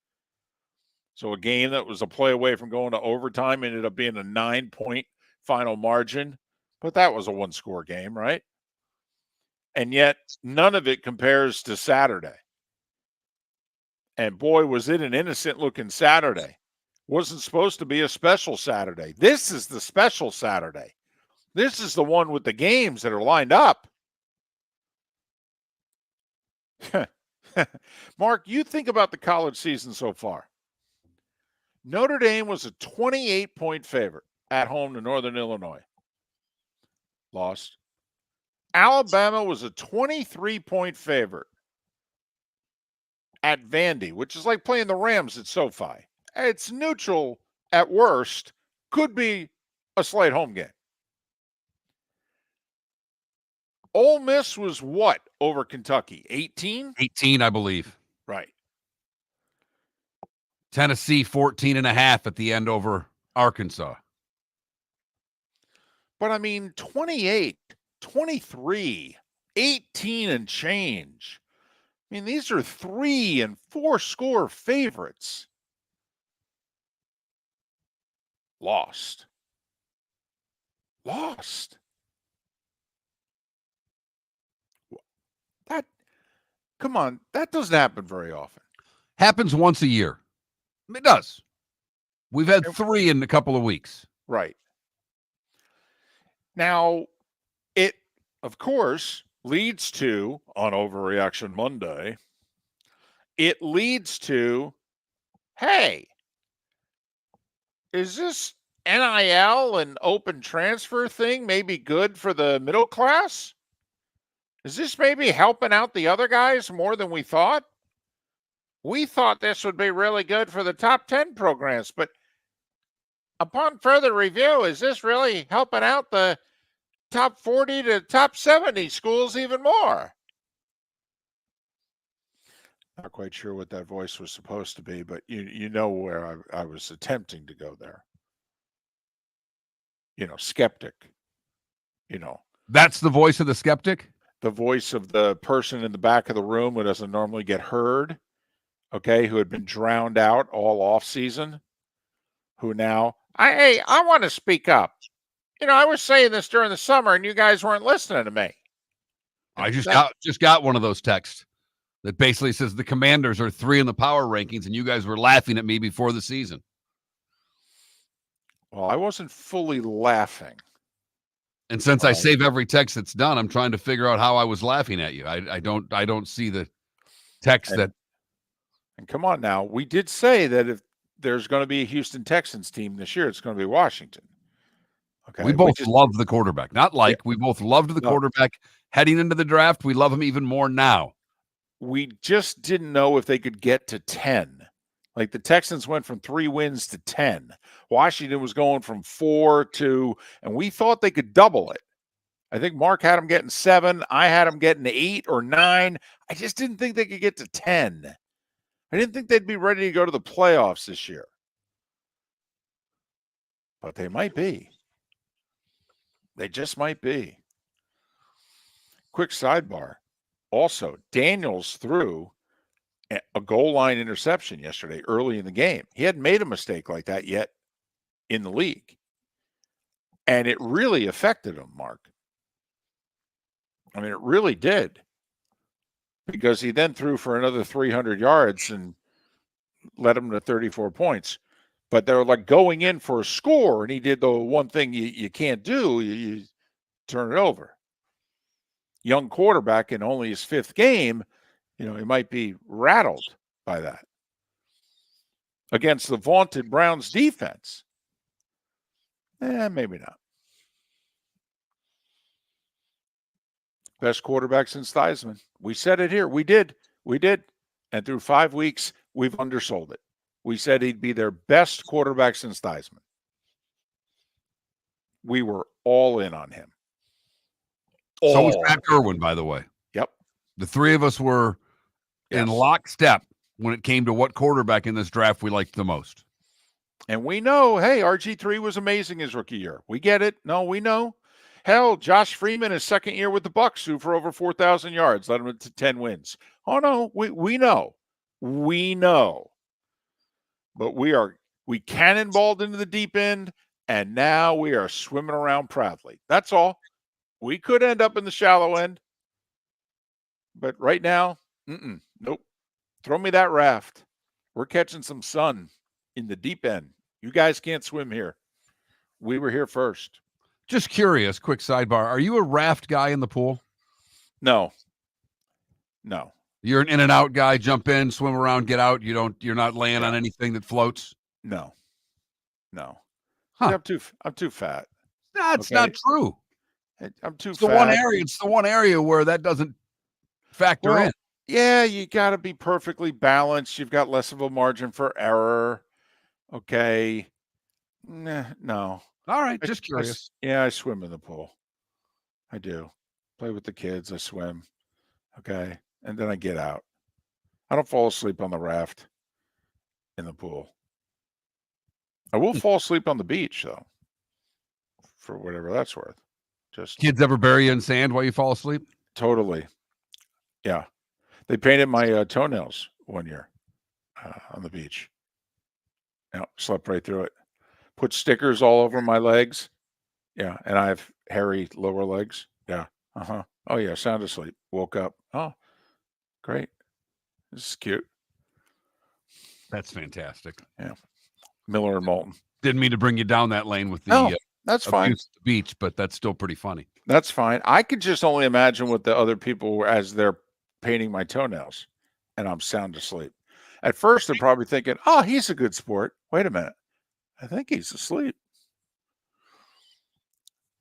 So a game that was a play away from going to overtime ended up being a 9-point final margin. But that was a one-score game, right? And yet none of it compares to Saturday. And boy, was it an innocent-looking Saturday. Wasn't supposed to be a special Saturday. This is the special Saturday. This is the one with the games that are lined up. Mark, you think about the college season so far. Notre Dame was a 28-point favorite at home to Northern Illinois. Lost. Alabama was a 23-point favorite at Vandy, which is like playing the Rams at SoFi. It's neutral at worst. Could be a slight home game. Ole Miss was what over Kentucky? 18? 18, I believe. Right. Tennessee 14.5 at the end over Arkansas. But I mean, 28, 23, 18 and change. I mean, these are 3 and 4 score favorites. Lost. Come on, that doesn't happen very often. Happens once a year. It does. We've had 3 in a couple of weeks. Right. Now, it, of course, leads to, on Overreaction Monday, it leads to, hey, is this NIL and open transfer thing maybe good for the middle class? Is this maybe helping out the other guys more than we thought? We thought this would be really good for the top 10 programs, but upon further review, is this really helping out the top 40 to top 70 schools even more? Not quite sure what that voice was supposed to be, but you know where I was attempting to go there. Skeptic. That's the voice of the skeptic? The voice of the person in the back of the room who doesn't normally get heard, okay, who had been drowned out all off season, who now, I want to speak up. I was saying this during the summer and you guys weren't listening to me. I just got one of those texts that basically says the Commanders are 3 in the power rankings and you guys were laughing at me before the season. Well, I wasn't fully laughing. And since I save every text that's done, I'm trying to figure out how I was laughing at you. I don't see the text that. And come on now, we did say that if there's going to be a Houston Texans team this year, it's going to be Washington. Okay. We both love the quarterback. We both loved the quarterback heading into the draft. We love him even more now. We just didn't know if they could get to 10. Like the Texans went from 3 wins to 10. Washington was going from 4 to, and we thought they could double it. I think Mark had them getting 7. I had them getting 8 or 9. I just didn't think they could get to 10. I didn't think they'd be ready to go to the playoffs this year. But they might be. They just might be. Quick sidebar. Also, Daniels threw a goal line interception yesterday early in the game. He hadn't made a mistake like that yet in the league. And it really affected him, Mark. I mean, it really did. Because he then threw for another 300 yards and led him to 34 points. But they were like going in for a score, and he did the one thing you can't do, you turn it over. Young quarterback in only his 5th game, he might be rattled by that. Against the vaunted Browns defense. Maybe not. Best quarterback since Theismann. We said it here. We did. And through 5 weeks, we've undersold it. We said he'd be their best quarterback since Theismann. We were all in on him. So was Pat Irwin, by the way. Yep. The 3 of us were in lockstep when it came to what quarterback in this draft we liked the most. And we know, hey, RG3 was amazing his rookie year. We get it. No, we know. Hell, Josh Freeman, his second year with the Bucs, threw for over 4,000 yards, led him to 10 wins. Oh, no, we know. We know. But we cannonballed into the deep end, and now we are swimming around proudly. That's all. We could end up in the shallow end. But right now, nope. Throw me that raft. We're catching some sun in the deep end. You guys can't swim here. We were here first. Just curious, quick sidebar. Are you a raft guy in the pool? No. You're an in and out guy, jump in, swim around, get out. You're not laying on anything that floats? No. Huh. I'm too fat. That's not true. I'm too it's fat. It's the one area where that doesn't factor in. Yeah, you got to be perfectly balanced. You've got less of a margin for error. Okay. No. All right, just curious. I swim in the pool. I do. Play with the kids. I swim. Okay. And then I get out. I don't fall asleep on the raft in the pool. I will fall asleep on the beach, though, for whatever that's worth. Just kids ever bury you in sand while you fall asleep? Totally. Yeah. They painted my toenails one year on the beach. Yeah, slept right through it. Put stickers all over my legs. Yeah, and I have hairy lower legs. Yeah. Uh-huh. Oh, yeah, sound asleep. Woke up. Oh, great. This is cute. That's fantastic. Yeah. Miller and Moulton. Didn't mean to bring you down that lane with the No, that's fine. abuse at the beach, but that's still pretty funny. That's fine. I could just only imagine what the other people were as they're painting my toenails, and I'm sound asleep. At first, they're probably thinking, oh, he's a good sport. Wait a minute. I think he's asleep.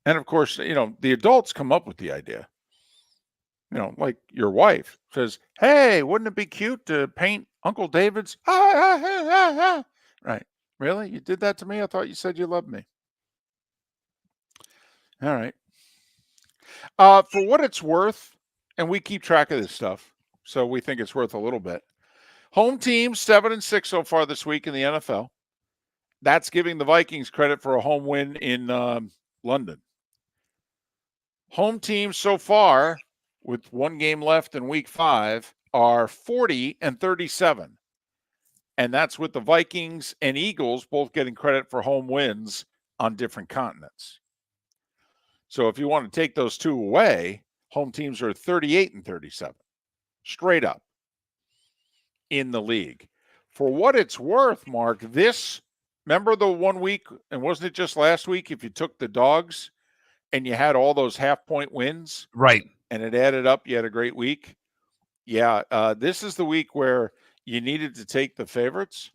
And of course, the adults come up with the idea. Like your wife says, hey, wouldn't it be cute to paint Uncle David's? Right. Really? You did that to me? I thought you said you loved me. All right. For what it's worth, and we keep track of this stuff, so we think it's worth a little bit. Home team 7-6 so far this week in the NFL. That's giving the Vikings credit for a home win in London. Home teams so far, with one game left in week 5, are 40-37. And that's with the Vikings and Eagles both getting credit for home wins on different continents. So if you want to take those two away, home teams are 38-37, straight up in the league. For what it's worth, Mark, remember the 1 week, and wasn't it just last week, if you took the dogs and you had all those half-point wins? Right. And it added up, you had a great week. Yeah, this is the week where you needed to take the favorites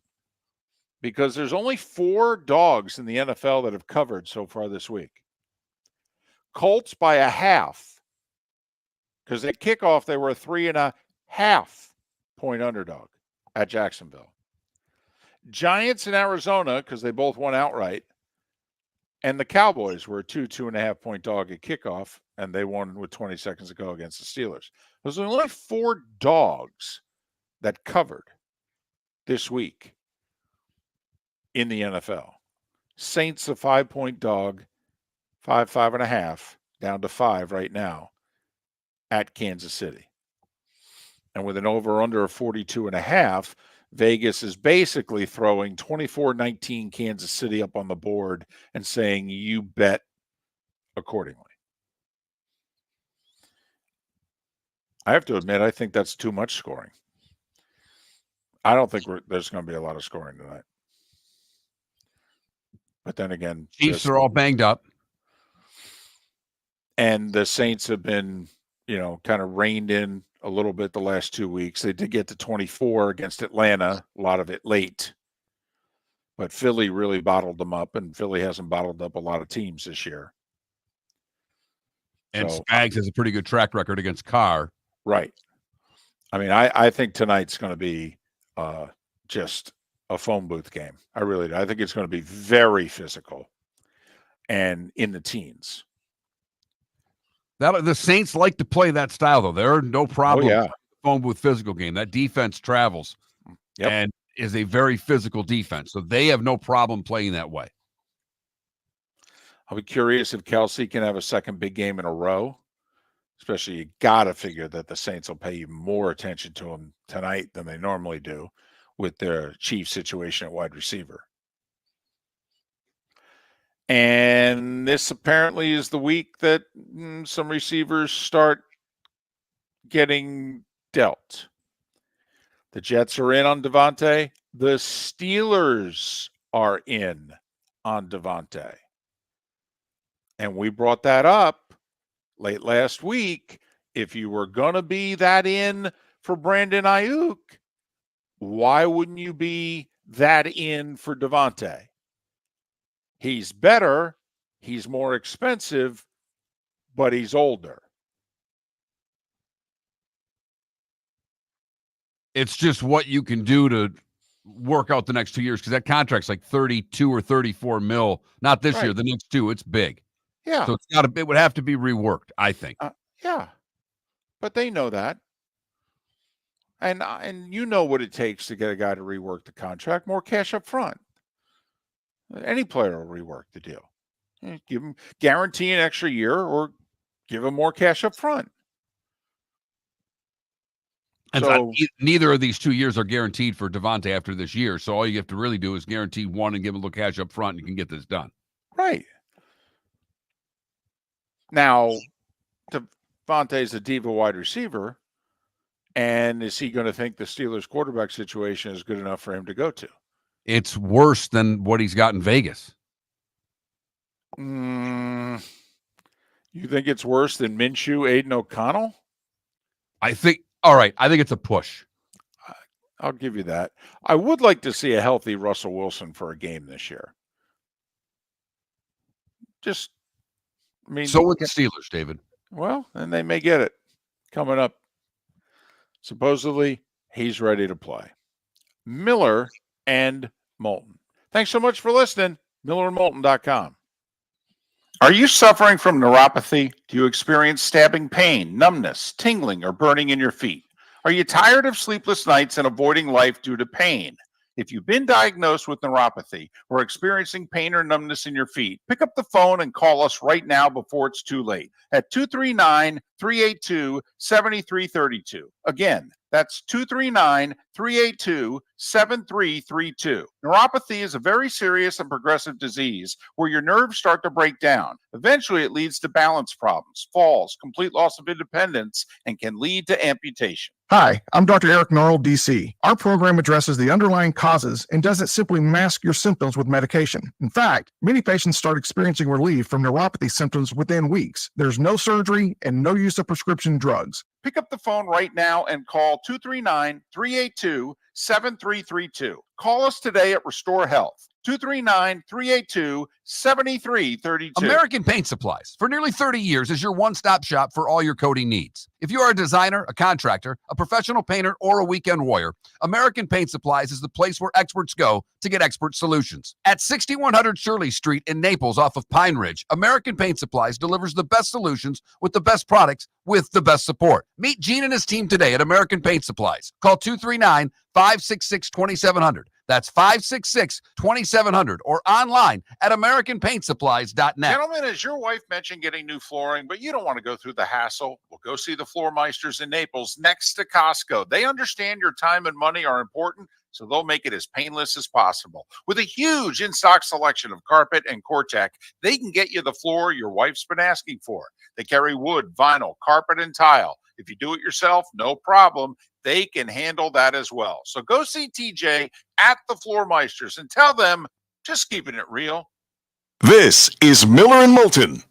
because there's only 4 dogs in the NFL that have covered so far this week. Colts by a half, because at kickoff they were a 3.5-point underdog at Jacksonville. Giants in Arizona, because they both won outright, and the Cowboys were a 2.5-point dog at kickoff, and they won with 20 seconds to go against the Steelers. There's only 4 dogs that covered this week in the NFL. Saints a 5-point dog, 5.5, down to 5 right now at Kansas City. And with an over-under of 42.5, Vegas is basically throwing 24-19 Kansas City up on the board and saying, you bet accordingly. I have to admit, I think that's too much scoring. I don't think there's going to be a lot of scoring tonight. But then again, Chiefs are all banged up. And the Saints have been, kind of reined in a little bit the last 2 weeks. They did get to 24 against Atlanta, a lot of it late. But Philly really bottled them up, and Philly hasn't bottled up a lot of teams this year. And Spags has a pretty good track record against Carr. Right. I mean, I think tonight's going to be just a phone booth game. I really do. I think it's going to be very physical and in the teens. The Saints like to play that style, though. There are no problem with the phone booth physical game. That defense travels and is a very physical defense. So they have no problem playing that way. I'll be curious if Kelsey can have a second big game in a row. Especially, you got to figure that the Saints will pay even more attention to him tonight than they normally do with their Chiefs situation at wide receiver. And this apparently is the week that some receivers start getting dealt. The Jets are in on Devontae. The Steelers are in on Devontae. And we brought that up late last week. If you were going to be that in for Brandon Ayuk, why wouldn't you be that in for Devontae? He's better, he's more expensive, but he's older. It's just what you can do to work out the next 2 years, because that contract's like 32 or 34 mil. Not this year, the next 2. It's big. Yeah. So it would have to be reworked, I think. Yeah. But they know that. And you know what it takes to get a guy to rework the contract. More cash up front. Any player will rework the deal. Give him, guarantee an extra year or give him more cash up front. And So neither of these 2 years are guaranteed for Devontae after this year. So all you have to really do is guarantee one and give him a little cash up front, and you can get this done. right now, Devontae's a diva wide receiver, and is he going to think the Steelers quarterback situation is good enough for him to go to? It's worse than what he's got in Vegas. You think it's worse than Minshew, Aiden O'Connell? I think it's a push. I'll give you that. I would like to see a healthy Russell Wilson for a game this year. So with the Steelers, David. Well, and they may get it coming up. Supposedly, he's ready to play. Miller and Moulton. Thanks so much for listening. MillerandMoulton.com. Are you suffering from neuropathy? Do you experience stabbing pain, numbness, tingling, or burning in your feet? Are you tired of sleepless nights and avoiding life due to pain? If you've been diagnosed with neuropathy or experiencing pain or numbness in your feet, pick up the phone and call us right now before it's too late at 239-382-7332. Again, that's 239-382-7332. Neuropathy is a very serious and progressive disease where your nerves start to break down. Eventually, it leads to balance problems, falls, complete loss of independence, and can lead to amputation. Hi, I'm Dr. Eric Norrell, DC. Our program addresses the underlying causes and doesn't simply mask your symptoms with medication. In fact, many patients start experiencing relief from neuropathy symptoms within weeks. There's no surgery and no use of prescription drugs. Pick up the phone right now and call 239-382-7332. Call us today at Restore Health. 239-382-7332. American Paint Supplies, for nearly 30 years, is your one-stop shop for all your coating needs. If you are a designer, a contractor, a professional painter, or a weekend warrior, American Paint Supplies is the place where experts go to get expert solutions. At 6100 Shirley Street in Naples off of Pine Ridge, American Paint Supplies delivers the best solutions with the best products with the best support. Meet Gene and his team today at American Paint Supplies. Call 239-566-2700. That's 566-2700 or online at AmericanPaintSupplies.net. Gentlemen, as your wife mentioned getting new flooring, but you don't want to go through the hassle, well, go see the Floor Meisters in Naples next to Costco. They understand your time and money are important, so they'll make it as painless as possible. With a huge in-stock selection of carpet and Cortec, they can get you the floor your wife's been asking for. They carry wood, vinyl, carpet, and tile. If you do it yourself, no problem. They can handle that as well. So go see TJ at the Floor Meisters and tell them, just keeping it real. This is Miller and Moulton.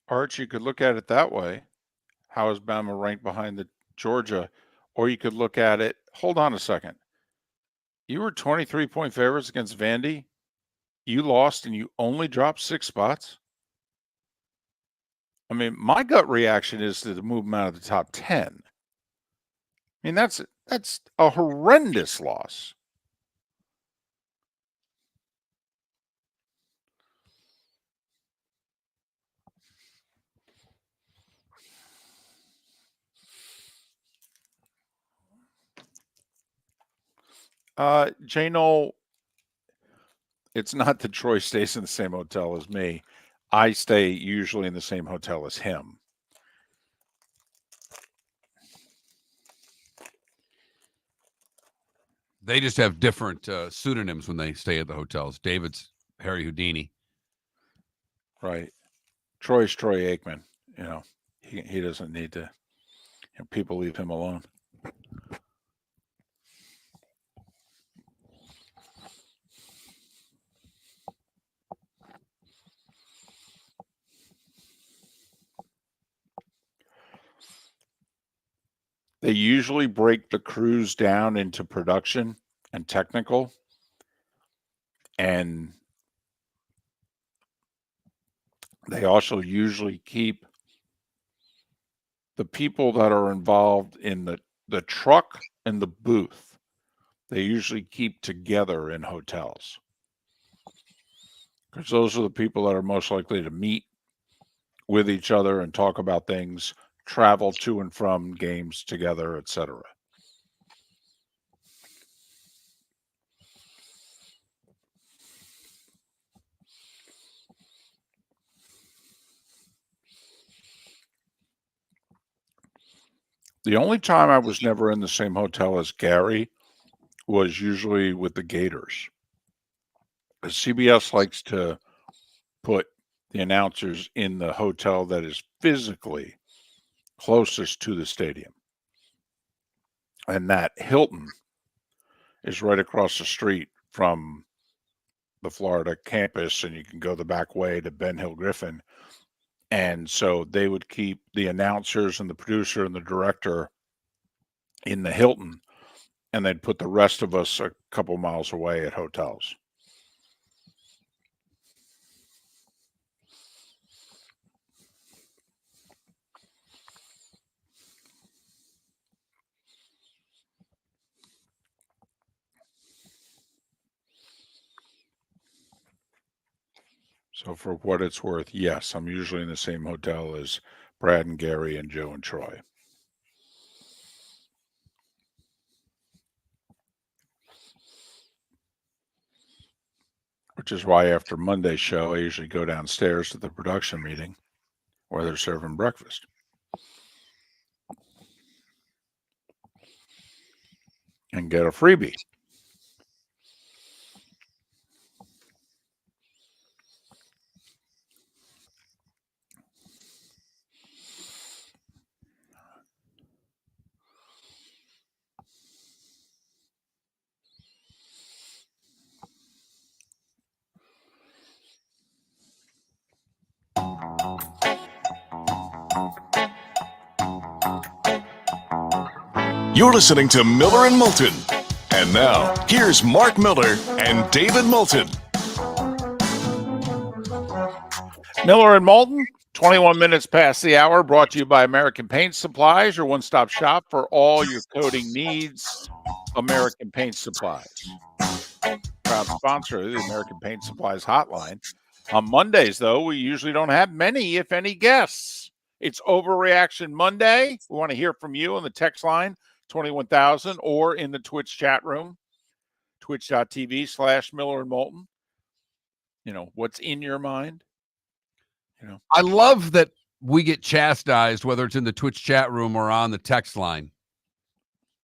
Arch, you could look at it that way. How is Bama ranked behind the Georgia? Or you could look at it, hold on a second. You were 23-point favorites against Vandy. You lost and you only dropped 6 spots. I mean, my gut reaction is to move them out of the top 10. I mean, that's a horrendous loss. J-Noel, it's not that Troy stays in the same hotel as me. I stay usually in the same hotel as him. They just have different pseudonyms when they stay at the hotels. David's Harry Houdini. Right. Troy's Troy Aikman. You know, he doesn't need to. People leave him alone. They usually break the crews down into production and technical, and they also usually keep the people that are involved in the truck and the booth. They usually keep together in hotels because those are the people that are most likely to meet with each other and talk about things, travel to and from games together, etc. The only time I was never in the same hotel as Gary was usually with the Gators. CBS likes to put the announcers in the hotel that is physically closest to the stadium. And that Hilton is right across the street from the Florida campus, and you can go the back way to Ben Hill Griffin. And so they would keep the announcers and the producer and the director in the Hilton, and they'd put the rest of us a couple miles away at hotels. So for what it's worth, yes, I'm usually in the same hotel as Brad and Gary and Joe and Troy. Which is why after Monday's show, I usually go downstairs to the production meeting where they're serving breakfast. And get a freebie. You're listening to Miller and Moulton. And now, here's Mark Miller and David Moulton. Miller and Moulton, 21 minutes past the hour, brought to you by American Paint Supplies, your one-stop shop for all your coating needs. American Paint Supplies. Proud sponsor of the American Paint Supplies hotline. On Mondays, though, we usually don't have many, if any, guests. It's Overreaction Monday. We want to hear from you on the text line, 21,000, or in the Twitch chat room, twitch.tv/Miller and Moulton. You know, what's in your mind? You know, I love that we get chastised, whether it's in the Twitch chat room or on the text line.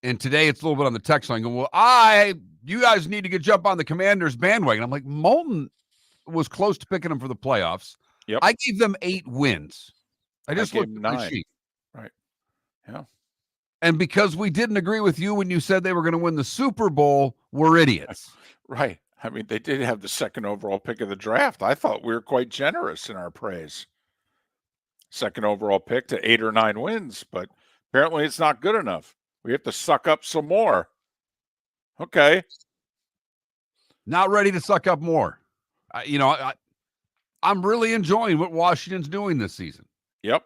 And today it's a little bit on the text line. Going, well, you guys need to jump on the Commanders bandwagon. I'm like, Moulton was close to picking them for the playoffs. Yep. I gave them 8 wins. I just looked at my 9. sheet. Right. Yeah. And because we didn't agree with you when you said they were going to win the Super Bowl, we're idiots. Right. I mean, they did have the second overall pick of the draft. I thought we were quite generous in our praise. Second overall pick to 8 or 9 wins, but apparently it's not good enough. We have to suck up some more. Okay. Not ready to suck up more. I'm really enjoying what Washington's doing this season. Yep.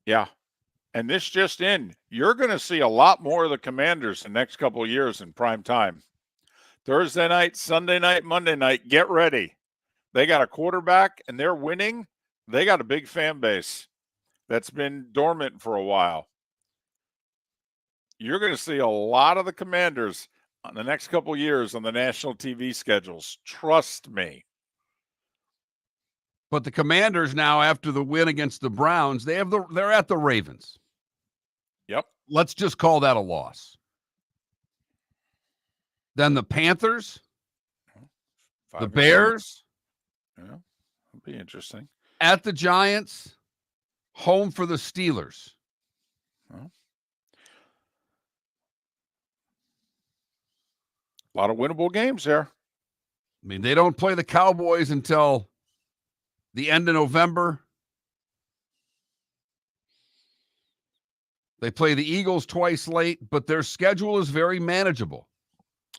Yeah. And this just in, you're going to see a lot more of the Commanders the next couple of years in prime time. Thursday night, Sunday night, Monday night, get ready. They got a quarterback and they're winning. They got a big fan base that's been dormant for a while. You're going to see a lot of the Commanders on the next couple of years on the national TV schedules. Trust me. But the Commanders now, after the win against the Browns, they're at the Ravens. Yep. Let's just call that a loss. Then the Panthers, 5 the and 7. Bears, Yeah, that'd be interesting. at the Giants, home for the Steelers. Well, a lot of winnable games there. I mean, they don't play the Cowboys until the end of November. They play the Eagles twice late, but their schedule is very manageable.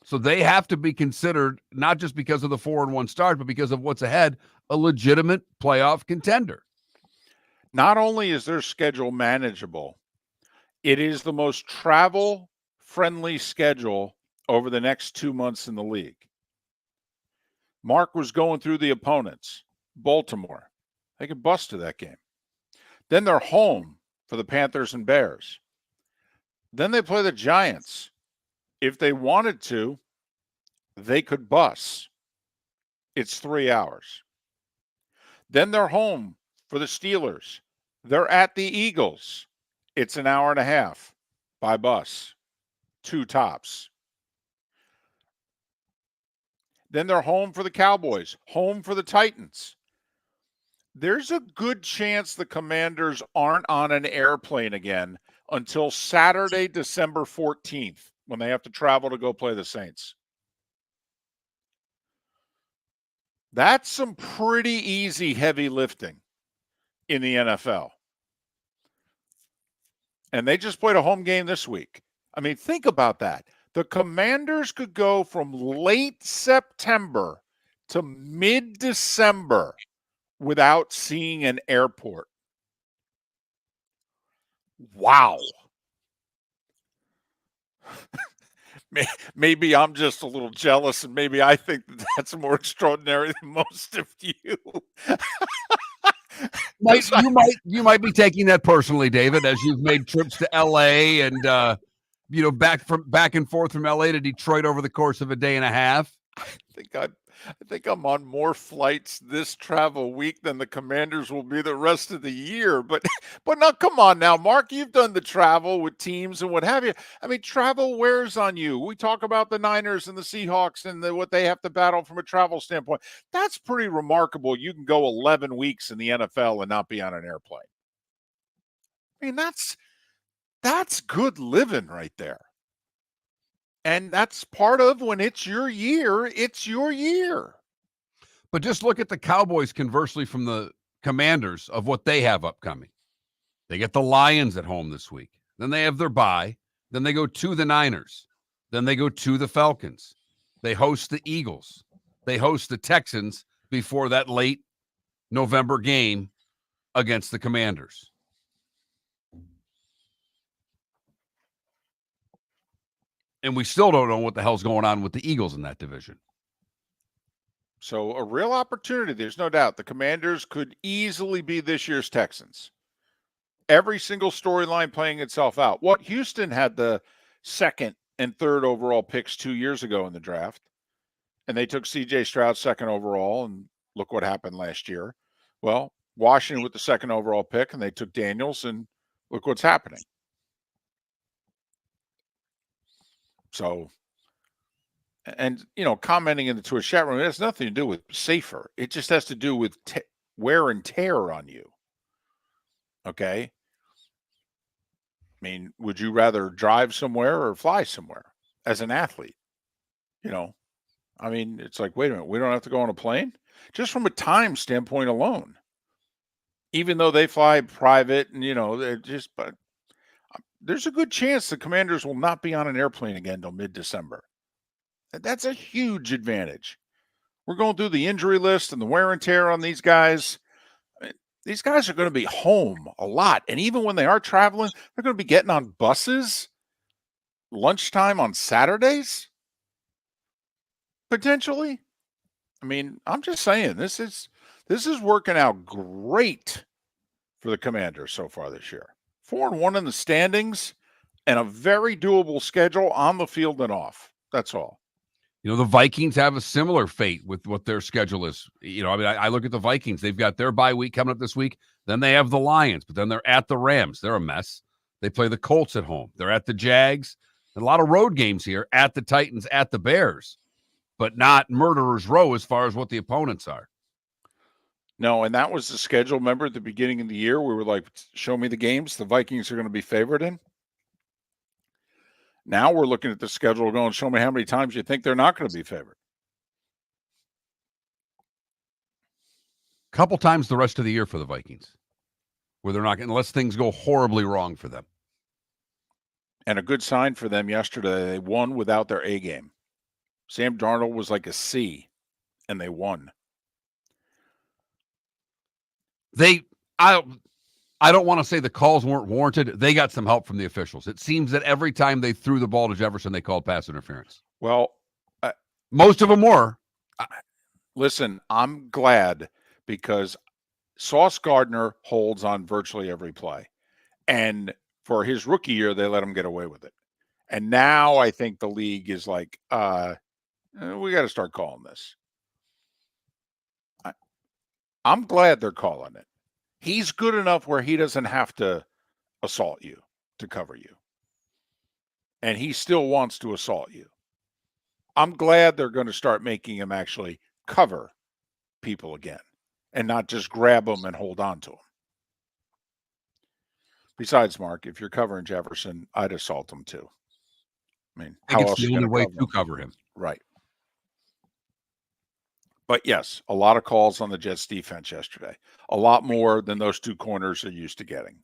So they have to be considered, not just because of the 4-1 start, but because of what's ahead, a legitimate playoff contender. Not only is their schedule manageable, it is the most travel-friendly schedule over the next 2 months in the league. Mark was going through the opponents. Baltimore. They could bust to that game. Then they're home for the Panthers and Bears. Then they play the Giants. If they wanted to, they could bus. It's 3 hours. Then they're home for the Steelers. They're at the Eagles. It's an hour and a half by bus. 2 tops. Then they're home for the Cowboys, home for the Titans. There's a good chance the Commanders aren't on an airplane again until Saturday, December 14th, when they have to travel to go play the Saints. That's some pretty easy heavy lifting in the NFL. And they just played a home game this week. I mean, think about that. The Commanders could go from late September to mid-December without seeing an airport. Wow. Maybe I'm just a little jealous, and maybe I think that's more extraordinary than most of you. You might be taking that personally, David, as you've made trips to LA and back and forth from LA to Detroit over the course of a day and a half. I think I'm on more flights this travel week than the Commanders will be the rest of the year. But now, come on now, Mark, you've done the travel with teams and what have you. I mean, travel wears on you. We talk about the Niners and the Seahawks and what they have to battle from a travel standpoint. That's pretty remarkable. You can go 11 weeks in the NFL and not be on an airplane. I mean, that's good living right there. And that's part of when it's your year, it's your year. But just look at the Cowboys, conversely, from the Commanders of what they have upcoming. They get the Lions at home this week. Then they have their bye. Then they go to the Niners. Then they go to the Falcons. They host the Eagles. They host the Texans before that late November game against the Commanders. And we still don't know what the hell's going on with the Eagles in that division. So a real opportunity, there's no doubt. The Commanders could easily be this year's Texans. Every single storyline playing itself out. What Houston had the 2nd and 3rd overall picks 2 years ago in the draft, and they took C.J. Stroud 2nd overall, and look what happened last year. Well, Washington with the 2nd overall pick, and they took Daniels, and look what's happening. So, and, commenting in the Twitch chat room, it has nothing to do with safer. It just has to do with wear and tear on you. Okay? I mean, would you rather drive somewhere or fly somewhere as an athlete? I mean, it's like, wait a minute, we don't have to go on a plane? Just from a time standpoint alone. Even though they fly private and, but there's a good chance the Commanders will not be on an airplane again until mid-December. That's a huge advantage. We're going through the injury list and the wear and tear on these guys. These guys are going to be home a lot. And even when they are traveling, they're going to be getting on buses lunchtime on Saturdays, potentially. I mean, I'm just saying, this is working out great for the Commanders so far this year. 4-1 in the standings and a very doable schedule on the field and off. That's all. The Vikings have a similar fate with what their schedule is. I look at the Vikings. They've got their bye week coming up this week. Then they have the Lions, but then they're at the Rams. They're a mess. They play the Colts at home. They're at the Jags. A lot of road games here at the Titans, at the Bears, but not murderer's row as far as what the opponents are. No, and that was the schedule. Remember at the beginning of the year, we were like, show me the games the Vikings are going to be favored in. Now we're looking at the schedule going, show me how many times you think they're not going to be favored. Couple times the rest of the year for the Vikings where they're not, unless things go horribly wrong for them. And a good sign for them yesterday, they won without their A game. Sam Darnold was like a C, and they won. I don't want to say the calls weren't warranted. They got some help from the officials. It seems that every time they threw the ball to Jefferson, they called pass interference. Well, most of them were. Listen, I'm glad because Sauce Gardner holds on virtually every play. And for his rookie year, they let him get away with it. And now I think the league is like, we got to start calling this. I'm glad they're calling it. He's good enough where he doesn't have to assault you to cover you. And he still wants to assault you. I'm glad they're going to start making him actually cover people again and not just grab them and hold on to them. Besides, Mark, if you're covering Jefferson, I'd assault him too. I mean, I think it's the only way to cover him. Right. But yes, a lot of calls on the Jets defense yesterday. A lot more than those two corners are used to getting.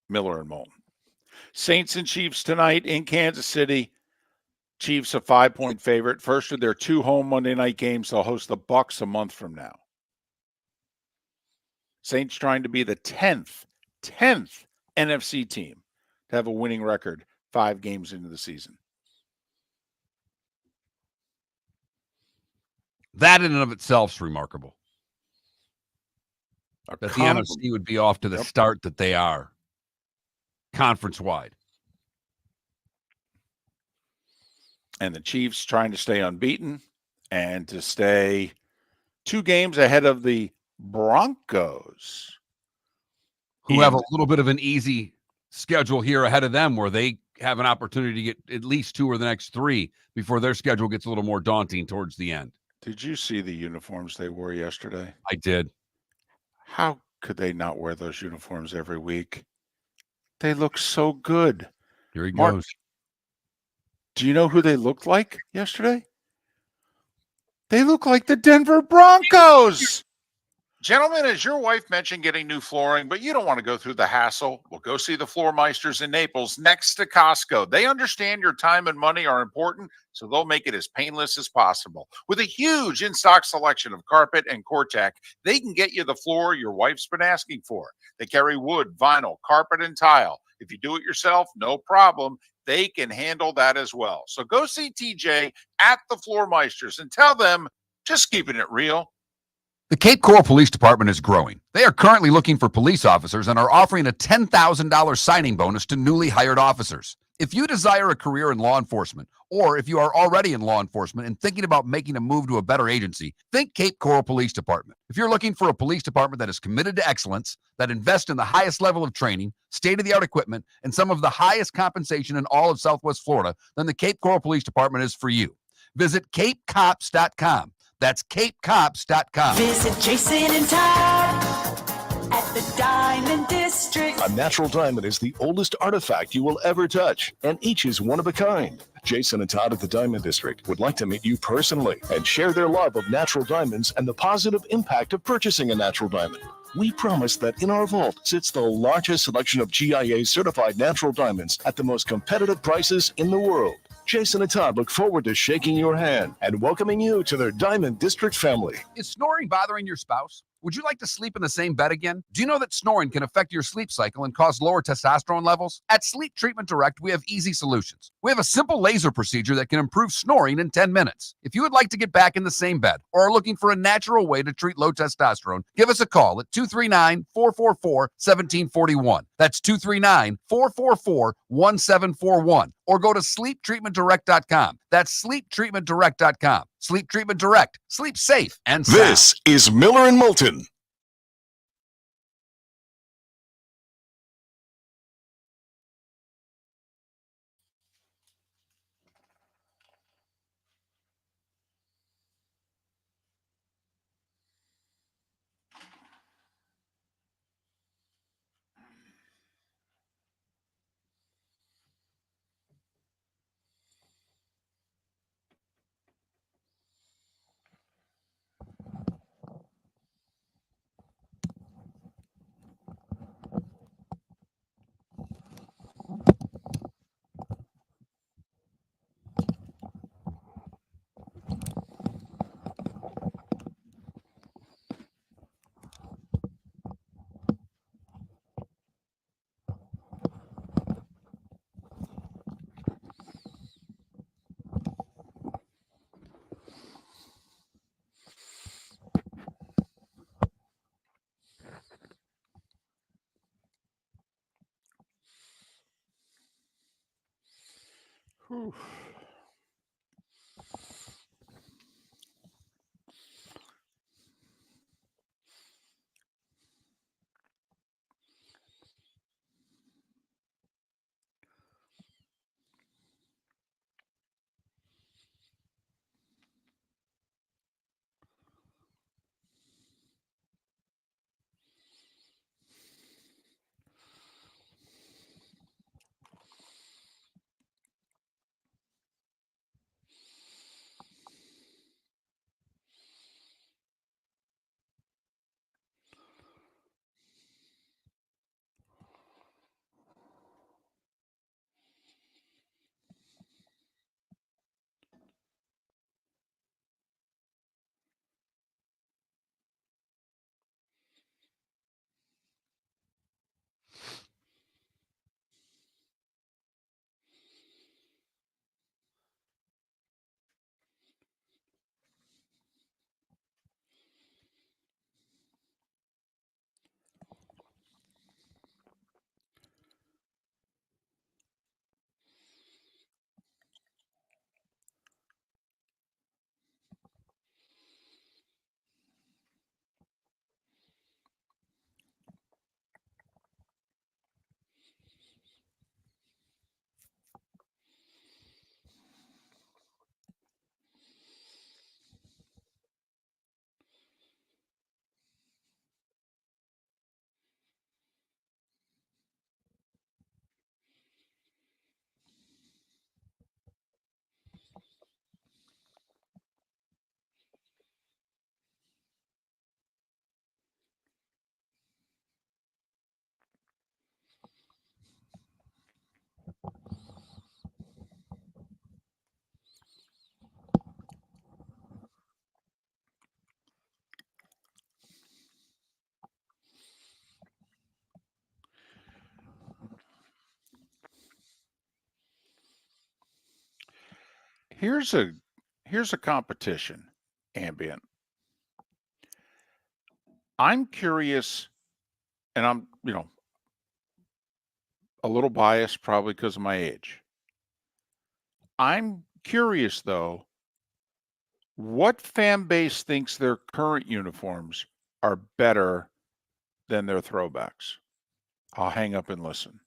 Miller and Moulton. Saints and Chiefs tonight in Kansas City. Chiefs a 5-point favorite. First of their two home Monday night games. They'll host the Bucs a month from now. Saints trying to be the 10th NFC team to have a winning record 5 games into the season. That in and of itself is remarkable. That the NFC would be off to the start that they are, conference-wide. And the Chiefs trying to stay unbeaten and to stay 2 games ahead of the Broncos. Who have a little bit of an easy schedule here ahead of them where they have an opportunity to get at least 2 or the next 3 before their schedule gets a little more daunting towards the end. Did you see the uniforms they wore yesterday? I did. How could they not wear those uniforms every week? They look so good. Here he Mark, goes. do you know who they looked like yesterday? They look like the Denver Broncos. Gentlemen, as your wife mentioned getting new flooring, but you don't want to go through the hassle, well, go see the Floor Meisters in Naples next to Costco. They understand your time and money are important, so they'll make it as painless as possible. With a huge in-stock selection of carpet and Cortec, they can get you the floor your wife's been asking for. They carry wood, vinyl, carpet, and tile. If you do it yourself, no problem. They can handle that as well. So go see TJ at the Floor Meisters and tell them, just keeping it real. The Cape Coral Police Department is growing. They are currently looking for police officers and are offering a $10,000 signing bonus to newly hired officers. If you desire a career in law enforcement, or if you are already in law enforcement and thinking about making a move to a better agency, think Cape Coral Police Department. If you're looking for a police department that is committed to excellence, that invests in the highest level of training, state-of-the-art equipment, and some of the highest compensation in all of Southwest Florida, then the Cape Coral Police Department is for you. Visit capecops.com. That's capecops.com. Visit Jason and Todd at the Diamond District. A natural diamond is the oldest artifact you will ever touch, and each is one of a kind. Jason and Todd at the Diamond District would like to meet you personally and share their love of natural diamonds and the positive impact of purchasing a natural diamond. We promise that in our vault sits the largest selection of GIA certified natural diamonds at the most competitive prices in the world. Jason and Todd look forward to shaking your hand and welcoming you to their Diamond District family. Is snoring bothering your spouse? Would you like to sleep in the same bed again? Do you know that snoring can affect your sleep cycle and cause lower testosterone levels? At Sleep Treatment Direct, we have easy solutions. We have a simple laser procedure that can improve snoring in 10 minutes. If you would like to get back in the same bed or are looking for a natural way to treat low testosterone, give us a call at 239-444-1741. That's 239-444-1741. Or go to sleeptreatmentdirect.com. That's sleeptreatmentdirect.com. Sleep Treatment Direct. Sleep safe and sound. This is Miller and Moulton. Here's a competition, ambient. I'm curious, and I'm, a little biased probably because of my age. I'm curious though, what fan base thinks their current uniforms are better than their throwbacks? I'll hang up and listen.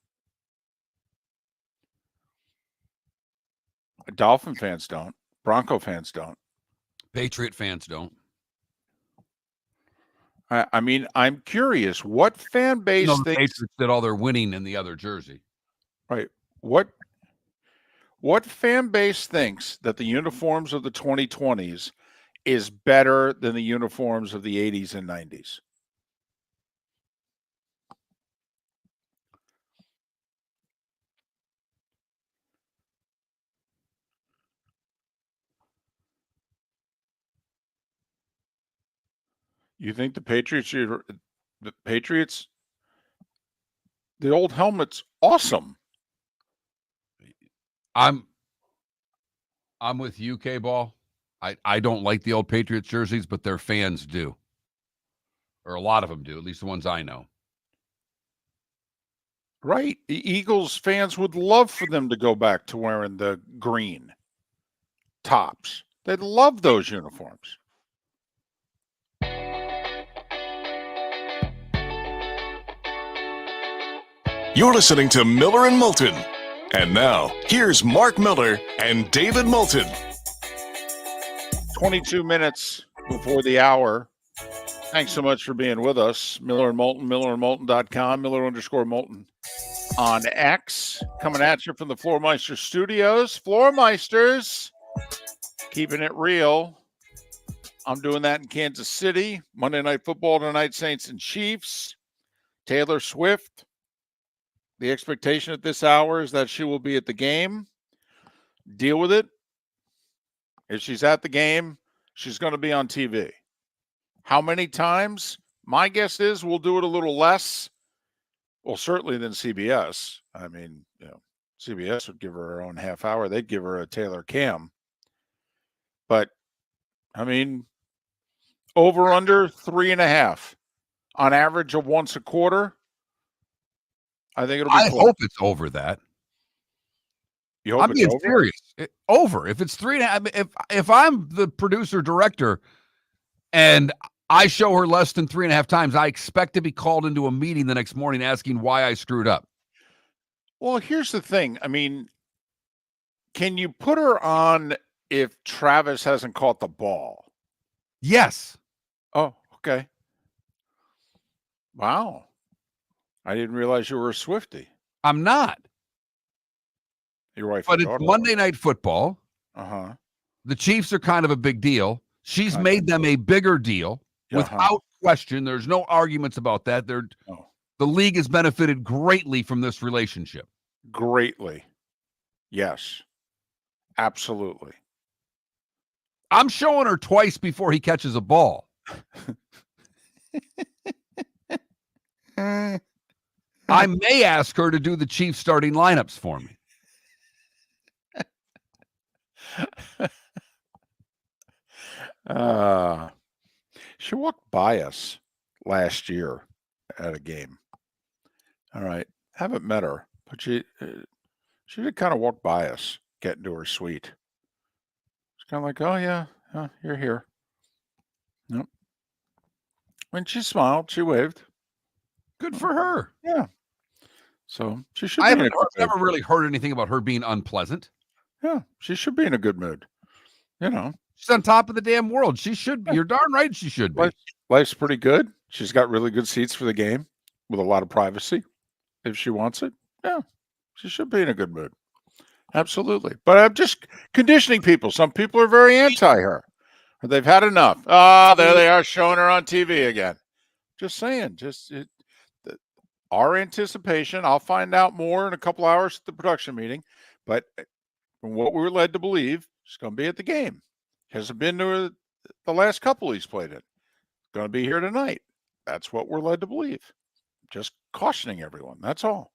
Dolphin fans don't. Bronco fans don't. Patriot fans don't. I mean, I'm curious, what fan base The thinks Patriots did all their winning in the other jersey. right? What fan base thinks that the uniforms of the 2020s is better than the uniforms of the 80s and 90s? You think the Patriots, the old helmet's awesome. I'm with you, K-Ball. I don't like the old Patriots jerseys, but their fans do. Or a lot of them do, at least the ones I know. Right. The Eagles fans would love for them to go back to wearing the green tops. They'd love those uniforms. You're listening to Miller and Moulton. And now, here's Mark Miller and David Moulton. 22 minutes before the hour. Thanks so much for being with us. Miller and Moulton, millerandmoulton.com, Miller_Moulton on X. Coming at you from the Floormeister Studios. Floormeisters, keeping it real. I'm doing that in Kansas City. Monday Night Football tonight, Saints and Chiefs. Taylor Swift. The expectation at this hour is that she will be at the game. Deal with it. If she's at the game, she's going to be on TV. How many times? My guess is we'll do it a little less. Well, certainly than CBS. I mean, CBS would give her her own half hour. They'd give her a Taylor Cam. But, I mean, over under 3.5. On average of once a quarter. I think it'll be I close. hope it's over that. You hope I'm it's being over? serious. Over. If it's 3.5, if I'm the producer director and I show her less than 3.5 times, I expect to be called into a meeting the next morning asking why I screwed up. Well, here's the thing. I mean, can you put her on if Travis hasn't caught the ball? Yes. Oh, okay. Wow. I didn't realize you were a Swiftie. I'm not. Your wife But and it's daughter. Monday Night Football. Uh-huh. The Chiefs are kind of a big deal. She's Gotcha. made them a bigger deal Uh-huh. without question. There's no arguments about that. Oh, The league has benefited greatly from this relationship. greatly. Yes. Absolutely. I'm showing her twice before he catches a ball. I may ask her to do the Chiefs starting lineups for me. She walked by us last year at a game. All right. Haven't met her, but she did kind of walk by us, get into her suite. It's kind of like, oh, yeah, you're here. Yep. When she smiled, she waved. Good for her. Yeah. So she should I be in a haven't good mood. never really heard anything about her being unpleasant. Yeah, she should be in a good mood. You know, She's on top of the damn world. She should be. You're darn right she should be. life's pretty good. She's got really good seats for the game with a lot of privacy if she wants it. Yeah, she should be in a good mood. Absolutely. But I'm just conditioning people. Some people are very anti her. They've had enough. Ah, there they are showing her on TV again. Just saying, our anticipation, I'll find out more in a couple hours at the production meeting, but from what we were led to believe, she's going to be at the game. Hasn't been to the last couple he's played in. Going to be here tonight. That's what we're led to believe. Just cautioning everyone. That's all.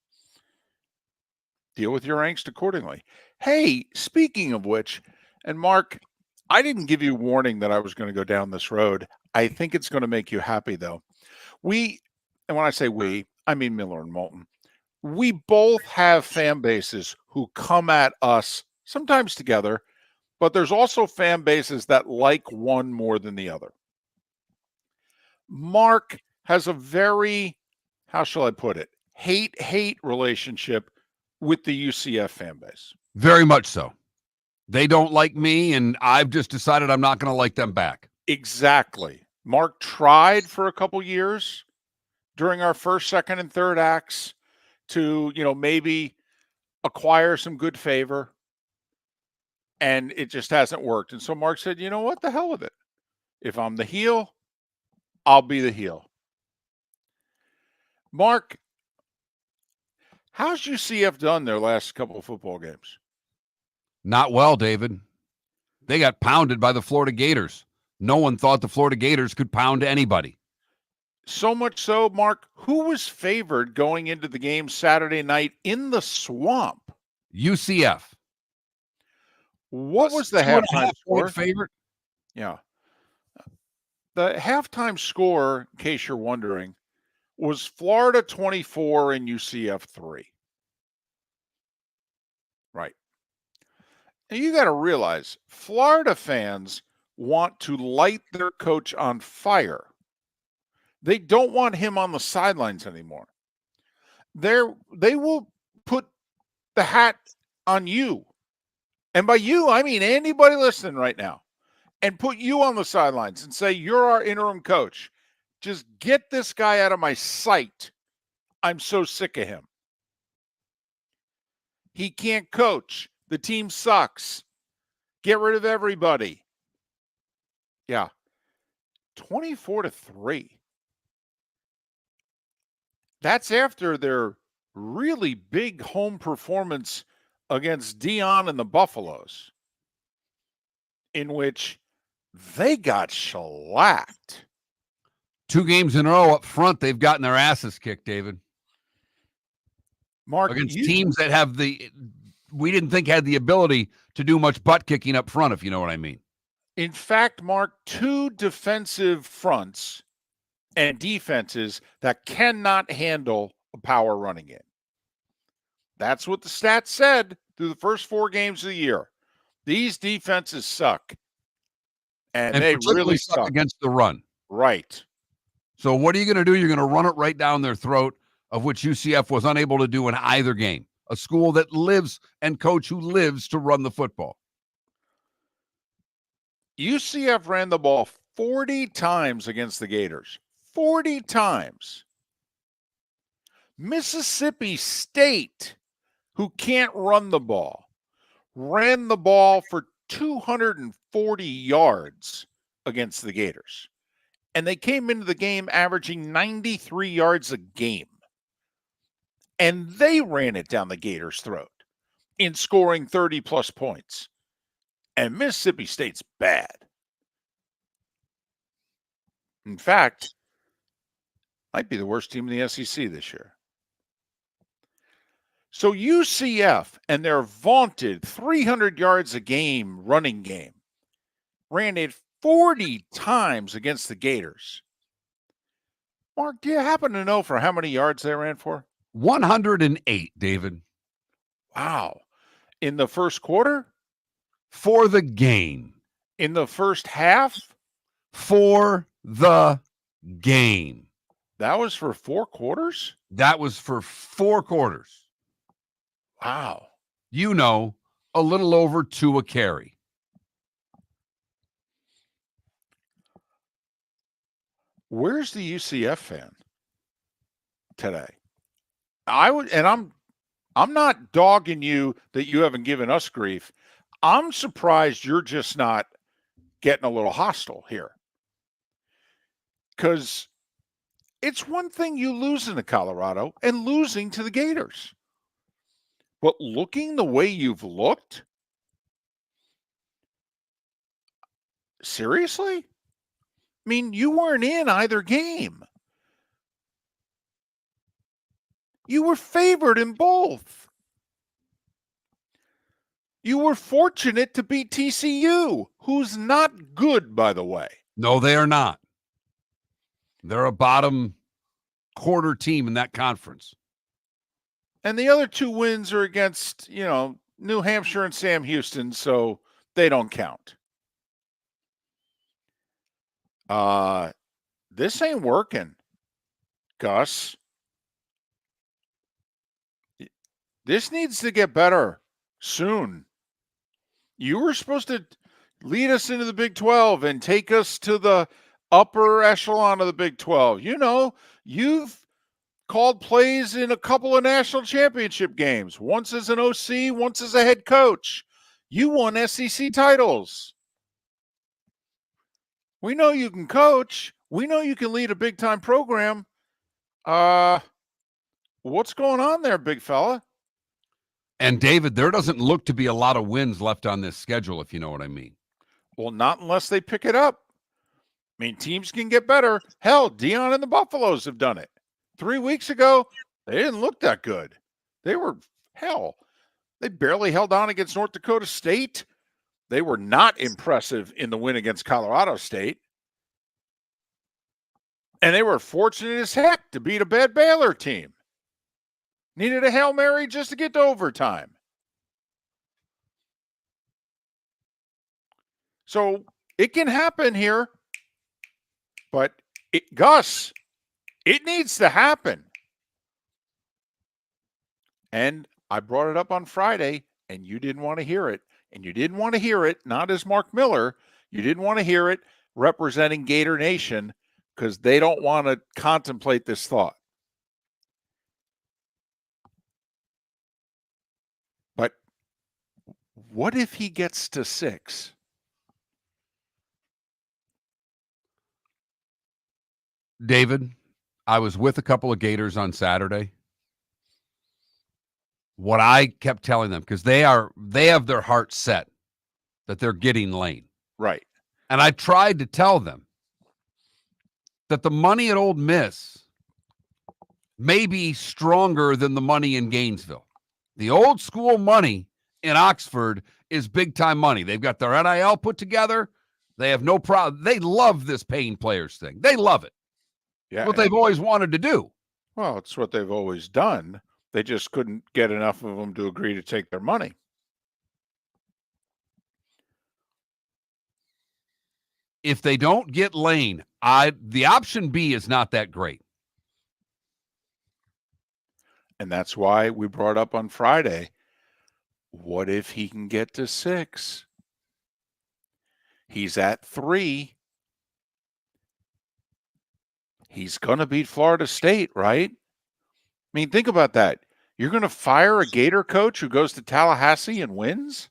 Deal with your angst accordingly. Hey, speaking of which, and Mark, I didn't give you warning that I was going to go down this road. I think it's going to make you happy, though. And when I say we, I mean Miller and Moulton. We both have fan bases who come at us sometimes together, but there's also fan bases that like one more than the other. Mark has a very, how shall I put it, hate relationship with the UCF fan base. Very much so. They don't like me, and I've just decided I'm not going to like them back. Exactly. Mark tried for a couple years during our first, second, and third acts to, maybe acquire some good favor, and it just hasn't worked. And so Mark said, you know what, the hell with it. If I'm the heel, I'll be the heel. Mark, how's UCF done their last couple of football games? Not well, David. They got pounded by the Florida Gators. No one thought the Florida Gators could pound anybody. So much so, Mark, who was favored going into the game Saturday night in the Swamp? UCF. What was the halftime score? Favorite? Yeah. The halftime score, in case you're wondering, was Florida 24 and UCF 3. Right. And you got to realize, Florida fans want to light their coach on fire. They don't want him on the sidelines anymore. They will put the hat on you. And by you, I mean anybody listening right now. And put you on the sidelines and say, you're our interim coach. Just get this guy out of my sight. I'm so sick of him. He can't coach. The team sucks. Get rid of everybody. Yeah. 24-3. That's after their really big home performance against Dion and the Buffaloes, in which they got shellacked. 2 games in a row up front, they've gotten their asses kicked, David. Mark, against teams that we didn't think had the ability to do much butt kicking up front, if you know what I mean. In fact, Mark, 2 defensive fronts and defenses that cannot handle a power running in. That's what the stats said through the first 4 games of the year. These defenses suck. And they particularly really suck against the run. Right. So what are you going to do? You're going to run it right down their throat, of which UCF was unable to do in either game. A school that lives and coach who lives to run the football. UCF ran the ball 40 times against the Gators. 40 times. Mississippi State, who can't run the ball, ran the ball for 240 yards against the Gators. And they came into the game averaging 93 yards a game. And they ran it down the Gators' throat in scoring 30-plus points. And Mississippi State's bad. In fact, might be the worst team in the SEC this year. So UCF and their vaunted 300 yards a game running game ran it 40 times against the Gators. Mark, do you happen to know for how many yards they ran for? 108, David. Wow. In the first quarter? For the game. In the first half? For the game. That was for 4 quarters? That was for 4 quarters. Wow. You know, a little over 2 a carry. Where's the UCF fan today? I'm not dogging you that you haven't given us grief. I'm surprised you're just not getting a little hostile here. Because it's one thing you losing to Colorado and losing to the Gators. But looking the way you've looked, seriously? I mean, you weren't in either game. You were favored in both. You were fortunate to beat TCU, who's not good, by the way. No, they are not. They're a bottom quarter team in that conference. And the other 2 wins are against, New Hampshire and Sam Houston, so they don't count. This ain't working, Gus. This needs to get better soon. You were supposed to lead us into the Big 12 and take us to the upper echelon of the Big 12. You've called plays in a couple of national championship games, once as an OC, once as a head coach. You won SEC titles. We know you can coach. We know you can lead a big-time program. What's going on there, big fella? And, David, there doesn't look to be a lot of wins left on this schedule, if you know what I mean. Well, not unless they pick it up. I mean, teams can get better. Hell, Dion and the Buffaloes have done it. 3 weeks ago, they didn't look that good. They barely held on against North Dakota State. They were not impressive in the win against Colorado State. And they were fortunate as heck to beat a bad Baylor team. Needed a Hail Mary just to get to overtime. So it can happen here. But, Gus, it needs to happen. And I brought it up on Friday, and you didn't want to hear it. And you didn't want to hear it, not as Mark Miller. You didn't want to hear it representing Gator Nation because they don't want to contemplate this thought. But what if he gets to 6? David, I was with a couple of Gators on Saturday. What I kept telling them, because they have their heart set that they're getting Lane. Right. And I tried to tell them that the money at Ole Miss may be stronger than the money in Gainesville. The old school money in Oxford is big time money. They've got their NIL put together. They have no problem. They love this paying players thing. They love it. Yeah. What they've always wanted to do. Well, it's what they've always done. They just couldn't get enough of them to agree to take their money. if they don't get Lane, the option B is not that great. And that's why we brought up on Friday, what if he can get to 6? He's at 3. He's going to beat Florida State, right? I mean, think about that. You're going to fire a Gator coach who goes to Tallahassee and wins?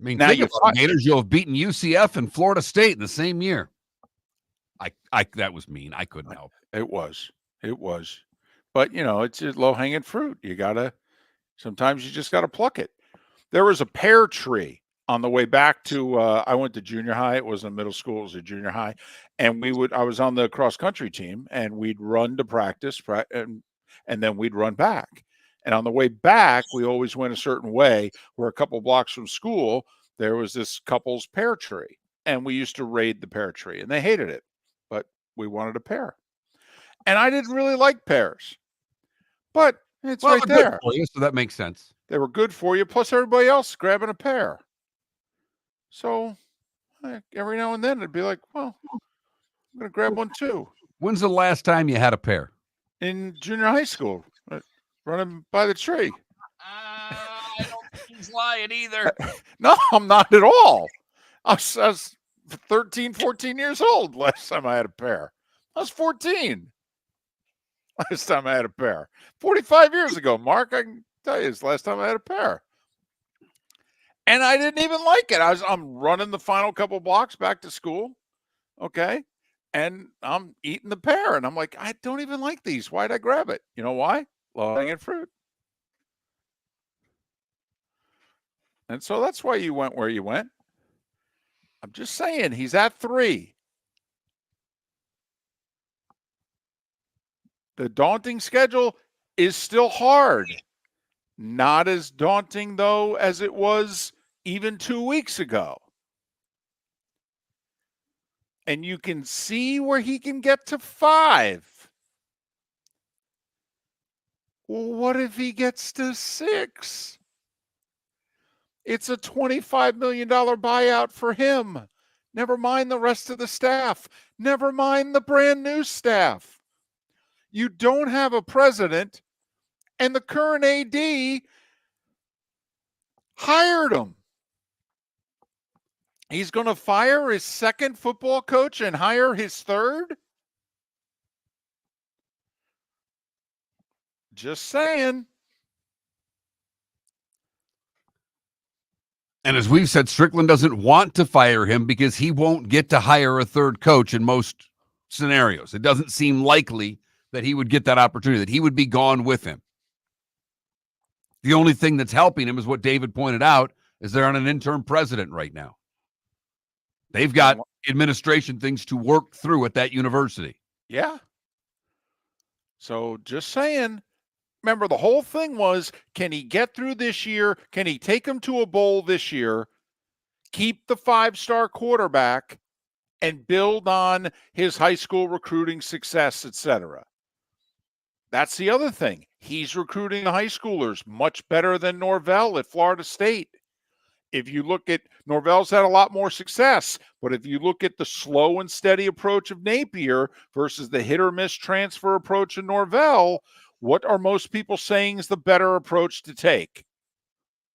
I mean, Now think you about Gators. You'll have beaten UCF and Florida State in the same year. That was mean. I couldn't help. It was. But, it's just low-hanging fruit. Sometimes you just got to pluck it. There was a pear tree on the way back to, I went to junior high. It wasn't middle school. It was a junior high. And I was on the cross-country team, and we'd run to practice, and then we'd run back. And on the way back, we always went a certain way where a couple blocks from school, there was this couple's pear tree. And we used to raid the pear tree, and they hated it. But we wanted a pear. And I didn't really like pears. But it's right they're there. good for you, so that makes sense. They were good for you, plus everybody else grabbing a pear. So every now and then it'd be like, well, I'm going to grab one too. When's the last time you had a pear? In junior high school, running by the tree. I don't think he's lying either. No, I'm not at all. I was 13, 14 years old last time I had a pear. I was 14 last time I had a pear. 45 years ago, Mark, I can tell you, it's the last time I had a pear. And I didn't even like it. I'm running the final couple blocks back to school, okay? And I'm eating the pear, and I'm like, I don't even like these. Why'd I grab it? You know why? Low-hanging fruit. And so that's why you went where you went. I'm just saying, he's at 3. The daunting schedule is still hard. Not as daunting, though, as it was even 2 weeks ago. And you can see where he can get to 5. Well, what if he gets to 6? It's a $25 million buyout for him. Never mind the rest of the staff. Never mind the brand new staff. You don't have a president, and the current AD hired him. He's going to fire his second football coach and hire his third? Just saying. And as we've said, Strickland doesn't want to fire him because he won't get to hire a third coach in most scenarios. It doesn't seem likely that he would get that opportunity, that he would be gone with him. The only thing that's helping him is what David pointed out, is they're on an interim president right now. They've got administration things to work through at that university. Yeah. So just saying, remember the whole thing was, can he get through this year? Can he take him to a bowl this year? Keep the 5-star quarterback and build on his high school recruiting success, etc. That's the other thing. He's recruiting high schoolers much better than Norvell at Florida State. If you look at Norvell's had a lot more success, but if you look at the slow and steady approach of Napier versus the hit or miss transfer approach of Norvell, what are most people saying is the better approach to take?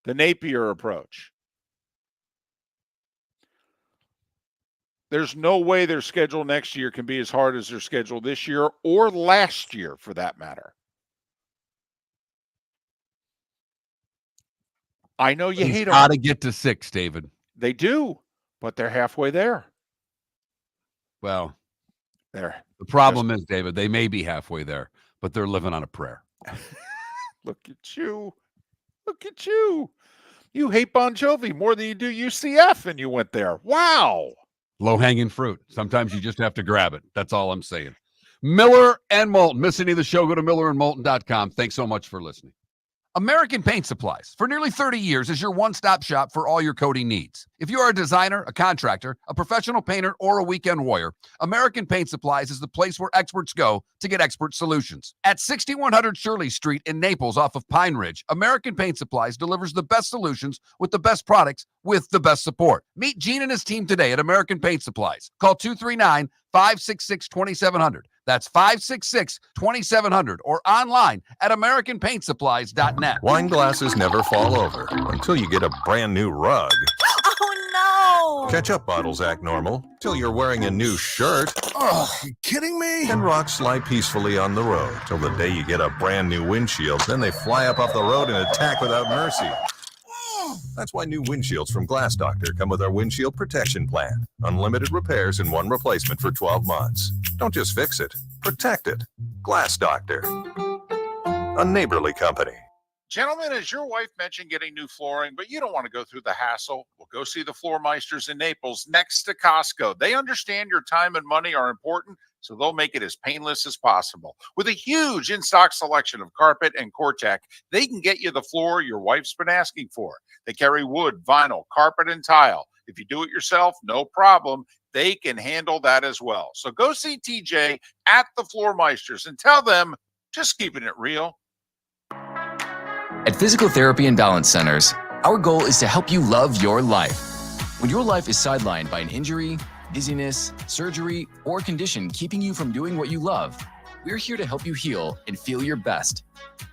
The Napier approach. There's no way their schedule next year can be as hard as their schedule this year or last year, for that matter. I know you hate them. Got to get to 6, David. They do, but they're halfway there. Well, the problem is, David, they may be halfway there, but they're living on a prayer. Look at you. Look at you. You hate Bon Jovi more than you do UCF, and you went there. Wow. Low-hanging fruit. Sometimes you just have to grab it. That's all I'm saying. Miller and Moulton. Miss any of the show, go to millerandmoulton.com. Thanks so much for listening. American Paint Supplies, for nearly 30 years, is your one-stop shop for all your coating needs. If you are a designer, a contractor, a professional painter, or a weekend warrior, American Paint Supplies is the place where experts go to get expert solutions. At 6100 Shirley Street in Naples off of Pine Ridge, American Paint Supplies delivers the best solutions with the best products with the best support. Meet Gene and his team today at American Paint Supplies. Call 239-566-2700. That's 566-2700 or online at AmericanPaintSupplies.net. Wine glasses never fall over until you get a brand new rug. Oh no! Ketchup bottles act normal till you're wearing a new shirt. Oh, you kidding me? And rocks slide peacefully on the road till the day you get a brand new windshield. Then they fly up off the road and attack without mercy. That's why new windshields from Glass Doctor come with our windshield protection plan. Unlimited repairs and one replacement for 12 months. Don't just fix it, protect it. Glass Doctor, a neighborly company. Gentlemen, as your wife mentioned getting new flooring, but you don't want to go through the hassle, well, go see the Floor Meisters in Naples next to Costco. They understand your time and money are important, so they'll make it as painless as possible. With a huge in-stock selection of carpet and Cortec, they can get you the floor your wife's been asking for. They carry wood, vinyl, carpet, and tile. If you do it yourself, no problem. They can handle that as well. So go see TJ at the Floor Meisters and tell them, just keeping it real. At Physical Therapy and Balance Centers, our goal is to help you love your life. When your life is sidelined by an injury, dizziness, surgery, or condition keeping you from doing what you love, we're here to help you heal and feel your best.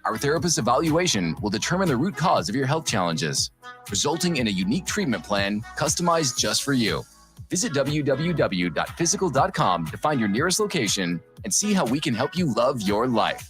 Our therapist evaluation will determine the root cause of your health challenges, resulting in a unique treatment plan customized just for you. Visit www.physical.com to find your nearest location and see how we can help you love your life.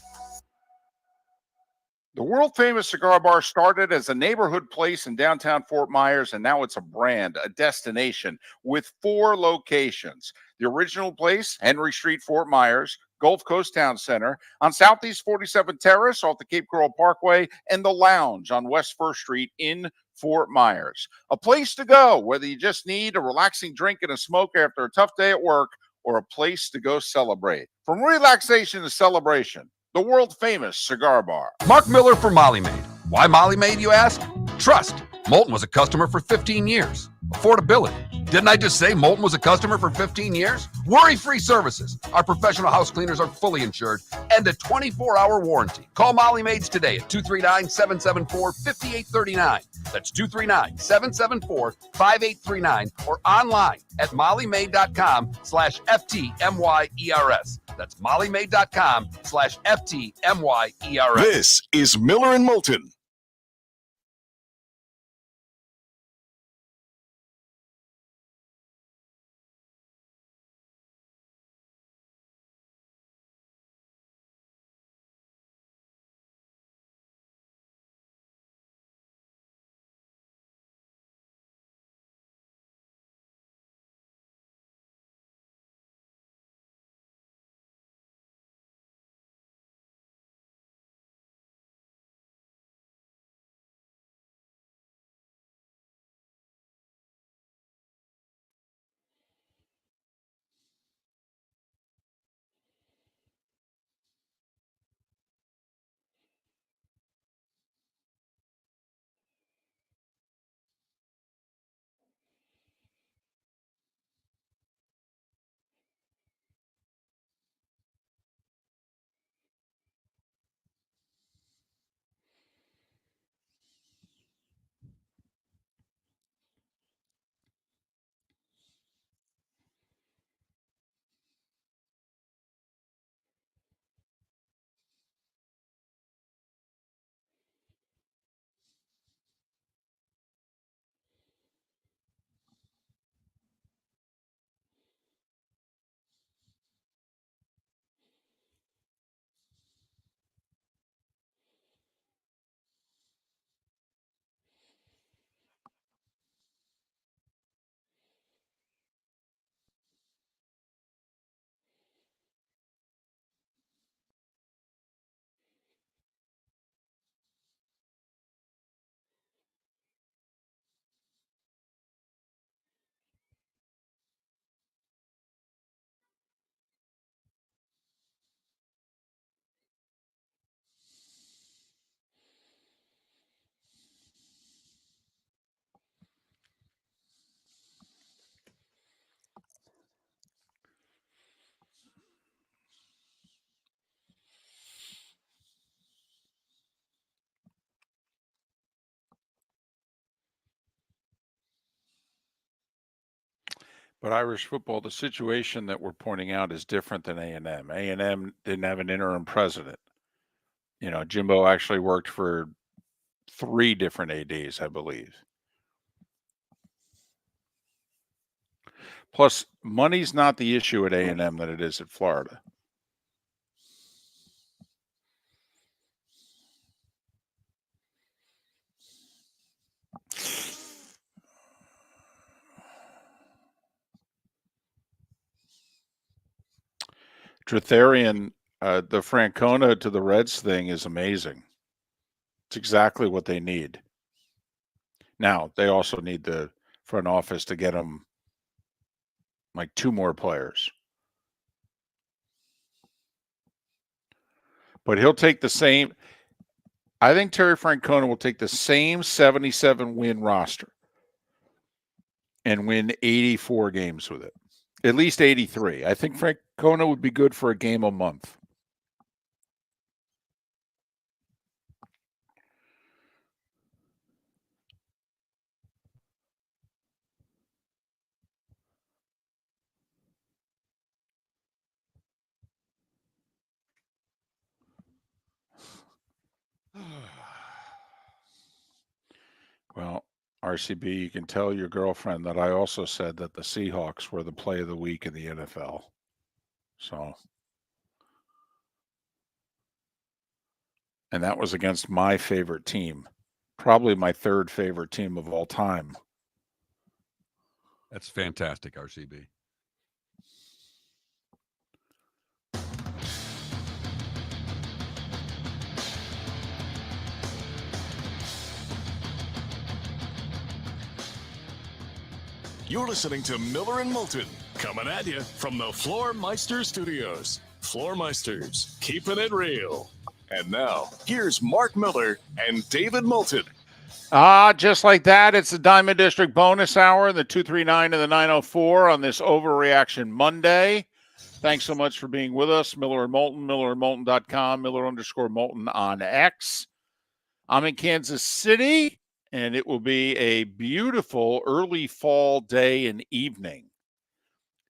The world-famous cigar bar started as a neighborhood place in downtown Fort Myers, and now it's a brand, a destination, with 4 locations. The original place, Henry Street, Fort Myers, Gulf Coast Town Center, on Southeast 47th Terrace off the Cape Coral Parkway, and the Lounge on West 1st Street in Fort Myers. A place to go, whether you just need a relaxing drink and a smoke after a tough day at work, or a place to go celebrate. From relaxation to celebration, the world-famous cigar bar. Mark Miller for Molly Maid. Why Molly Maid, you ask? Trust. Moulton was a customer for 15 years. Affordability. Didn't I just say Moulton was a customer for 15 years? Worry-free services. Our professional house cleaners are fully insured and a 24-hour warranty. Call Molly Maids today at 239-774-5839. That's 239-774-5839 or online at mollymaid.com/FTMYERS. That's mollymaid.com/FTMYERS. This is Miller and Moulton. But Irish football, the situation that we're pointing out is different than A&M. A&M didn't have an interim president. Jimbo actually worked for 3 different ADs, I believe. Plus, money's not the issue at A&M that it is at Florida. Tretherian, the Francona to the Reds thing is amazing. It's exactly what they need. Now, they also need the front office to get them like 2 more players. But he'll take the same. I think Terry Francona will take the same 77-win roster and win 84 games with it. At least 83. I think Francona would be good for a game a month. Well, RCB, you can tell your girlfriend that I also said that the Seahawks were the play of the week in the NFL. So, and that was against my favorite team, probably my 3rd favorite team of all time. That's fantastic, RCB. You're listening to Miller and Moulton, coming at you from the Floor Meister Studios. Floor Meisters, keeping it real. And now, here's Mark Miller and David Moulton. Just like that, it's the Diamond District bonus hour, the 239 and the 904 on this Overreaction Monday. Thanks so much for being with us. Miller and Moulton, millerandmoulton.com, Miller_Moulton on X. I'm in Kansas City, and it will be a beautiful early fall day and evening.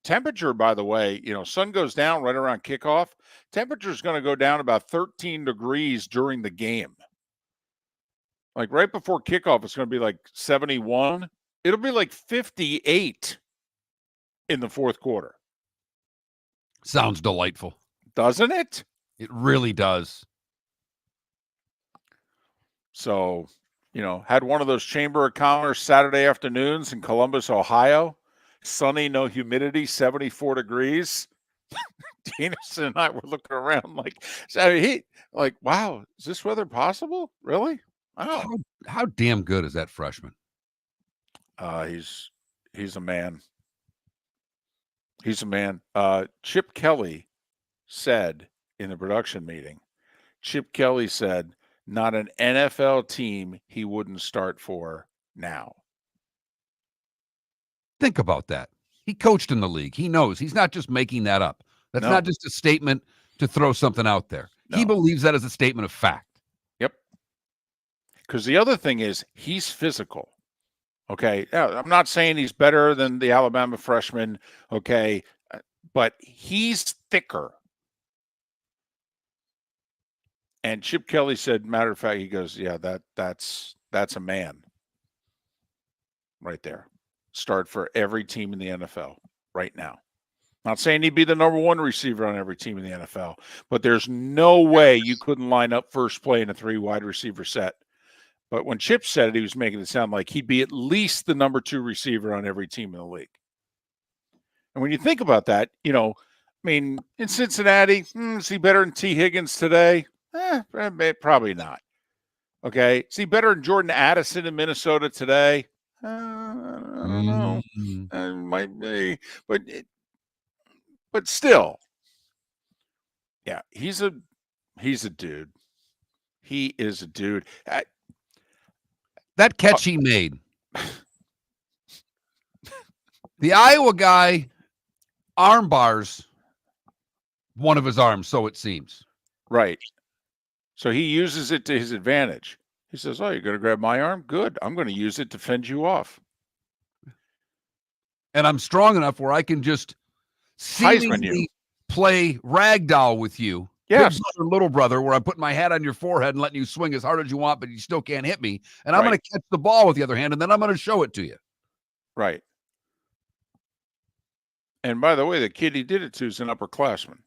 Temperature, by the way, sun goes down right around kickoff. Temperature is going to go down about 13 degrees during the game. Like right before kickoff, it's going to be like 71. It'll be like 58 in the 4th quarter. Sounds delightful. Doesn't it? It really does. So, had one of those Chamber of Commerce Saturday afternoons in Columbus, Ohio. Sunny, no humidity, 74 degrees. Danielson and I were looking around like, wow, is this weather possible? Really? Wow. How damn good is that freshman? He's a man. He's a man. Chip Kelly said in the production meeting, not an NFL team he wouldn't start for now. Think about that. He coached in the league. He knows. He's not just making that up. That's not just a statement to throw something out there. No. He believes that as a statement of fact. Yep. Because the other thing is he's physical. Okay. I'm not saying he's better than the Alabama freshman. Okay. But he's thicker. And Chip Kelly said, matter of fact, he goes, yeah, that's a man right there. Start for every team in the NFL right now. Not saying he'd be the number 1 receiver on every team in the NFL, but there's no way you couldn't line up first play in a 3 wide receiver set. But when Chip said it, he was making it sound like he'd be at least the number 2 receiver on every team in the league. And when you think about that, in Cincinnati, is he better than T. Higgins today? Probably not. Okay. Is he better than Jordan Addison in Minnesota today? I don't know. Might be, but still, yeah, he's a dude. He is a dude. That catch he made. The Iowa guy arm bars one of his arms, so it seems. Right. So he uses it to his advantage. He says, oh, you're going to grab my arm? Good. I'm going to use it to fend you off. And I'm strong enough where I can just Heisman you. seemingly play ragdoll with you. Yes. Big brother, little brother, where I'm putting my hat on your forehead and letting you swing as hard as you want, but you still can't hit me. And I'm Right. going to catch the ball with the other hand, and then I'm going to show it to you. Right. And by the way, the kid he did it to is an upperclassman.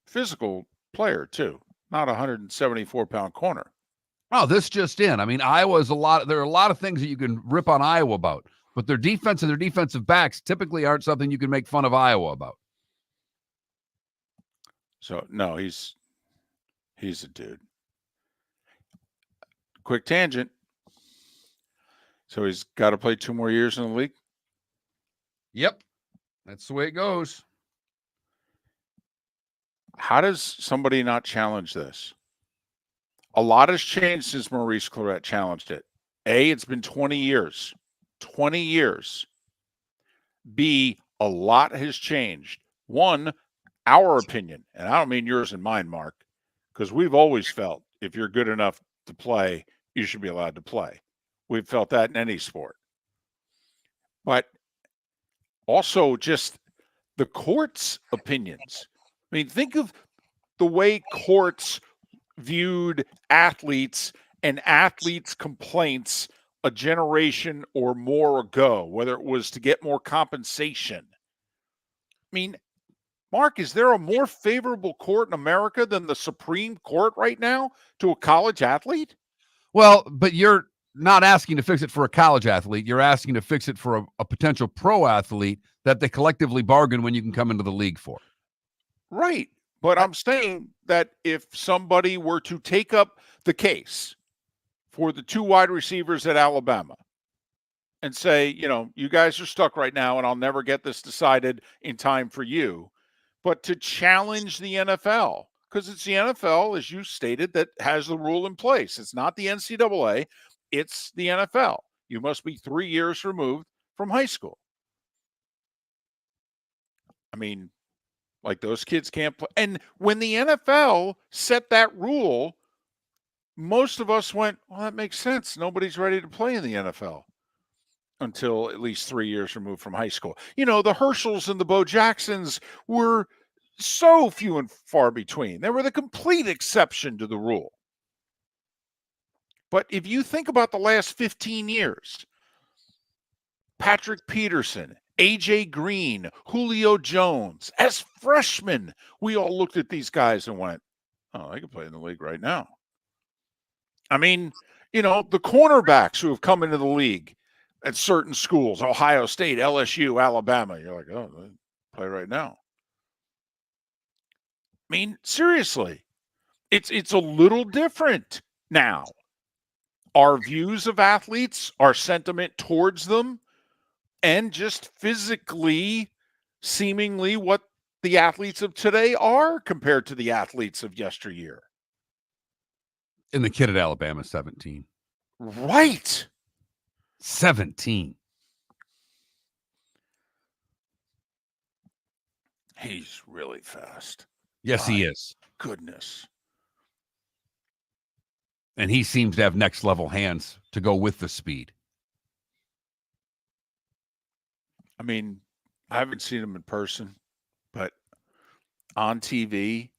Physical player, too. Not a 174-pound corner. Oh, this just in. I mean, there are a lot of things that you can rip on Iowa about, but their defense and their defensive backs typically aren't something you can make fun of Iowa about. So, no, he's a dude. Quick tangent. So he's got to play 2 more years in the league? Yep. That's the way it goes. How does somebody not challenge this? A lot has changed since Maurice Clarett challenged it. A, it's been 20 years. 20 years. B, a lot has changed. One, our opinion, and I don't mean yours and mine, Mark, because we've always felt if you're good enough to play, you should be allowed to play. We've felt that in any sport. But also just the court's opinions. I mean, think of the way courts viewed athletes and athletes' complaints a generation or more ago, whether it was to get more compensation. I mean, Mark, is there a more favorable court in America than the Supreme Court right now to a college athlete? Well, but you're not asking to fix it for a college athlete. You're asking to fix it for a potential pro athlete that they collectively bargain when you can come into the league for. Right. But I'm saying that if somebody were to take up the case for the 2 wide receivers at Alabama and say, you guys are stuck right now and I'll never get this decided in time for you, but to challenge the NFL, because it's the NFL, as you stated, that has the rule in place. It's not the NCAA, it's the NFL. You must be 3 years removed from high school. I mean, like those kids can't play. And when the NFL set that rule, most of us went, well, that makes sense. Nobody's ready to play in the NFL until at least 3 years removed from high school. The Herschels and the Bo Jacksons were so few and far between. They were the complete exception to the rule. But if you think about the last 15 years, Patrick Peterson, A.J. Green, Julio Jones, as freshmen, we all looked at these guys and went, oh, they can play in the league right now. I mean, the cornerbacks who have come into the league at certain schools, Ohio State, LSU, Alabama, you're like, oh, they play right now. I mean, seriously, it's a little different now. Our views of athletes, our sentiment towards them, and just physically, seemingly what the athletes of today are compared to the athletes of yesteryear. And the kid at Alabama, 17. Right. 17. He's really fast. Yes, he is. Goodness. And he seems to have next level hands to go with the speed. I mean, I haven't seen him in person, but on TV,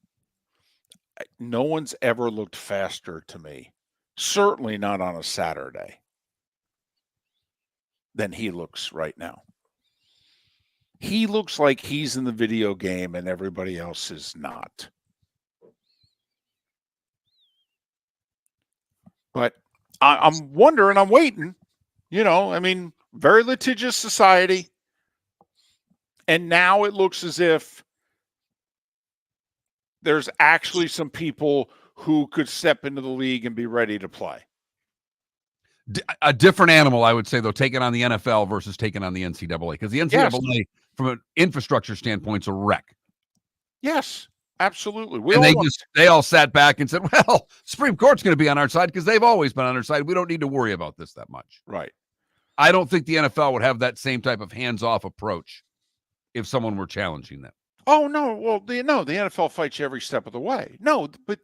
no one's ever looked faster to me. Certainly not on a Saturday than he looks right now. He looks like he's in the video game and everybody else is not. But I'm wondering, I'm waiting. Very litigious society. And now it looks as if there's actually some people who could step into the league and be ready to play. A different animal, I would say, though, taking on the NFL versus taking on the NCAA. Because the NCAA, from an infrastructure standpoint, is a wreck. Yes, absolutely. They all sat back and said, well, Supreme Court's going to be on our side because they've always been on our side. We don't need to worry about this that much. Right. I don't think the NFL would have that same type of hands-off approach if someone were challenging them. Oh, no. Well, the NFL fights you every step of the way. No, but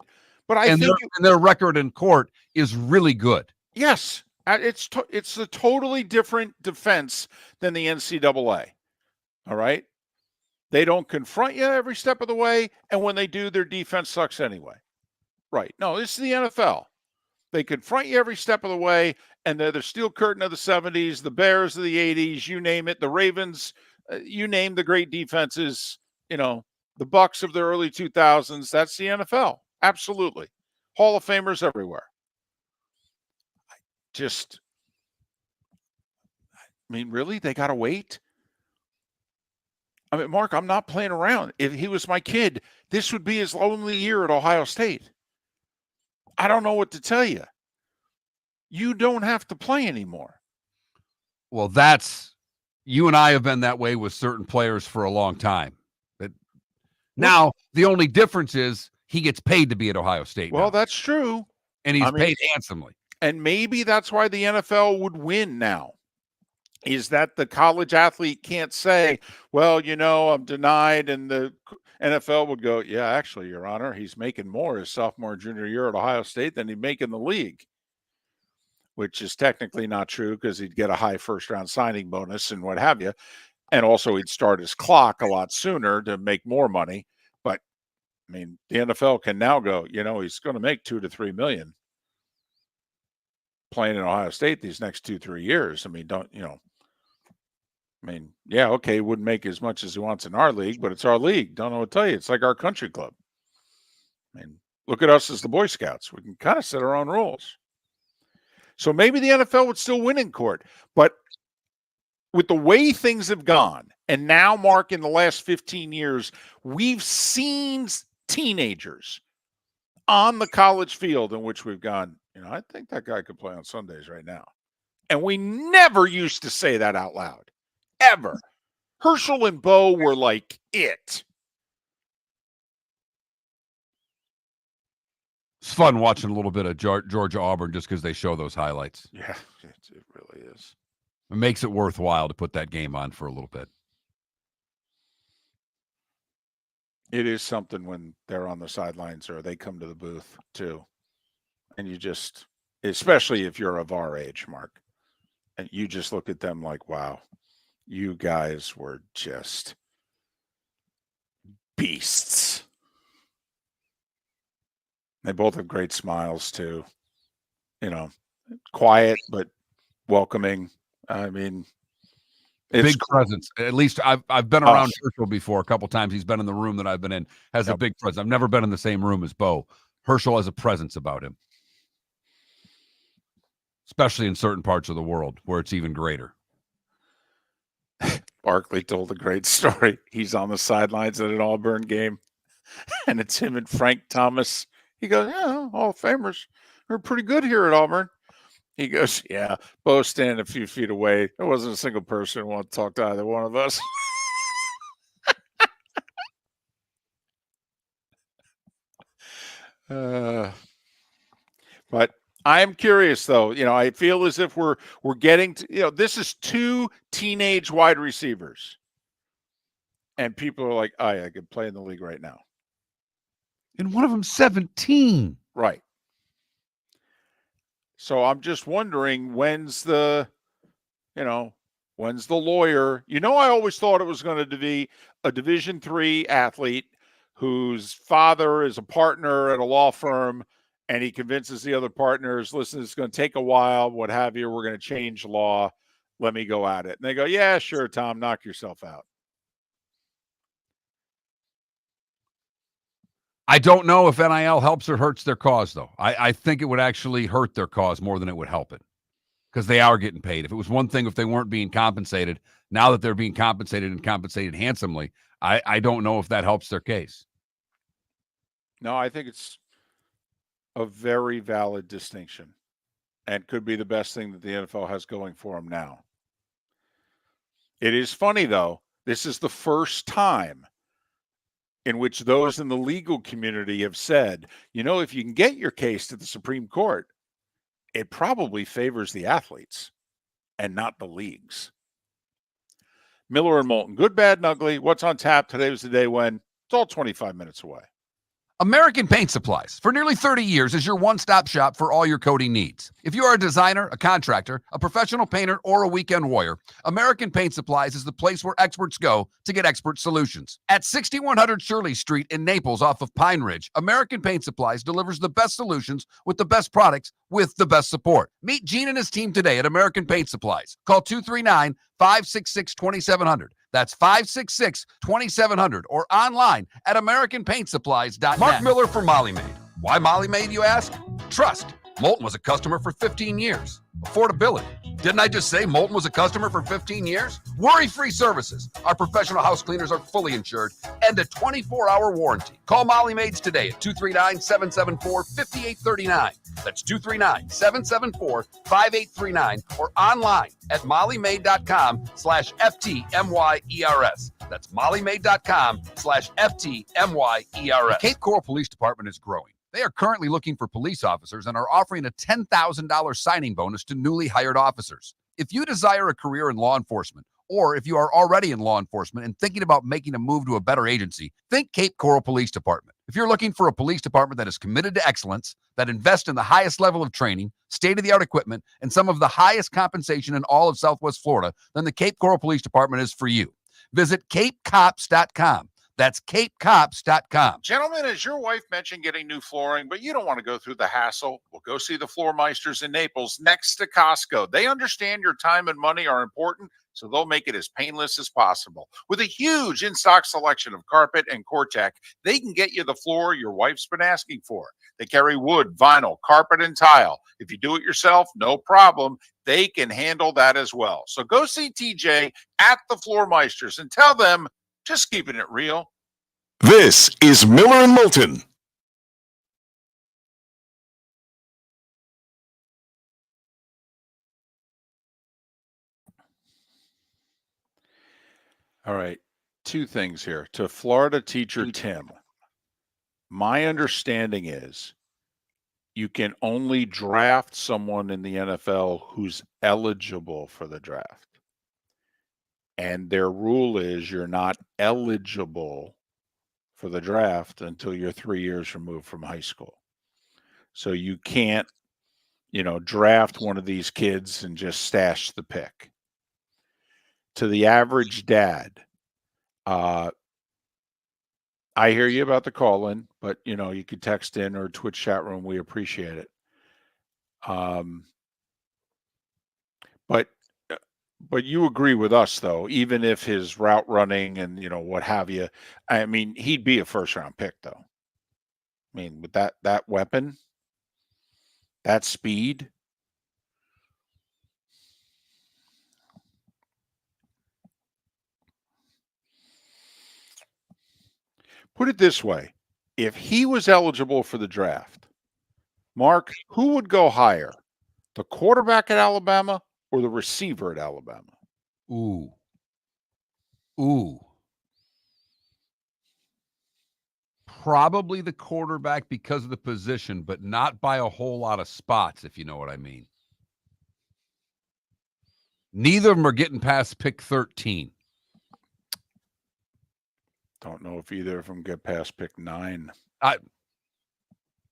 I think their record in court is really good. Yes, It's a totally different defense than the NCAA. All right? They don't confront you every step of the way, and when they do, their defense sucks anyway. Right. No, this is the NFL. They confront you every step of the way, and they're the Steel Curtain of the 70s, the Bears of the 80s, you name it, the Ravens, you name the great defenses, the Bucks of the early 2000s. That's the NFL. Absolutely. Hall of Famers everywhere. Really? They got to wait? Mark, I'm not playing around. If he was my kid, this would be his only year at Ohio State. I don't know what to tell you. You don't have to play anymore. Well, you and I have been that way with certain players for a long time. But now the only difference is he gets paid to be at Ohio State. Well, now. That's true. And he's paid handsomely. And maybe that's why the NFL would win now. Is that the college athlete can't say, well, I'm denied, and the NFL would go, yeah, actually, Your Honor, he's making more his sophomore and junior year at Ohio State than he'd make in the league, which is technically not true because he'd get a high first-round signing bonus and what have you, and also he'd start his clock a lot sooner to make more money. But, the NFL can now go, he's going to make $2 to $3 million playing in Ohio State these next 2-3 years. Yeah, okay, he wouldn't make as much as he wants in our league, but it's our league. Don't know what to tell you. It's like our country club. Look at us as the Boy Scouts. We can kind of set our own rules. So maybe the NFL would still win in court. But with the way things have gone, and now, Mark, in the last 15 years, we've seen teenagers on the college field in which we've gone, I think that guy could play on Sundays right now. And we never used to say that out loud. Ever. Herschel and Bo were like it. It's fun watching a little bit of Georgia Auburn just because they show those highlights. Yeah, it really is. It makes it worthwhile to put that game on for a little bit. It is something when they're on the sidelines or they come to the booth too. And you just, especially if you're of our age, Mark, and you just look at them like, wow, you guys were just beasts. They both have great smiles too. Quiet but welcoming. It's big presence. At least I've been around Herschel before a couple times. He's been in the room that I've been in. Has a big presence. I've never been in the same room as Bo. Herschel has a presence about him, especially in certain parts of the world where it's even greater. Barkley told a great story. He's on the sidelines at an Auburn game, and it's him and Frank Thomas. He goes, yeah, Hall of Famers are pretty good here at Auburn. He goes, yeah, Bo standing a few feet away. There wasn't a single person who wanted to talk to either one of us. But I'm curious, though. I feel as if we're getting to, this is 2 teenage wide receivers. And people are like, oh, yeah, I could play in the league right now. And one of them 17. Right. So I'm just wondering when's the lawyer? I always thought it was going to be a Division III athlete whose father is a partner at a law firm, and he convinces the other partners, listen, it's going to take a while, what have you. We're going to change law. Let me go at it. And they go, yeah, sure, Tom, knock yourself out. I don't know if NIL helps or hurts their cause, though. I think it would actually hurt their cause more than it would help it because they are getting paid. If it was one thing, if they weren't being compensated, now that they're being compensated and compensated handsomely, I don't know if that helps their case. No, I think it's a very valid distinction and could be the best thing that the NFL has going for them now. It is funny, though. This is the first time in which those in the legal community have said, if you can get your case to the Supreme Court, it probably favors the athletes and not the leagues. Miller and Moulton, good, bad, and ugly. What's on tap? Today was the day when it's all 25 minutes away. American Paint Supplies, for nearly 30 years, is your one-stop shop for all your coating needs. If you are a designer, a contractor, a professional painter, or a weekend warrior, American Paint Supplies is the place where experts go to get expert solutions. At 6100 Shirley Street in Naples off of Pine Ridge, American Paint Supplies delivers the best solutions with the best products with the best support. Meet Gene and his team today at American Paint Supplies. Call 239-566-2700. That's 566-2700 or online at AmericanPaintSupplies.net. Mark Miller for Molly Maid. Why Molly Maid, you ask? Trust. Moulton was a customer for 15 years. Affordability. Didn't I just say Moulton was a customer for 15 years? Worry-free services. Our professional house cleaners are fully insured and a 24-hour warranty. Call Molly Maids today at 239-774-5839. That's 239-774-5839 or online at mollymaid.com/FTMYERS. That's mollymaid.com/FTMYERS. The Cape Coral Police Department is growing. They are currently looking for police officers and are offering a $10,000 signing bonus to newly hired officers. If you desire a career in law enforcement, or if you are already in law enforcement and thinking about making a move to a better agency, think Cape Coral Police Department. If you're looking for a police department that is committed to excellence, that invests in the highest level of training, state-of-the-art equipment, and some of the highest compensation in all of Southwest Florida, then the Cape Coral Police Department is for you. Visit capecops.com. That's capecops.com. Gentlemen, as your wife mentioned getting new flooring, but you don't want to go through the hassle, well, go see the Floor Meisters in Naples next to Costco. They understand your time and money are important, so they'll make it as painless as possible. With a huge in-stock selection of carpet and Cortec, they can get you the floor your wife's been asking for. They carry wood, vinyl, carpet, and tile. If you do it yourself, no problem. They can handle that as well. So go see TJ at the Floor Meisters and tell them, just keeping it real. This is Miller and Moulton. All right. Two things here. To Florida teacher Tim, my understanding is you can only draft someone in the NFL who's eligible for the draft. And their rule is you're not eligible for the draft until you're 3 years removed from high school. So you can't, draft one of these kids and just stash the pick. To the average dad, I hear you about the call-in, but, you could text in or Twitch chat room. We appreciate it. But you agree with us, though, even if his route running and, what have you, I mean, he'd be a first-round pick, though. I mean, with that weapon, that speed. Put it this way. If he was eligible for the draft, Mark, who would go higher, the quarterback at Alabama or the receiver at Alabama? Ooh. Probably the quarterback because of the position, but not by a whole lot of spots, if you know what I mean. Neither of them are getting past pick 13. Don't know if either of them get past pick 9.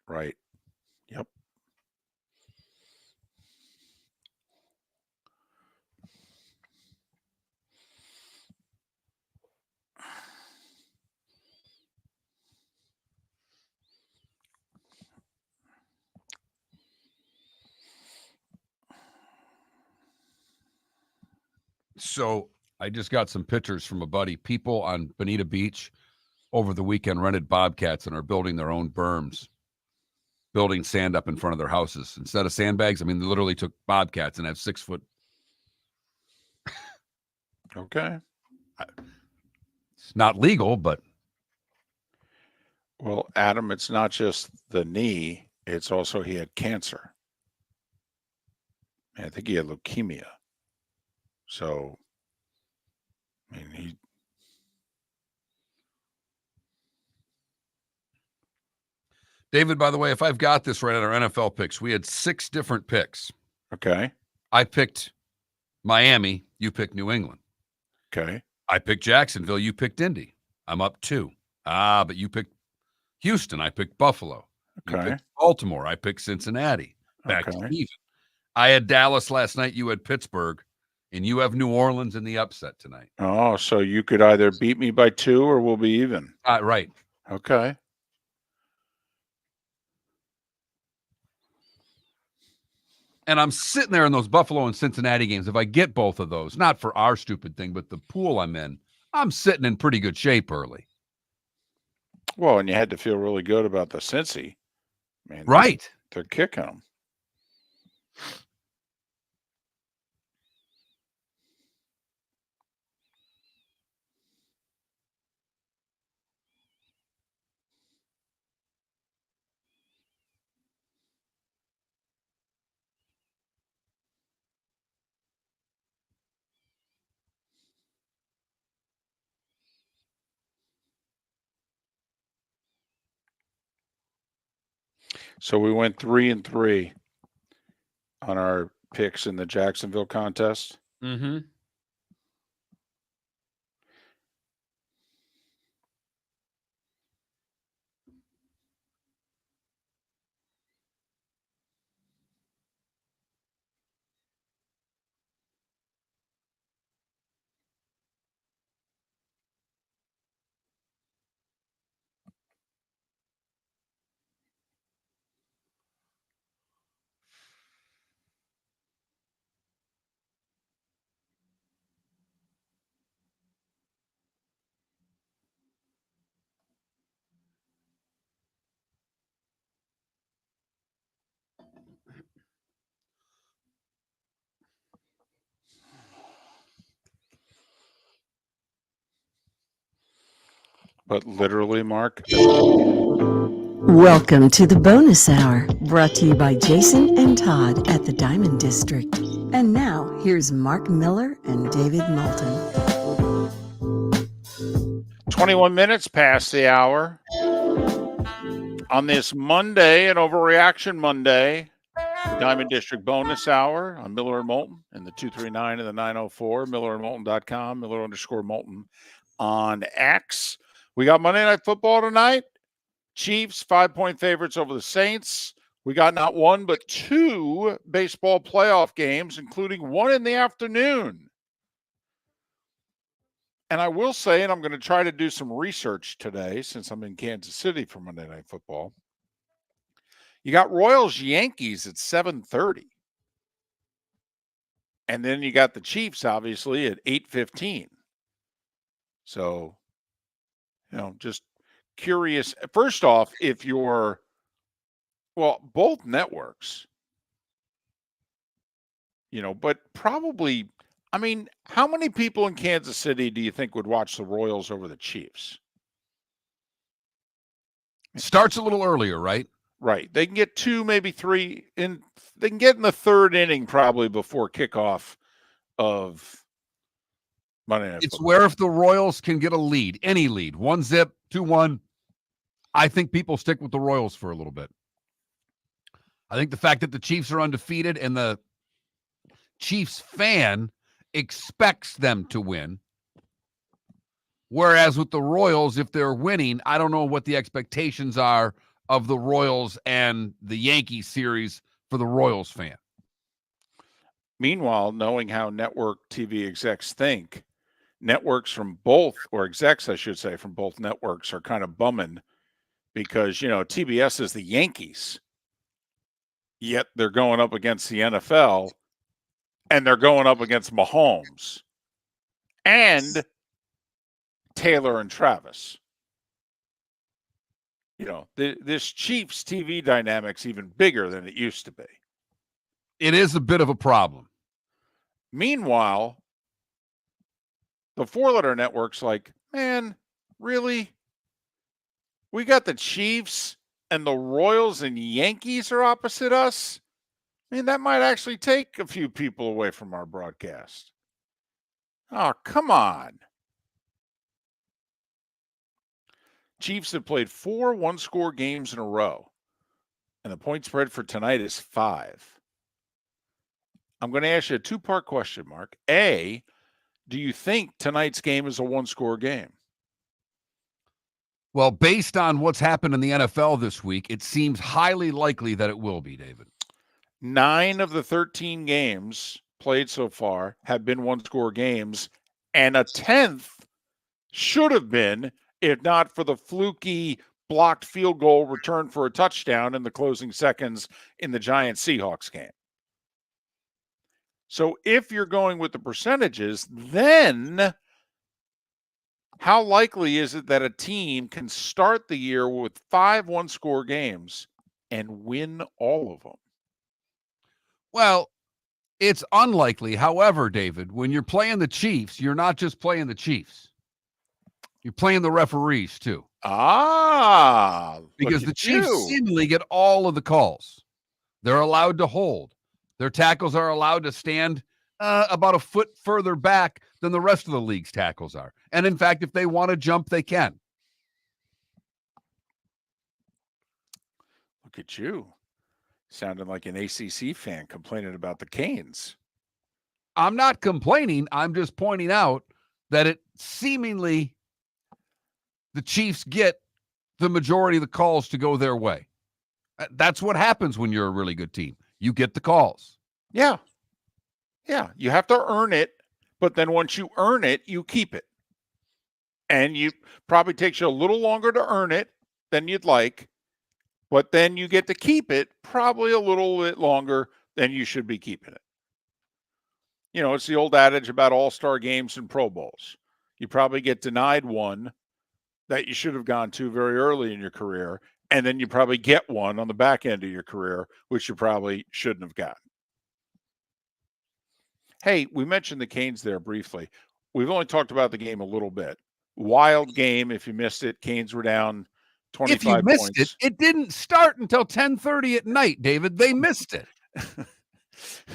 Right. Yep. So I just got some pictures from a buddy. People on Bonita Beach over the weekend rented bobcats and are building their own berms, building sand up in front of their houses. Instead of sandbags, I mean, they literally took bobcats and have 6 foot. Okay. It's not legal, but. Well, Adam, it's not just the knee. It's also he had cancer. I think he had leukemia. So, I mean, David, by the way, if I've got this right at our NFL picks, we had 6 different picks. Okay. I picked Miami. You picked New England. Okay. I picked Jacksonville. You picked Indy. I'm up 2. But you picked Houston, I picked Buffalo. You Okay. picked Baltimore. I picked Cincinnati. Back to Okay. even. I had Dallas last night. You had Pittsburgh. And you have New Orleans in the upset tonight. Oh, so you could either beat me by 2 or we'll be even. Right. Okay. And I'm sitting there in those Buffalo and Cincinnati games. If I get both of those, not for our stupid thing, but the pool I'm in, I'm sitting in pretty good shape early. Well, and you had to feel really good about the Cincy. Man, Right. They're kicking them. So we went 3-3 on our picks in the Jacksonville contest. Mm-hmm. But literally, Mark, Welcome to the bonus hour, brought to you by Jason and Todd at the Diamond District. And now, here's Mark Miller and David Moulton. 21 minutes past the hour on this Monday, an Overreaction Monday, Diamond District bonus hour on Miller and Moulton and the 239 and the 904, millerandmoulton.com, Miller_Moulton on X. We got Monday Night Football tonight. Chiefs, 5-point favorites over the Saints. We got not one, but 2 baseball playoff games, including one in the afternoon. And I will say, and I'm going to try to do some research today since I'm in Kansas City for Monday Night Football. You got Royals-Yankees at 7:30. And then you got the Chiefs, obviously, at 8:15. So, just curious. First off, if you're, both networks, but probably, how many people in Kansas City do you think would watch the Royals over the Chiefs? It starts a little earlier, right? Right. They can get 2, maybe 3 in. They can get in the 3rd inning probably before kickoff of Monday Night It's Football. where if the Royals can get a lead, any lead, 1-0, 2-1, I think people stick with the Royals for a little bit. I think the fact that the Chiefs are undefeated and the Chiefs fan expects them to win. Whereas with the Royals, if they're winning, I don't know what the expectations are of the Royals and the Yankees series for the Royals fan. Meanwhile, knowing how network TV execs think, networks from both, or execs, I should say, from both networks are kind of bumming because, TBS is the Yankees, yet they're going up against the NFL and they're going up against Mahomes and Taylor and Travis. This Chiefs TV dynamic's even bigger than it used to be. It is a bit of a problem. Meanwhile, the 4-letter network's like, man, really? We got the Chiefs and the Royals and Yankees are opposite us? That might actually take a few people away from our broadcast. Oh, come on. Chiefs have played 4 one-score games in a row, and the point spread for tonight is 5. I'm going to ask you a 2-part question, Mark. A, do you think tonight's game is a one-score game? Well, based on what's happened in the NFL this week, it seems highly likely that it will be, David. 9 of the 13 games played so far have been one-score games, and a 10th should have been, if not for the fluky blocked field goal return for a touchdown in the closing seconds in the Giants-Seahawks game. So if you're going with the percentages, then how likely is it that a team can start the year with 5 one-score games and win all of them? Well, it's unlikely. However, David, when you're playing the Chiefs, you're not just playing the Chiefs. You're playing the referees too. Because the Chiefs seemingly get all of the calls. They're allowed to hold. Their tackles are allowed to stand about a foot further back than the rest of the league's tackles are. And in fact, if they want to jump, they can. Look at you. Sounding like an ACC fan complaining about the Canes. I'm not complaining. I'm just pointing out that it seemingly the Chiefs get the majority of the calls to go their way. That's what happens when you're a really good team. You get the calls. Yeah. Yeah. You have to earn it, but then once you earn it, you keep it. And you probably takes you a little longer to earn it than you'd like, but then you get to keep it probably a little bit longer than you should be keeping it. You know, it's the old adage about all-star games and Pro Bowls. You probably get denied one that you should have gone to very early in your career, and then you probably get one on the back end of your career, which you probably shouldn't have gotten. Hey, we mentioned the Canes there briefly. We've only talked about the game a little bit. Wild game. If you missed it, Canes were down 25 If you missed points. it didn't start until 10:30 at night, David. They missed it.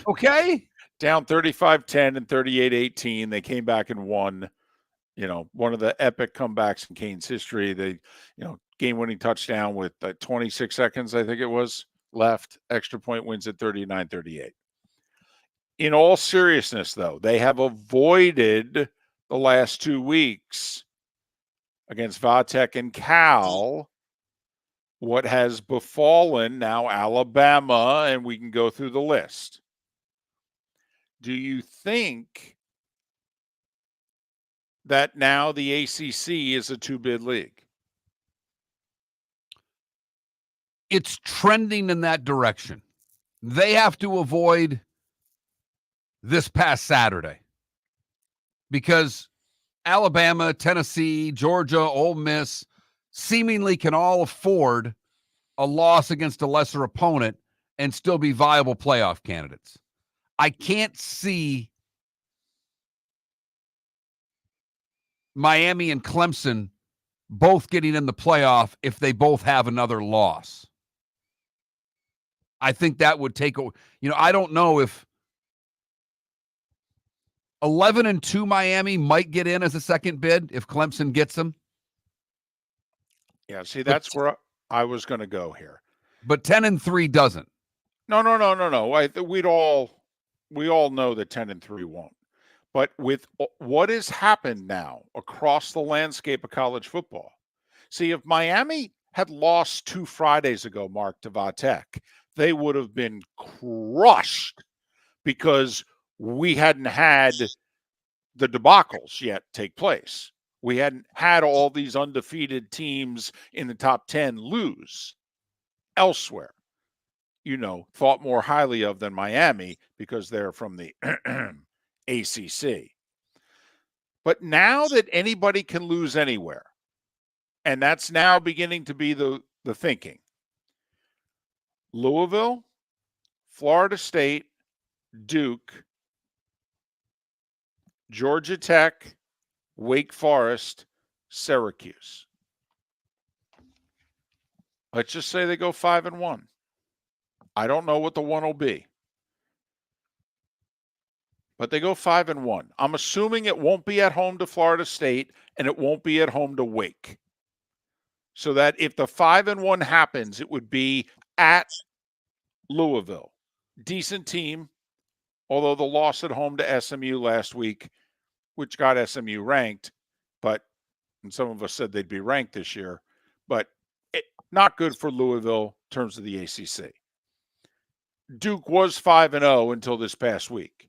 Okay? Down 35-10 and 38-18. They came back and won. You know, one of the epic comebacks in Canes history. They, game-winning touchdown with 26 seconds, I think it was, left. Extra point wins at 39-38. In all seriousness, though, they have avoided the last 2 weeks against Vatech and Cal what has befallen now Alabama, and we can go through the list. Do you think that now the ACC is a 2-bid league? It's trending in that direction. They have to avoid this past Saturday because Alabama, Tennessee, Georgia, Ole Miss seemingly can all afford a loss against a lesser opponent and still be viable playoff candidates. I can't see Miami and Clemson both getting in the playoff if they both have another loss. I think that would take, I don't know if 11-2 Miami might get in as a second bid if Clemson gets them. Yeah, see, that's where I was going to go here. But 10-3 doesn't. No. We all know that 10-3 won't. But with what has happened now across the landscape of college football, see, if Miami had lost 2 Fridays ago, Mark, to Vatech, they would have been crushed because we hadn't had the debacles yet take place. We hadn't had all these undefeated teams in the top 10 lose elsewhere. Thought more highly of than Miami because they're from the ACC. But now that anybody can lose anywhere, and that's now beginning to be the thinking, Louisville, Florida State, Duke, Georgia Tech, Wake Forest, Syracuse. Let's just say they go 5-1. I don't know what the one will be. But they go 5-1. I'm assuming it won't be at home to Florida State and it won't be at home to Wake. So that if the 5-1 happens, it would be at Louisville. Decent team, although the loss at home to SMU last week, which got SMU ranked, but and some of us said they'd be ranked this year, but not good for Louisville in terms of the ACC. Duke was 5-0 until this past week.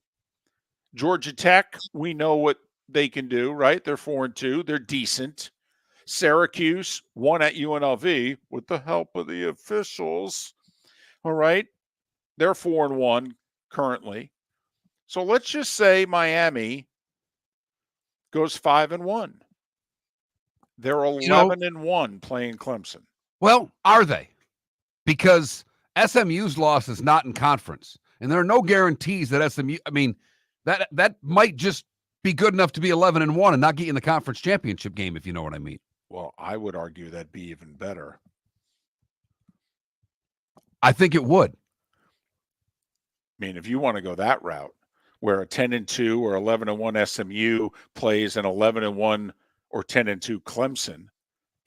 Georgia Tech, we know what they can do, right? They're 4-2. They're decent. Syracuse won at UNLV with the help of the officials. All right. They're 4-1 currently. So let's just say Miami goes 5-1. They're 11-1 playing Clemson. Well, are they? Because SMU's loss is not in conference, and there are no guarantees that SMU. I mean, that might just be good enough to be 11-1 and not get you in the conference championship game, if you know what I mean. Well, I would argue that'd be even better. I think it would. I mean, if you want to go that route, where a 10-2 or 11-1 SMU plays an 11-1 or 10-2 Clemson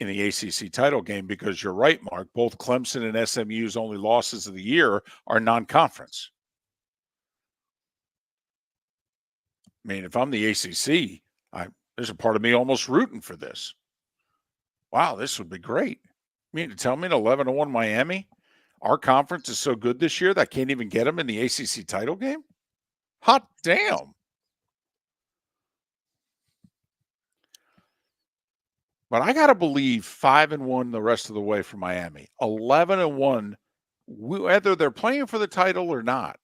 in the ACC title game, because you're right, Mark, both Clemson and SMU's only losses of the year are non-conference. I mean, if I'm the ACC, there's a part of me almost rooting for this. Wow, this would be great. You mean to tell me an 11-1 Miami, our conference is so good this year that I can't even get them in the ACC title game? Hot damn. But I got to believe 5-1 the rest of the way for Miami. 11-1, whether they're playing for the title or not.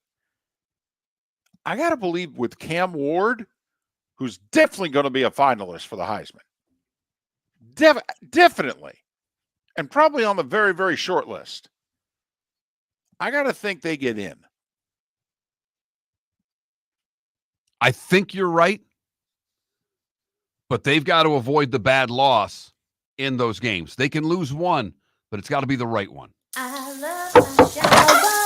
I got to believe with Cam Ward, who's definitely going to be a finalist for the Heisman. Definitely. And probably on the very, very short list. I got to think they get in. I think you're right, but they've got to avoid the bad loss in those games. They can lose one, but it's got to be the right one.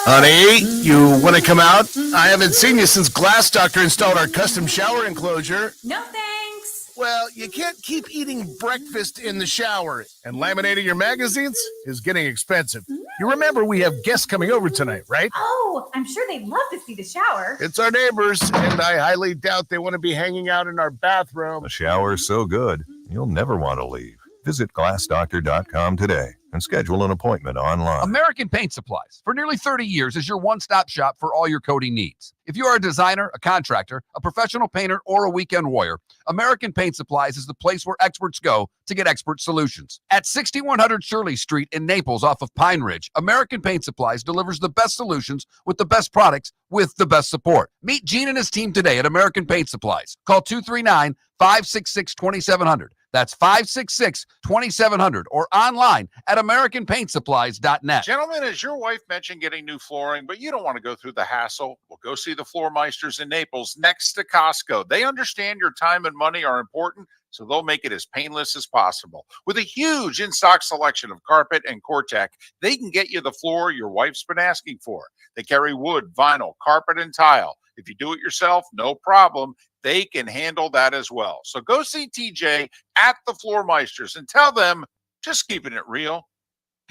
Honey, you want to come out? I haven't seen you since Glass Doctor installed our custom shower enclosure. No thanks. Well, you can't keep eating breakfast in the shower, and laminating your magazines is getting expensive. You remember we have guests coming over tonight, right? Oh, I'm sure they'd love to see the shower. It's our neighbors, and I highly doubt they want to be hanging out in our bathroom. The shower's so good, you'll never want to leave. Visit glassdoctor.com today and schedule an appointment online. American Paint Supplies, for nearly 30 years, is your one-stop shop for all your coating needs. If you are a designer, a contractor, a professional painter, or a weekend warrior, American Paint Supplies is the place where experts go to get expert solutions. At 6100 Shirley Street in Naples off of Pine Ridge, American Paint Supplies delivers the best solutions with the best products with the best support. Meet Gene and his team today at American Paint Supplies. Call 239-566-2700. That's 566-2700 or online at AmericanPaintSupplies.net. Gentlemen, as your wife mentioned getting new flooring, but you don't want to go through the hassle, well, go see the Floor Meisters in Naples next to Costco. They understand your time and money are important, so they'll make it as painless as possible. With a huge in-stock selection of carpet and Cortec, they can get you the floor your wife's been asking for. They carry wood, vinyl, carpet, and tile. If you do it yourself, no problem. They can handle that as well. So go see TJ at the Floor Meisters and tell them, just keeping it real.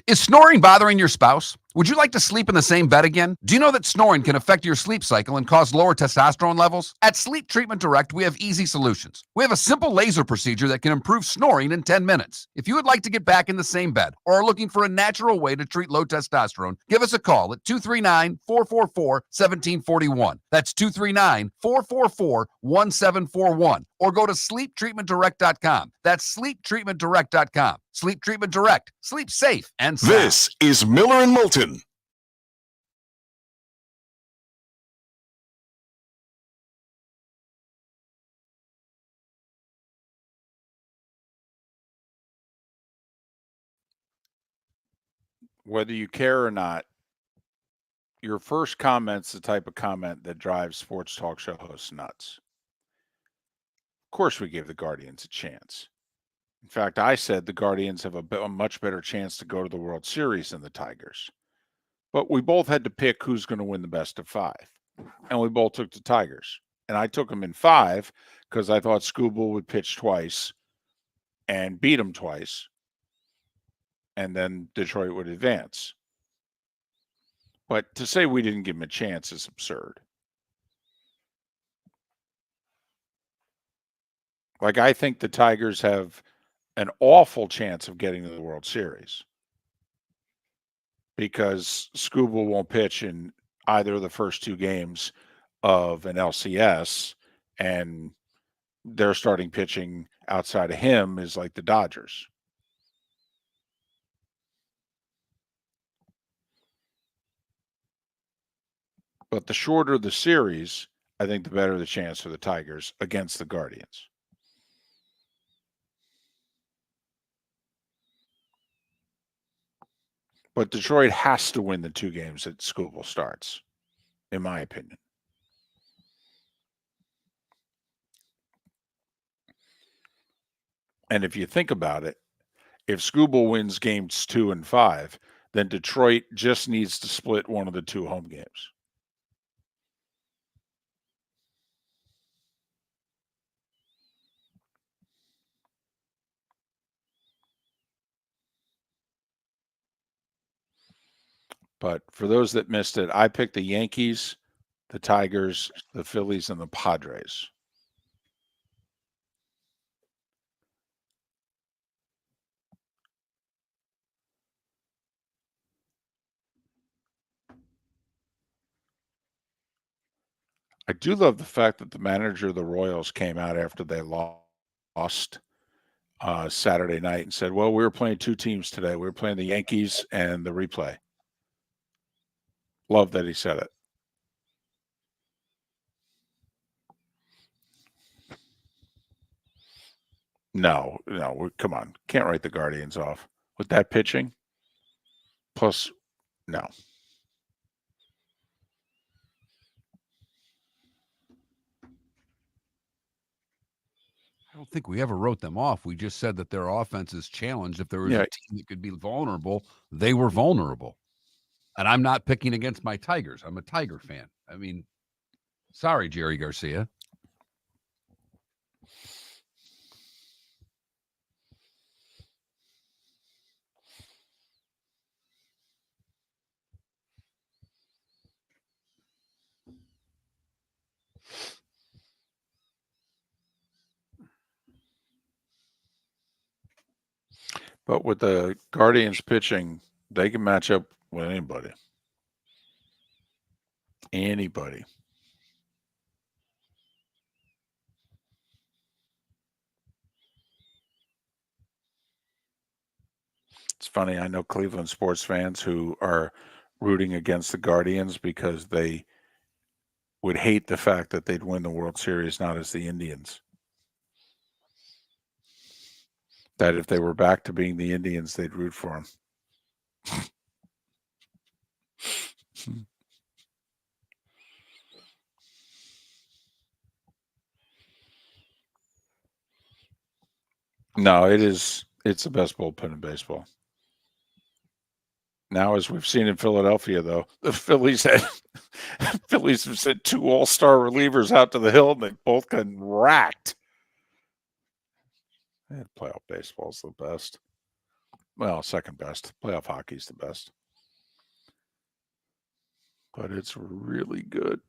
Is snoring bothering your spouse? Would you like to sleep in the same bed again? Do you know that snoring can affect your sleep cycle and cause lower testosterone levels? At Sleep Treatment Direct, we have easy solutions. We have a simple laser procedure that can improve snoring in 10 minutes. If you would like to get back in the same bed or are looking for a natural way to treat low testosterone, give us a call at 239-444-1741. That's 239-444-1741. Or go to sleeptreatmentdirect.com. That's sleeptreatmentdirect.com. Sleep Treatment Direct. Sleep safe and sound. This is Miller and Moulton. Whether you care or not, your first comment's the type of comment that drives sports talk show hosts nuts. Of course, we gave the Guardians a chance. In fact, I said the Guardians have a much better chance to go to the World Series than the Tigers. But we both had to pick who's going to win the best of five. And we both took the Tigers. And I took them in 5 because I thought Skubal would pitch twice and beat him twice. And then Detroit would advance. But to say we didn't give him a chance is absurd. Like, I think the Tigers have an awful chance of getting to the World Series because Scuba won't pitch in either of the first 2 games of an LCS, and their starting pitching outside of him is like the Dodgers. But the shorter the series, I think the better the chance for the Tigers against the Guardians. But Detroit has to win the 2 games that Scuba starts, in my opinion. And if you think about it, if Scuba wins games 2 and 5, then Detroit just needs to split one of the 2 home games. But for those that missed it, I picked the Yankees, the Tigers, the Phillies, and the Padres. I do love the fact that the manager of the Royals came out after they lost Saturday night and said, well, we were playing 2 teams today. We were playing the Yankees and the replay. Love that he said it. No, come on. Can't write the Guardians off. With that pitching, plus, no. I don't think we ever wrote them off. We just said that their offense is challenged. If there was a team that could be vulnerable, they were vulnerable. And I'm not picking against my Tigers. I'm a Tiger fan. I mean, sorry, Jerry Garcia. But with the Guardians pitching, they can match up with anybody. Anybody. It's funny. I know Cleveland sports fans who are rooting against the Guardians because they would hate the fact that they'd win the World Series, not as the Indians. That if they were back to being the Indians, they'd root for them. No, it's the best bullpen in baseball. Now, as we've seen in Philadelphia, though, the Phillies have sent 2 all-star relievers out to the hill, and they've both gotten racked. Playoff baseball's the best. Well, second best. Playoff hockey's the best. But it's really good.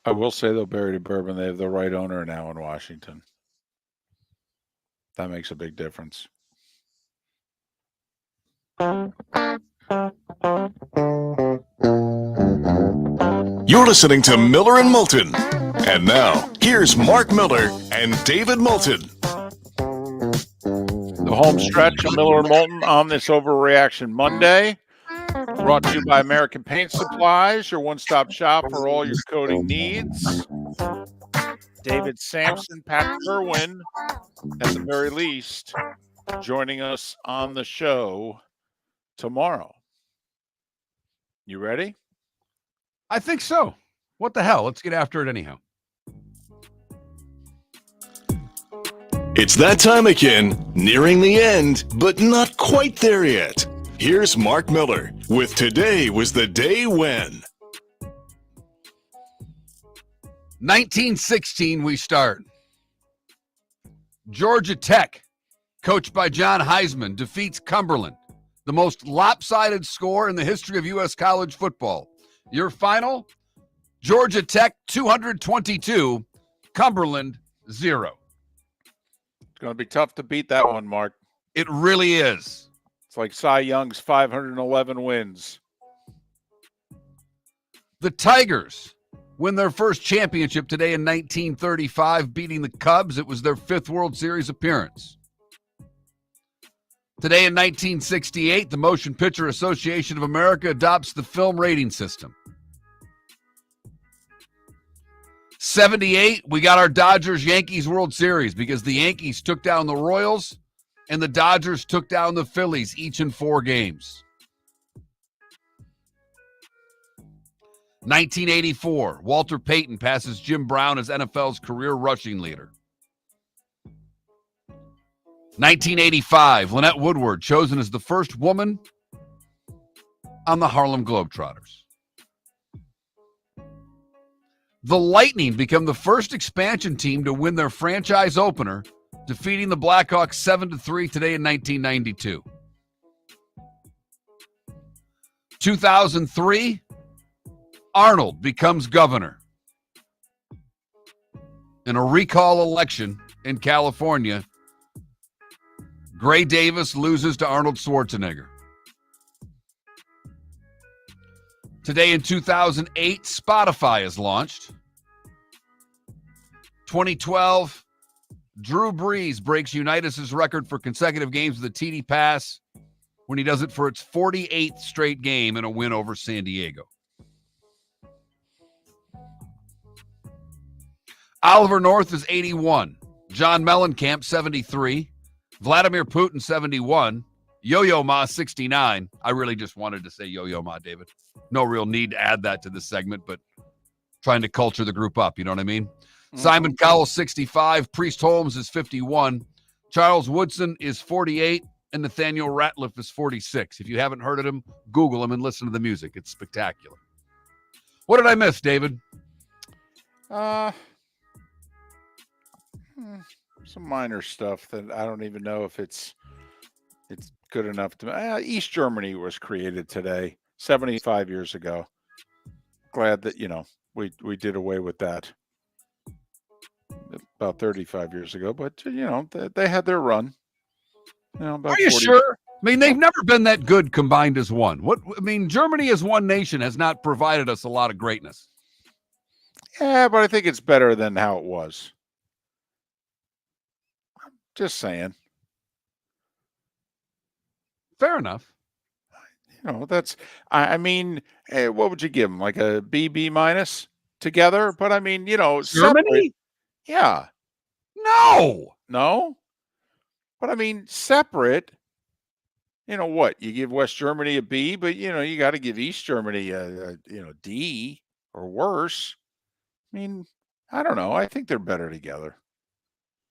I will say, though, Buried in Bourbon, they have the right owner now in Washington. That makes a big difference. You're listening to Miller and Moulton. And now, here's Mark Miller and David Moulton. The home stretch of Miller and Moulton on this Overreaction Monday. Brought to you by American Paint Supplies, your one-stop shop for all your coating needs. David Sampson, Pat Kerwin, at the very least, joining us on the show tomorrow. You ready? I think so. What the hell? Let's get after it anyhow. It's that time again, nearing the end, but not quite there yet. Here's Mark Miller with Today Was the Day When. 1916 we start. Georgia Tech coached by John Heisman, defeats Cumberland, the most lopsided score in the history of U.S. college football. Your final, Georgia Tech 222, Cumberland 0. It's going to be tough to beat that one, Mark. It really is. It's like Cy Young's 511 wins. The Tigers win their first championship today in 1935, beating the Cubs. It was their 5th World Series appearance. Today in 1968, the Motion Picture Association of America adopts the film rating system. 78, we got our Dodgers-Yankees World Series because the Yankees took down the Royals and the Dodgers took down the Phillies, each in 4 games. 1984, Walter Payton passes Jim Brown as NFL's career rushing leader. 1985, Lynette Woodward chosen as the first woman on the Harlem Globetrotters. The Lightning become the first expansion team to win their franchise opener, defeating the Blackhawks 7-3 today in 1992. 2003, Arnold becomes governor. In a recall election in California, Gray Davis loses to Arnold Schwarzenegger. Today in 2008, Spotify is launched. 2012, Drew Brees breaks Unitas' record for consecutive games with a TD pass when he does it for its 48th straight game in a win over San Diego. Oliver North is 81. John Mellencamp, 73. Vladimir Putin, 71. Yo-Yo Ma, 69. I really just wanted to say Yo-Yo Ma, David. No real need to add that to this segment, but trying to culture the group up, you know what I mean? Mm-hmm. Simon Cowell, 65. Priest Holmes is 51. Charles Woodson is 48. And Nathaniel Ratliff is 46. If you haven't heard of him, Google him and listen to the music. It's spectacular. What did I miss, David? Some minor stuff that I don't even know if it's good enough to. East Germany was created today, 75 years ago. Glad that we did away with that about 35 years ago, but they had their run. About Are you 40. sure? I mean, they've never been that good combined as one. Germany as one nation has not provided us a lot of greatness. Yeah, but I think it's better than how it was. Just saying. Fair enough. That's. I mean, what would you give them? Like a B minus together? But I mean, Germany? Separate. Yeah. No. But I mean, separate. What? You give West Germany a B, but you got to give East Germany a D or worse. I mean, I don't know. I think they're better together.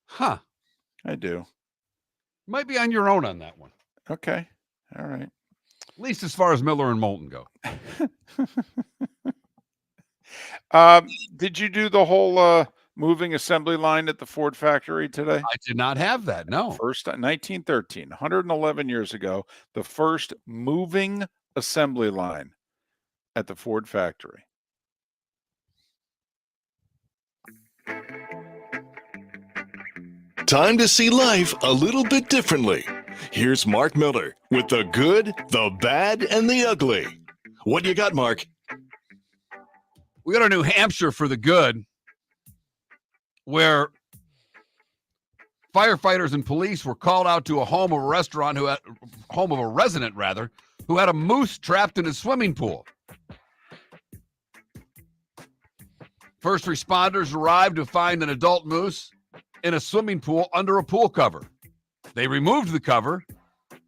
Huh. I do. Might be on your own on that one. Okay. All right. At least as far as Miller and Moulton go. Did you do the whole moving assembly line at the Ford factory today? I did not have that, no. First, 1913, 111 years ago, the first moving assembly line at the Ford factory. Time to see life a little bit differently. Here's Mark Miller with the good, the bad, and the ugly. What do you got, Mark? We got our New Hampshire for the good, where firefighters and police were called out to a home of a resident who had a moose trapped in his swimming pool. First responders arrived to find an adult moose in a swimming pool under a pool cover. They removed the cover,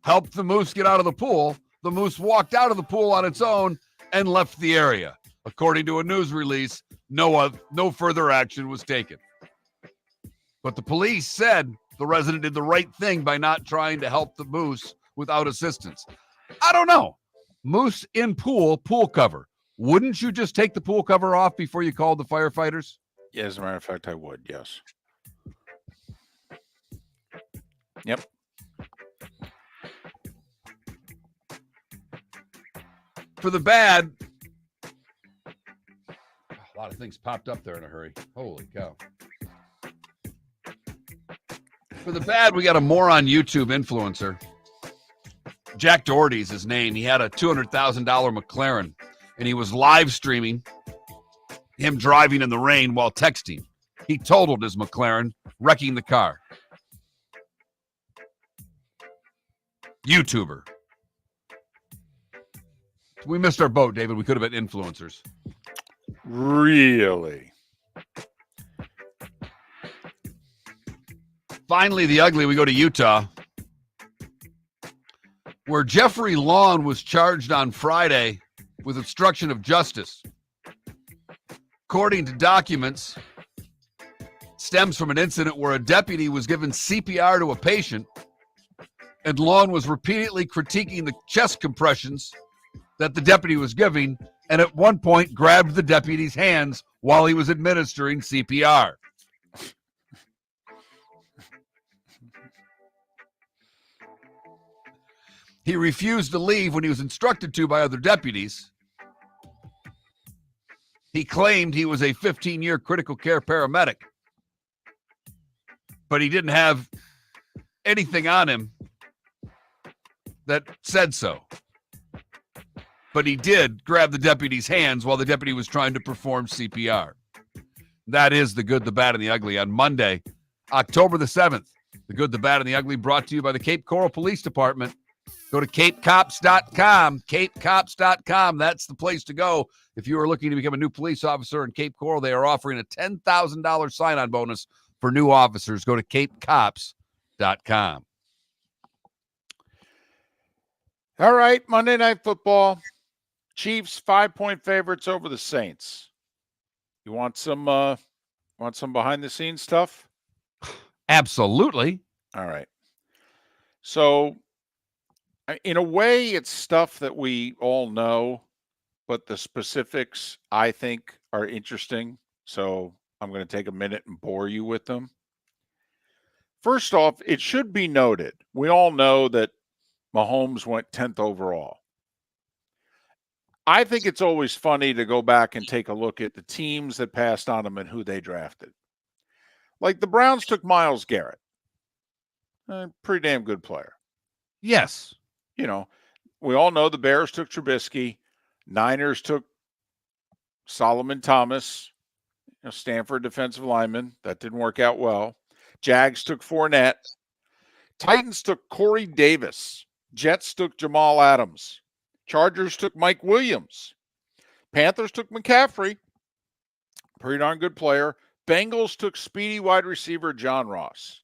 helped the moose get out of the pool. The moose walked out of the pool on its own and left the area. According to a news release, no further action was taken. But the police said the resident did the right thing by not trying to help the moose without assistance. I don't know. Moose in pool cover. Wouldn't you just take the pool cover off before you called the firefighters? Yeah, as a matter of fact, I would, yes. Yep. For the bad, a lot of things popped up there in a hurry. Holy cow. For the bad, we got a moron YouTube influencer. Jack Doherty's his name. He had a $200,000 McLaren, and he was live streaming him driving in the rain while texting. He totaled his McLaren, wrecking the car. YouTuber. We missed our boat, David. We could have been influencers. Really? Finally, the ugly, we go to Utah, where Jeffrey Lawn was charged on Friday with obstruction of justice. According to documents, stems from an incident where a deputy was given CPR to a patient, and Lawn was repeatedly critiquing the chest compressions that the deputy was giving, and at one point grabbed the deputy's hands while he was administering CPR. He refused to leave when he was instructed to by other deputies. He claimed he was a 15-year critical care paramedic, but he didn't have anything on him that said so. But he did grab the deputy's hands while the deputy was trying to perform CPR. That is The Good, the Bad, and the Ugly on Monday, October the 7th. The Good, the Bad, and the Ugly brought to you by the Cape Coral Police Department. Go to capecops.com, capecops.com. That's the place to go. If you are looking to become a new police officer in Cape Coral, they are offering a $10,000 sign-on bonus for new officers. Go to capecops.com. All right, Monday Night Football. Chiefs 5-point favorites over the Saints. You want some behind the scenes stuff? Absolutely. All right. So in a way, it's stuff that we all know, but the specifics I think are interesting. So I'm going to take a minute and bore you with them. First off, it should be noted, we all know that Mahomes went 10th overall. I think it's always funny to go back and take a look at the teams that passed on him and who they drafted. Like the Browns took Myles Garrett. Pretty damn good player. Yes. You know, we all know the Bears took Trubisky. Niners took Solomon Thomas, Stanford defensive lineman. That didn't work out well. Jags took Fournette. Titans took Corey Davis. Jets took Jamal Adams. Chargers took Mike Williams. Panthers took McCaffrey. Pretty darn good player. Bengals took speedy wide receiver John Ross.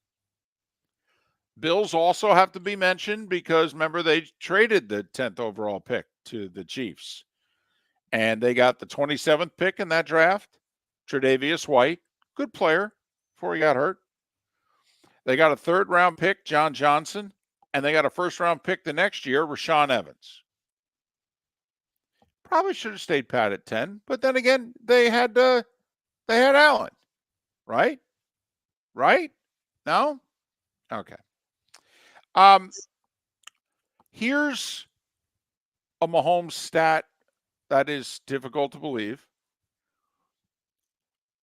Bills also have to be mentioned because, remember, they traded the 10th overall pick to the Chiefs. And they got the 27th pick in that draft, Tre'Davious White. Good player before he got hurt. They got a third-round pick, John Johnson. And they got a first-round pick the next year, Rashaan Evans. Probably should have stayed pat at 10. But then again, they had Allen. Right? Right? No? Okay. Here's a Mahomes stat that is difficult to believe.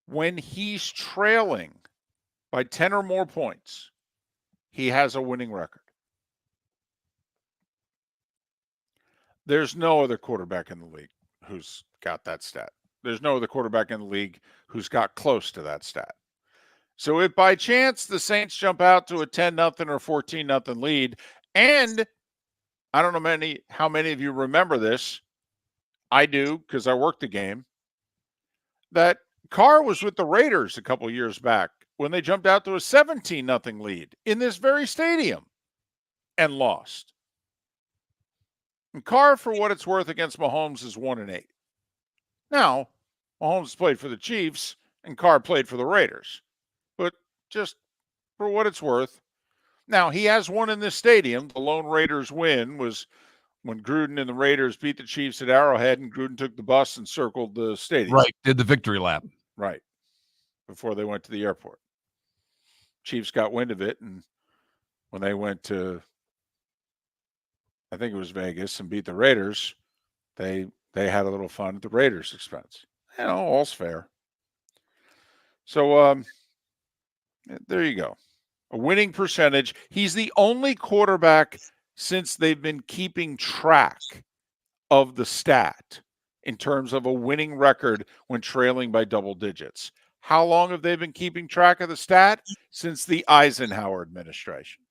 When he's trailing by 10 or more points, he has a winning record. There's no other quarterback in the league who's got that stat. There's no other quarterback in the league who's got close to that stat. So if by chance the Saints jump out to a 10-0 or 14-0 lead, and I don't know how many of you remember this, I do because I worked the game, that Carr was with the Raiders a couple years back when they jumped out to a 17-0 lead in this very stadium and lost. And Carr, for what it's worth against Mahomes, is 1-8. Now, Mahomes played for the Chiefs and Carr played for the Raiders. But just for what it's worth. Now, he has won in this stadium. The lone Raiders win was when Gruden and the Raiders beat the Chiefs at Arrowhead, and Gruden took the bus and circled the stadium. Right. Did the victory lap. Right. Before they went to the airport. Chiefs got wind of it, and when they went to, I think it was Vegas, and beat the Raiders, They had a little fun at the Raiders' expense. All's fair. So there you go. A winning percentage. He's the only quarterback since they've been keeping track of the stat in terms of a winning record when trailing by double digits. How long have they been keeping track of the stat? Since the Eisenhower administration.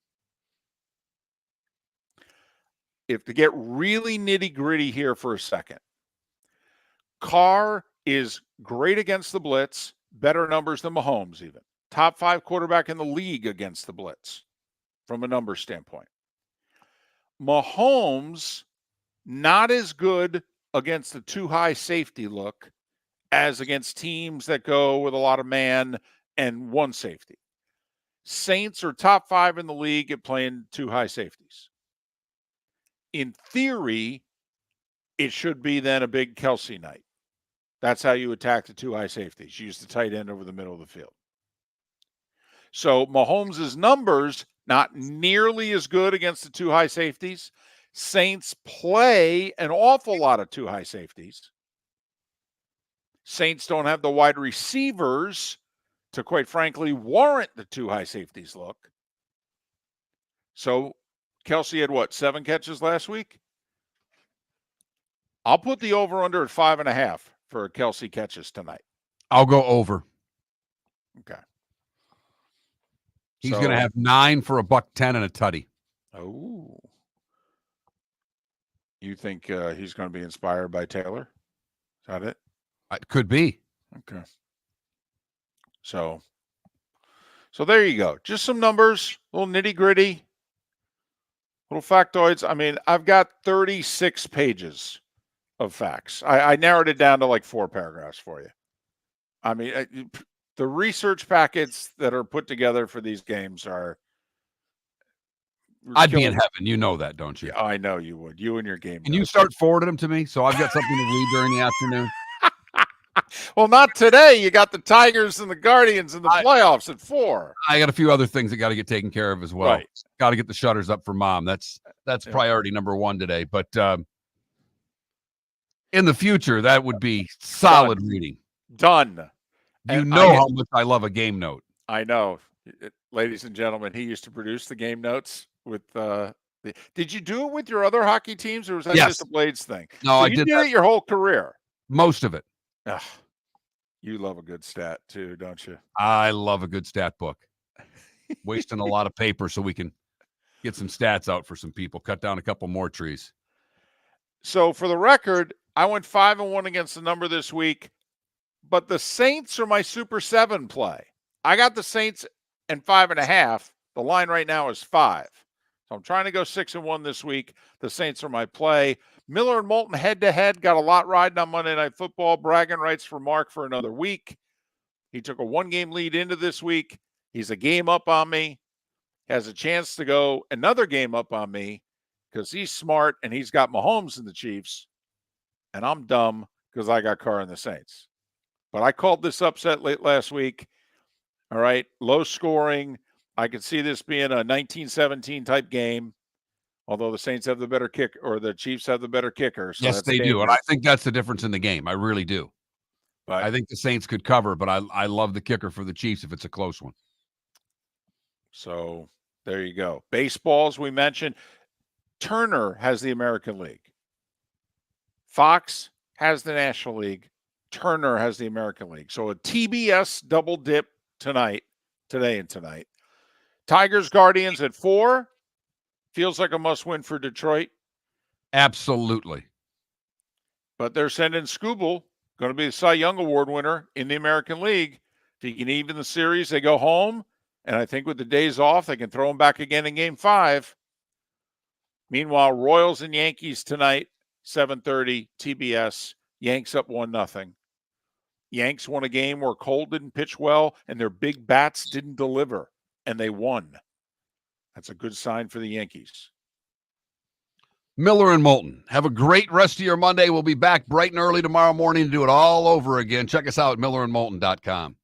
If to get really nitty-gritty here for a second, Carr is great against the blitz, better numbers than Mahomes even. Top 5 quarterback in the league against the blitz from a number standpoint. Mahomes, not as good against the too high safety look as against teams that go with a lot of man and one safety. Saints are top 5 in the league at playing too high safeties. In theory, it should be then a big Kelsey night. That's how you attack the too high safeties. Use the tight end over the middle of the field. So Mahomes' numbers, not nearly as good against the too high safeties. Saints play an awful lot of too high safeties. Saints don't have the wide receivers to, quite frankly, warrant the too high safeties look. So Kelsey had 7 catches last week? I'll put the over-under at 5.5 for Kelsey catches tonight. I'll go over. Okay. He's going to have 9 for $110 and a tutty. Oh. You think he's going to be inspired by Taylor? Is that it? It could be. Okay. So there you go. Just some numbers, a little nitty-gritty, little factoids. I mean, I've got 36 pages of facts. I narrowed it down to like 4 paragraphs for you. I mean, the research packets that are put together for these games are... I'd be in heaven. You know that, don't you? Yeah, I know you would. You and your game. Can you start forwarding them to me so I've got something to read during the afternoon? Well, not today. You got the Tigers and the Guardians in the playoffs at 4. I got a few other things that got to get taken care of as well. Right. Got to get the shutters up for Mom. That's priority number 1 today. But in the future, that would be solid reading. Done. You know how much I love a game note. I know. Ladies and gentlemen, he used to produce the game notes with did you do it with your other hockey teams, or was that just a Blades thing? No, so I you did it your whole career. Most of it. Ugh. You love a good stat too, don't you? I love a good stat book. Wasting a lot of paper so we can get some stats out for some people, cut down a couple more trees. So for the record, I went 5-1 against the number this week, but the Saints are my Super 7 play. I got the Saints and 5.5. The line right now is 5. So I'm trying to go 6-1 this week. The Saints are my play. Miller and Moulton head-to-head. Got a lot riding on Monday Night Football. Bragging rights for Mark for another week. He took a 1-game lead into this week. He's a game up on me. Has a chance to go another game up on me because he's smart and he's got Mahomes and the Chiefs. And I'm dumb because I got Carr and the Saints. But I called this upset late last week. All right, low scoring. I could see this being a 19-17 type game, although the Saints have the better kick, or the Chiefs have the better kicker. So yes, they do, and I think that's the difference in the game. I really do. But I think the Saints could cover, but I love the kicker for the Chiefs if it's a close one. So there you go. Baseballs, we mentioned. Turner has the American League. Fox has the National League. Turner has the American League. So a TBS double dip today and tonight. Tigers, Guardians at 4. Feels like a must-win for Detroit. Absolutely. But they're sending Skubal, going to be the Cy Young Award winner in the American League. If he can even the series, they go home. And I think with the days off, they can throw him back again in Game 5. Meanwhile, Royals and Yankees tonight, 7:30, TBS. Yanks up 1-0. Yanks won a game where Cole didn't pitch well and their big bats didn't deliver, and they won. That's a good sign for the Yankees. Miller and Moulton. Have a great rest of your Monday. We'll be back bright and early tomorrow morning to do it all over again. Check us out at millerandmoulton.com.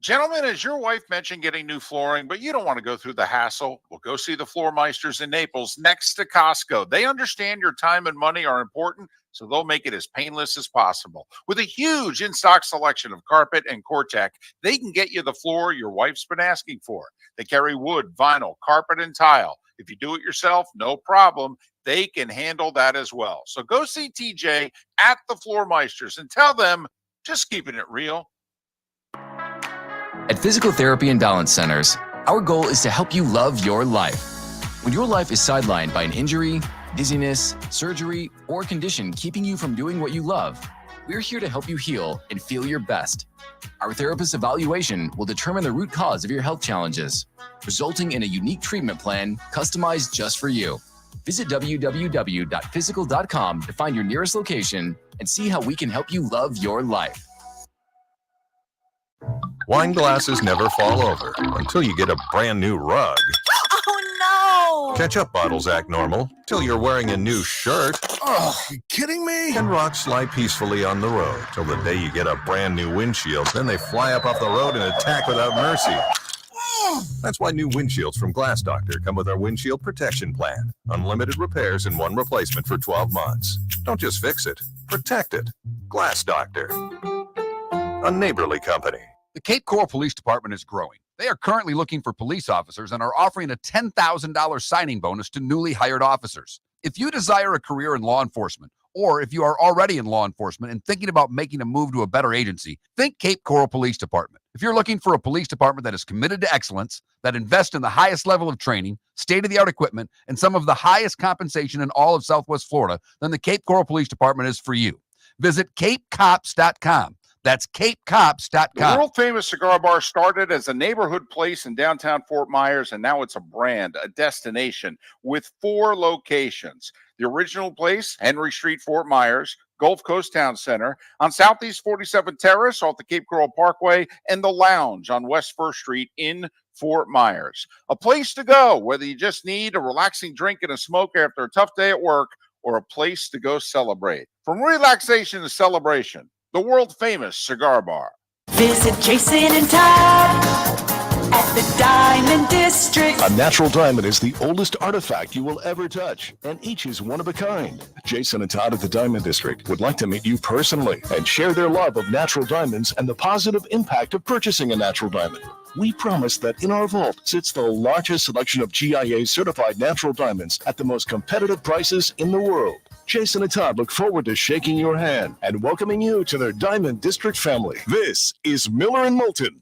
Gentlemen, as your wife mentioned getting new flooring, but you don't want to go through the hassle, well, go see the Floor Meisters in Naples next to Costco. They understand your time and money are important, so they'll make it as painless as possible. With a huge in-stock selection of carpet and Cortec, they can get you the floor your wife's been asking for. They carry wood, vinyl, carpet, and tile. If you do it yourself, no problem. They can handle that as well. So go see TJ at the Floor Meisters and tell them, just keeping it real. At Physical Therapy and Balance Centers, our goal is to help you love your life. When your life is sidelined by an injury, dizziness, surgery, or condition keeping you from doing what you love, we're here to help you heal and feel your best. Our therapist evaluation will determine the root cause of your health challenges, resulting in a unique treatment plan customized just for you. Visit www.physical.com to find your nearest location and see how we can help you love your life. Wine glasses never fall over until you get a brand new rug. Oh, no! Ketchup bottles act normal till you're wearing a new shirt. Oh, you kidding me? And rocks lie peacefully on the road till the day you get a brand new windshield. Then they fly up off the road and attack without mercy. That's why new windshields from Glass Doctor come with our windshield protection plan. Unlimited repairs and one replacement for 12 months. Don't just fix it, protect it. Glass Doctor. A neighborly company. The Cape Coral Police Department is growing. They are currently looking for police officers and are offering a $10,000 signing bonus to newly hired officers. If you desire a career in law enforcement, or if you are already in law enforcement and thinking about making a move to a better agency, think Cape Coral Police Department. If you're looking for a police department that is committed to excellence, that invests in the highest level of training, state-of-the-art equipment, and some of the highest compensation in all of Southwest Florida, then the Cape Coral Police Department is for you. Visit capecops.com. That's capecops.com. The world-famous cigar bar started as a neighborhood place in downtown Fort Myers, and now it's a brand, a destination, with 4 locations. The original place, Henry Street, Fort Myers, Gulf Coast Town Center, on Southeast 47th Terrace off the Cape Coral Parkway, and the Lounge on West 1st Street in Fort Myers. A place to go, whether you just need a relaxing drink and a smoke after a tough day at work, or a place to go celebrate. From relaxation to celebration, the world-famous cigar bar. Visit Jason and Todd at the Diamond District. A natural diamond is the oldest artifact you will ever touch, and each is one of a kind. Jason and Todd at the Diamond District would like to meet you personally and share their love of natural diamonds and the positive impact of purchasing a natural diamond. We promise that in our vault sits the largest selection of GIA-certified natural diamonds at the most competitive prices in the world. Jason and Todd look forward to shaking your hand and welcoming you to their Diamond District family. This is Miller and Moulton.